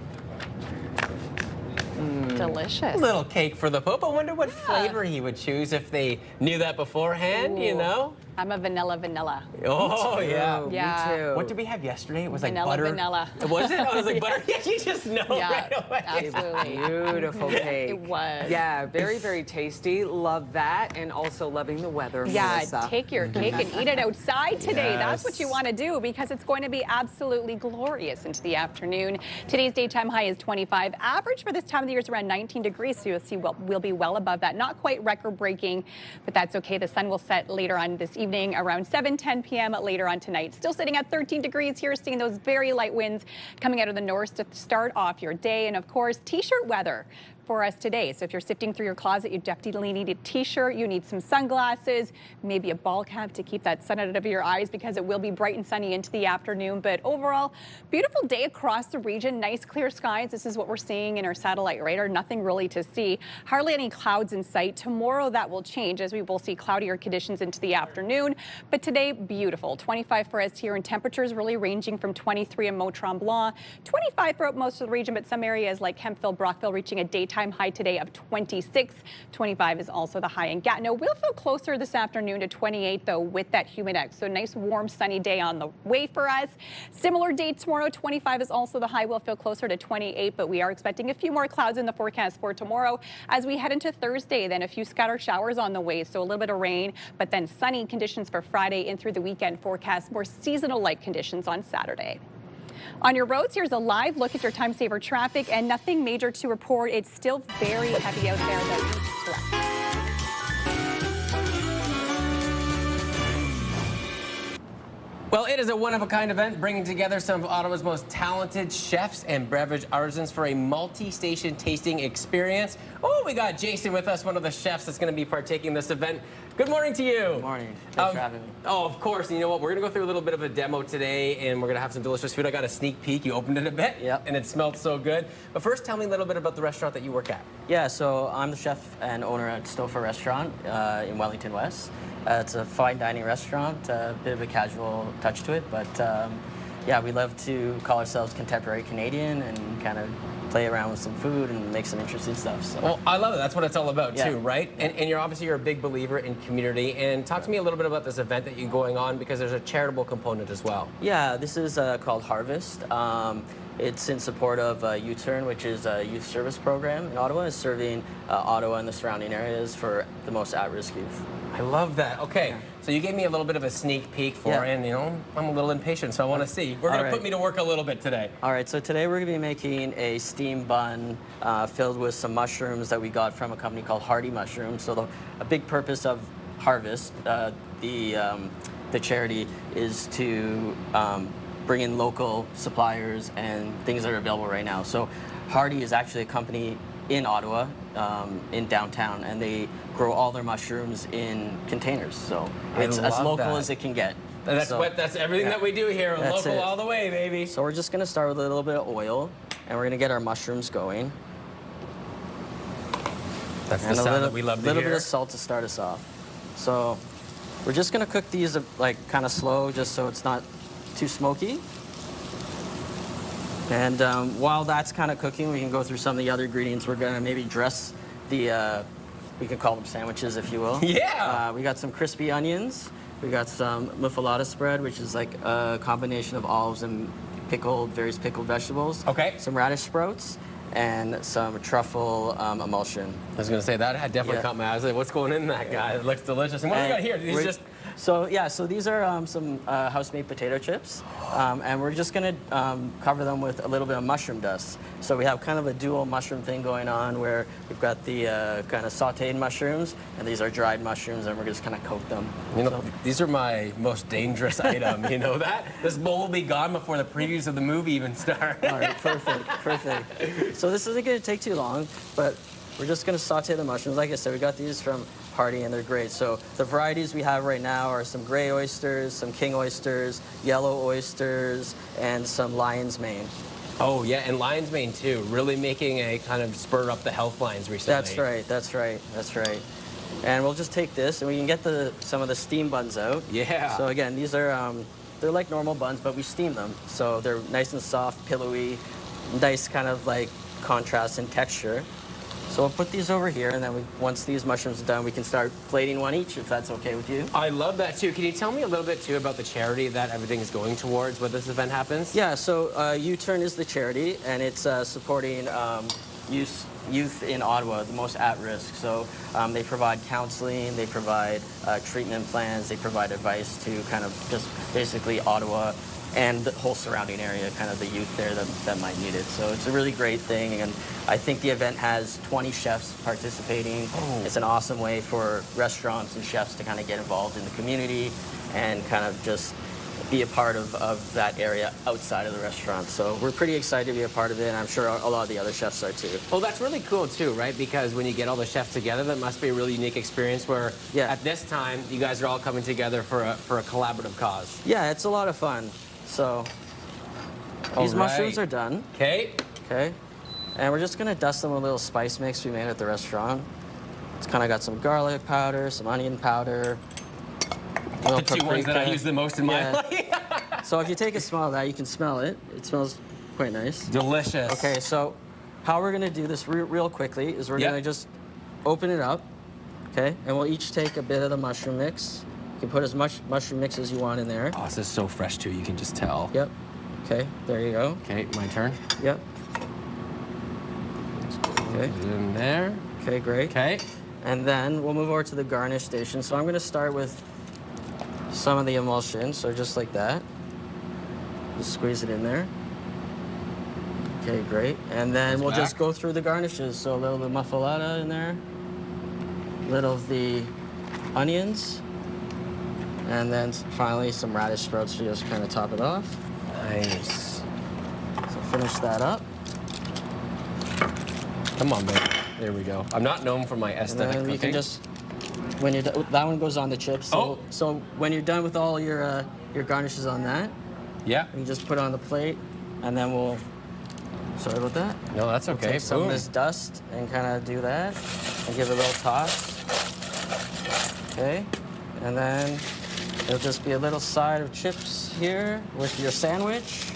Delicious. Little cake for the Pope. I wonder what flavor he would choose if they knew that beforehand, you know? I'm a vanilla. Oh, yeah. Yeah. Me too. What did we have yesterday? It was like Vanilla, butter. vanilla. Was it? I was like butter. Yeah, you just know Yeah, right away. absolutely. Beautiful cake. It was. Yeah, very, very tasty. Love that. And also loving the weather, Yeah, Melissa. take your cake and eat it outside today. That's what you Yes. want to do because it's going to be absolutely glorious into the afternoon. Today's daytime high is 25. Average for this time of the year is around 19 degrees, so you'll see we'll be well above that. Not quite record-breaking, but that's okay. The sun will set later on this evening around 7-10 p.m. later on tonight. Still sitting at 13 degrees here, seeing those very light winds coming out of the north to start off your day. And of course, t-shirt weather for us today. So if you're sifting through your closet, you definitely need a t-shirt, you need some sunglasses, maybe a ball cap to keep that sun out of your eyes because it will be bright and sunny into the afternoon. But overall, beautiful day across the region, nice clear skies. This is what we're seeing in our satellite radar, nothing really to see. Hardly any clouds in sight. Tomorrow that will change as we will see cloudier conditions into the afternoon. But today, beautiful. 25 for us here and temperatures really ranging from 23 in Mont-Tremblant, 25 throughout most of the region, but some areas like Kemptville, Brockville reaching a daytime high today of 26. 25 is also the high in Gatineau. We'll feel closer this afternoon to 28 though with that humidex. So nice warm sunny day on the way for us. Similar day tomorrow. 25 is also the high. We'll feel closer to 28, but we are expecting a few more clouds in the forecast for tomorrow as we head into Thursday. Then a few scattered showers on the way. So a little bit of rain, but then sunny conditions for Friday and through the weekend forecast. More seasonal-like conditions on Saturday. On your roads, here's a live look at your time saver traffic and nothing major to report. It's still very heavy out there though. Well, it is a one-of-a-kind event bringing together some of Ottawa's most talented chefs and beverage artisans for a multi-station tasting experience. Oh, we got Jason with us, one of the chefs that's going to be partaking in this event. Good morning to you. Good morning. Thanks for having me. Oh, of course. And you know what? We're going to go through a little bit of a demo today, and we're going to have some delicious food. I got a sneak peek. You opened it a bit, and it smelled so good. But first, tell me a little bit about the restaurant that you work at. Yeah, so I'm the chef and owner at Stouffer Restaurant in Wellington West. It's a fine dining restaurant, a bit of a casual touch to it, but yeah, we love to call ourselves contemporary Canadian and kind of play around with some food and make some interesting stuff. So. Well, I love it. That's what it's all about too, right? And you're obviously a big believer in community. And talk to me a little bit about this event that you're going on because there's a charitable component as well. Yeah, this is called Harvest. It's in support of Youturn, which is a youth service program in Ottawa. It's serving Ottawa and the surrounding areas for the most at-risk youth. I love that. Okay, so you gave me a little bit of a sneak peek for it, and you know, I'm a little impatient, so I want to see. We're going to put me to work a little bit today. All right, so today we're going to be making a steamed bun filled with some mushrooms that we got from a company called Hardy Mushrooms. So a big purpose of Harvest, the charity, is to bring in local suppliers and things that are available right now. So Hardy is actually a company in Ottawa, in downtown, and they grow all their mushrooms in containers. So it's as local as it can get. That's everything that we do here, local all the way, baby. So we're just gonna start with a little bit of oil, and we're gonna get our mushrooms going. That's the sound that we love to hear. A little bit of salt to start us off. So we're just gonna cook these like kind of slow, just so it's not too smoky. And while that's kind of cooking, we can go through some of the other ingredients. We're gonna maybe dress the, we can call them sandwiches if you will. Yeah! We got some crispy onions. We got some muffalata spread, which is like a combination of olives and various pickled vegetables. Okay. Some radish sprouts and some truffle emulsion. I was gonna say, that had definitely caught my eye. I was like, what's going in that guy? It looks delicious. And what do we got here? These just... So these are some house-made potato chips, and we're just gonna cover them with a little bit of mushroom dust. So we have kind of a dual mushroom thing going on where we've got the kind of sauteed mushrooms, and these are dried mushrooms, and we're just kind of coat them. You know, these are my most dangerous item, you know that? This bowl will be gone before the previews of the movie even start. All right, perfect. So this isn't gonna take too long, but we're just gonna saute the mushrooms. Like I said, we got these from Hardy, and they're great. So the varieties we have right now are some gray oysters, some king oysters, yellow oysters, and some lion's mane. Oh yeah, and lion's mane too, really making a kind of spur up the health lines recently. That's right. And we'll just take this, and we can get some of the steam buns out. Yeah. So again, these are, they're like normal buns, but we steam them. So they're nice and soft, pillowy, nice kind of like contrast in texture. So we'll put these over here, and then once these mushrooms are done, we can start plating one each, if that's okay with you. I love that, too. Can you tell me a little bit, too, about the charity that everything is going towards when this event happens? Yeah, so Youturn is the charity, and it's supporting youth in Ottawa, the most at risk. So they provide counseling, they provide treatment plans, they provide advice to kind of just basically Ottawa and the whole surrounding area, kind of the youth there that might need it. So it's a really great thing, and I think the event has 20 chefs participating. Oh. It's an awesome way for restaurants and chefs to kind of get involved in the community and kind of just be a part of that area outside of the restaurant. So we're pretty excited to be a part of it, and I'm sure a lot of the other chefs are too. Well, that's really cool too, right? Because when you get all the chefs together, that must be a really unique experience where at this time, you guys are all coming together for a collaborative cause. Yeah, it's a lot of fun. So these mushrooms are done. Okay. Okay. And we're just gonna dust them with a little spice mix we made at the restaurant. It's kind of got some garlic powder, some onion powder. The two ones that I use the most in my life. So if you take a smell of that, you can smell it. It smells quite nice. Delicious. Okay, so how we're gonna do this real quickly is we're gonna just open it up, okay? And we'll each take a bit of the mushroom mix. You can put as much mushroom mix as you want in there. Oh, this is so fresh too, you can just tell. Yep. Okay, there you go. Okay, my turn. Yep. Okay. Put it in there. Okay, great. Okay. And then we'll move over to the garnish station. So I'm gonna start with some of the emulsion, so just like that. Just squeeze it in there. Okay, great. And then we'll just go through the garnishes. So a little bit of muffaletta in there, a little of the onions, and then finally some radish sprouts to just kind of top it off. Nice. So finish that up. Come on, baby. There we go. I'm not known for my aesthetic cooking. You can just, when you're done, that one goes on the chips. So, so when you're done with all your garnishes on that, you just put it on the plate, and then we'll. Sorry about that. No, that's okay. We'll take some of this dust and kind of do that, and give it a little toss. Okay, and then it'll just be a little side of chips here with your sandwich.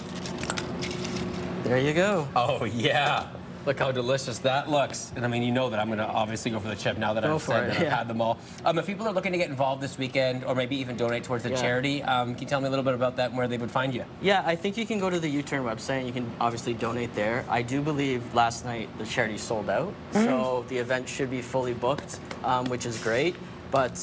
There you go. Oh yeah. Look how delicious that looks. And I mean, you know that I'm going to obviously go for the chip now that I've said that I've had them all. If people are looking to get involved this weekend or maybe even donate towards the charity, can you tell me a little bit about that and where they would find you? Yeah, I think you can go to the Youturn website and you can obviously donate there. I do believe last night the charity sold out, so the event should be fully booked, which is great. But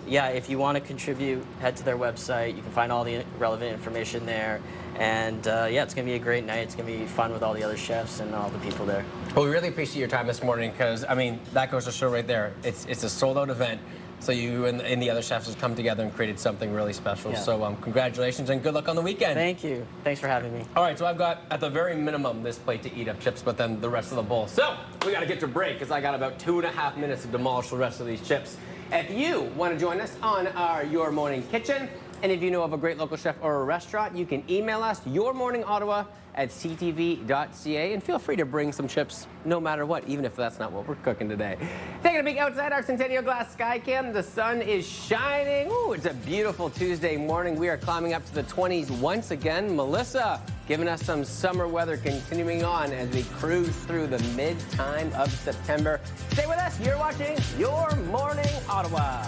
yeah, if you want to contribute, head to their website. You can find all the relevant information there. And yeah, it's going to be a great night. It's going to be fun with all the other chefs and all the people there. Well, we really appreciate your time this morning because, I mean, that goes to show right there. It's a sold-out event. So you and the other chefs have come together and created something really special. Yeah. So congratulations and good luck on the weekend. Thank you. Thanks for having me. All right, so I've got, at the very minimum, this plate to eat of chips, but then the rest of the bowl. So we got to get to break because I got about 2.5 minutes to demolish the rest of these chips. If you want to join us on our Your Morning Kitchen, and if you know of a great local chef or a restaurant, you can email us, yourmorningottawa@ctv.ca, and feel free to bring some chips no matter what, even if that's not what we're cooking today. Taking a peek outside our Centennial Glass Sky Cam, the sun is shining. Ooh, it's a beautiful Tuesday morning. We are climbing up to the 20s once again. Melissa giving us some summer weather continuing on as we cruise through the mid-time of September. Stay with us. You're watching Your Morning Ottawa.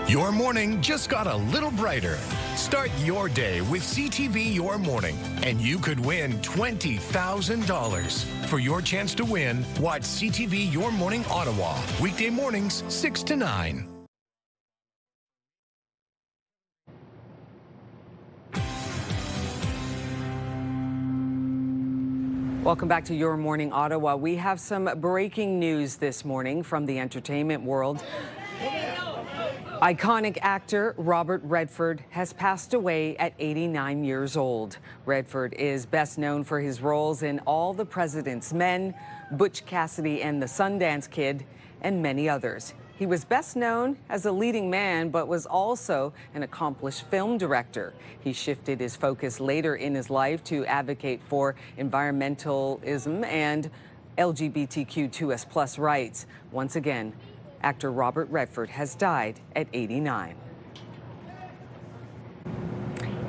Your morning just got a little brighter. Start your day with CTV Your Morning, and you could win $20,000. For your chance to win, watch CTV Your Morning Ottawa, weekday mornings 6 to 9. Welcome back to Your Morning Ottawa. We have some breaking news this morning from the entertainment world. Iconic actor Robert Redford has passed away at 89 years old. Redford is best known for his roles in All the President's Men, Butch Cassidy and the Sundance Kid, and many others. He was best known as a leading man, but was also an accomplished film director. He shifted his focus later in his life to advocate for environmentalism and LGBTQ2S+ rights. Once again, actor Robert Redford has died at 89.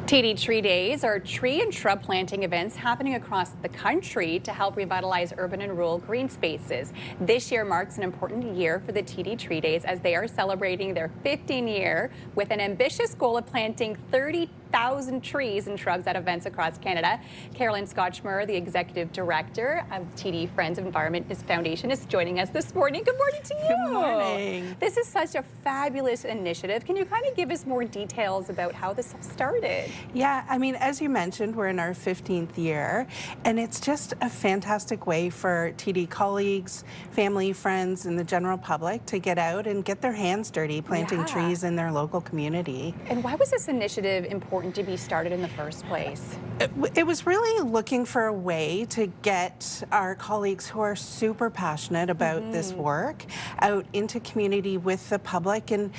TD Tree Days are tree and shrub planting events happening across the country to help revitalize urban and rural green spaces. This year marks an important year for the TD Tree Days as they are celebrating their 15th year with an ambitious goal of planting 30,000 trees and shrubs at events across Canada. Carolyn Scotchmer, the executive director of TD Friends of Environment Foundation, is joining us this morning. Good morning to you. Good morning. This is such a fabulous initiative. Can you kind of give us more details about how this started? Yeah, I mean, as you mentioned, we're in our 15th year, and it's just a fantastic way for TD colleagues, family, friends, and the general public to get out and get their hands dirty planting trees in their local community. And why was this initiative important to be started in the first place? It was really looking for a way to get our colleagues who are super passionate about this work out into community with the public and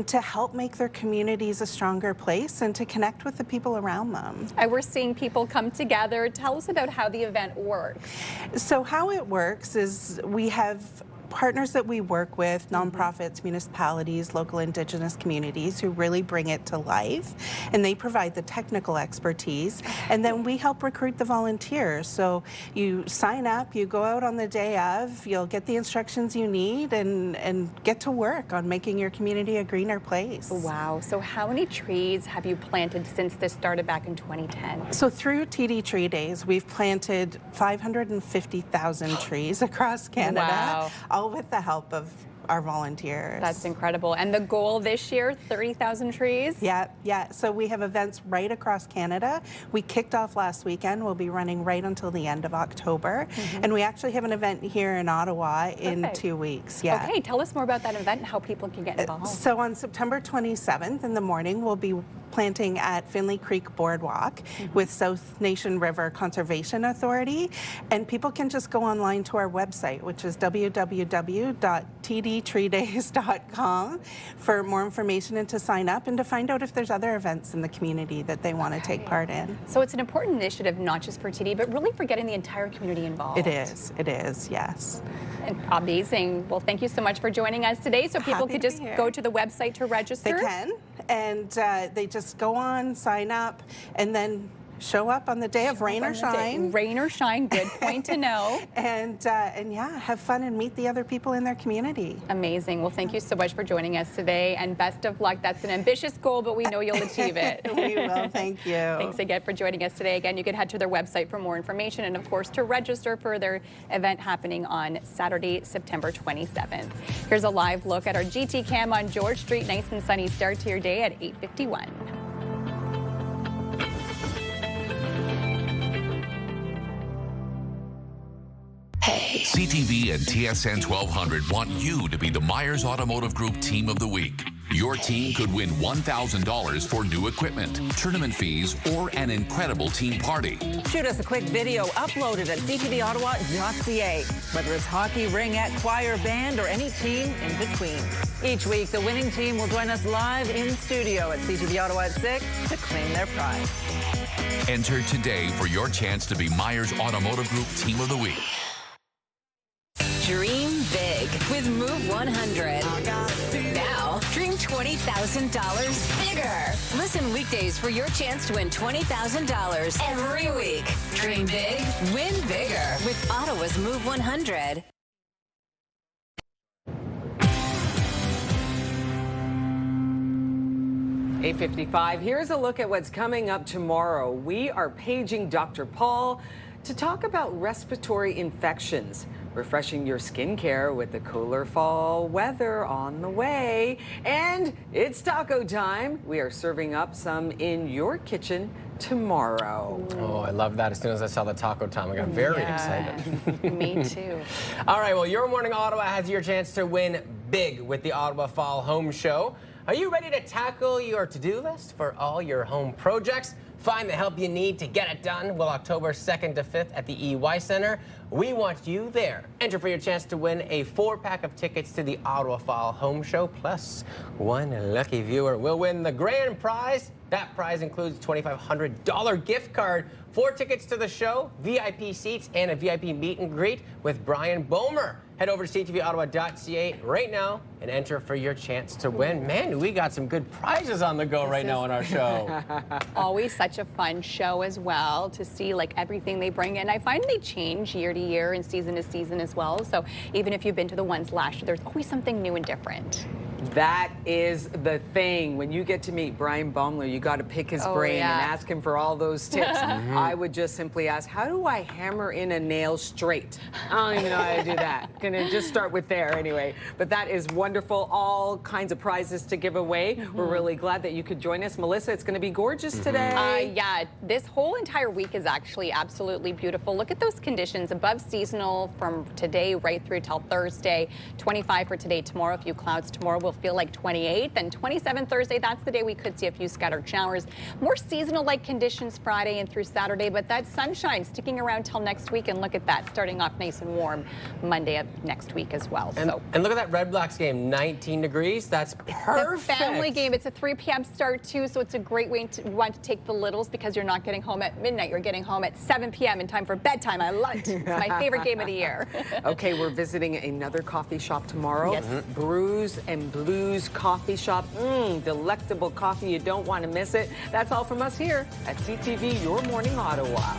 to help make their communities a stronger place and to connect with the people around them. And we're seeing people come together. Tell us about how the event works. So how it works is we have partners that we work with, nonprofits, municipalities, local Indigenous communities who really bring it to life, and they provide the technical expertise, and then we help recruit the volunteers. So you sign up, you go out on the day of, you'll get the instructions you need and get to work on making your community a greener place. Wow, so how many trees have you planted since this started back in 2010? So through TD Tree Days, we've planted 550,000 trees across Canada. Wow. All with the help of our volunteers. That's incredible. And the goal this year, 30,000 trees? Yeah. So we have events right across Canada. We kicked off last weekend. We'll be running right until the end of October. And we actually have an event here in Ottawa in 2 weeks. Yeah. Okay, tell us more about that event and how people can get involved. So on September 27th in the morning, we'll be planting at Finley Creek Boardwalk with South Nation River Conservation Authority. And people can just go online to our website, which is www.tdtreedays.com for more information and to sign up and to find out if there's other events in the community that they want to take part in. So it's an important initiative, not just for TD, but really for getting the entire community involved. It is, yes. And amazing. Well, thank you so much for joining us today. So people could just go to the website to register? They can, and they just go on, sign up, and then show up on the day of rain or shine. Rain or shine, good point to know. And yeah, have fun and meet the other people in their community. Amazing. Well, thank you so much for joining us today, and best of luck. That's an ambitious goal, but we know you'll achieve it. We will. Thank you. Thanks again for joining us today. Again, you can head to their website for more information and, of course, to register for their event happening on Saturday, September 27th. Here's a live look at our GT cam on George Street. Nice and sunny start to your day at 8:51. CTV and TSN 1200 want you to be the Myers Automotive Group Team of the Week. Your team could win $1,000 for new equipment, tournament fees, or an incredible team party. Shoot us a quick video uploaded at ctvottawa.ca. Whether it's hockey, ringette, choir, band, or any team in between. Each week, the winning team will join us live in studio at CTV Ottawa at 6 to claim their prize. Enter today for your chance to be Myers Automotive Group Team of the Week. Dream big with Move 100. Now, dream $20,000 bigger. Listen weekdays for your chance to win $20,000 every week. Dream big, win bigger with Ottawa's Move 100. $8:55. Here's a look at what's coming up tomorrow. We are paging Dr. Paul to talk about respiratory infections, refreshing your skincare with the cooler fall weather on the way. And it's taco time. We are serving up some in your kitchen tomorrow. Oh, I love that. As soon as I saw the taco time, I got very excited. Me too. All right, well, Your Morning Ottawa has your chance to win big with the Ottawa Fall Home Show. Are you ready to tackle your to-do list for all your home projects? Find the help you need to get it done. Well, October 2nd to 5th at the EY Centre. We want you there. Enter for your chance to win a 4-pack of tickets to the Ottawa Fall Home Show, plus one lucky viewer will win the grand prize. That prize includes a $2,500 gift card, 4 tickets to the show, VIP seats, and a VIP meet and greet with Brian Bomer. Head over to ctvottawa.ca right now and enter for your chance to win. Man, we got some good prizes on the go right now on our show. Always such a fun show as well to see like everything they bring in. I find they change year to year and season to season as well. So even if you've been to the ones last year, there's always something new and different. That is the thing. When you get to meet Brian Baumler, you got to pick his brain and ask him for all those tips. I would just simply ask, how do I hammer in a nail straight? I don't even know how to do that. Gonna just start with there anyway. But that is wonderful. All kinds of prizes to give away. We're really glad that you could join us. Melissa, it's going to be gorgeous today. Yeah, this whole entire week is actually absolutely beautiful. Look at those conditions. Above seasonal from today right through till Thursday. 25 for today. Tomorrow, a few clouds. Tomorrow will feel like 28. Then 27 Thursday, that's the day we could see a few scattered showers. More seasonal-like conditions Friday and through Saturday, but that sunshine sticking around till next week. And look at that, starting off nice and warm Monday of next week as well. And look at that Red Blacks game, 19 degrees. That's perfect. It's a family game. It's a 3 p.m. start too, so it's a great way to want to take the littles because you're not getting home at midnight. You're getting home at 7 p.m. in time for bedtime. I love it. It's my favorite game of the year. Okay, we're visiting another coffee shop tomorrow. Yes. Brews and Blues Coffee Shop. Delectable coffee. You don't want to miss it. That's all from us here at CTV Your Morning Ottawa.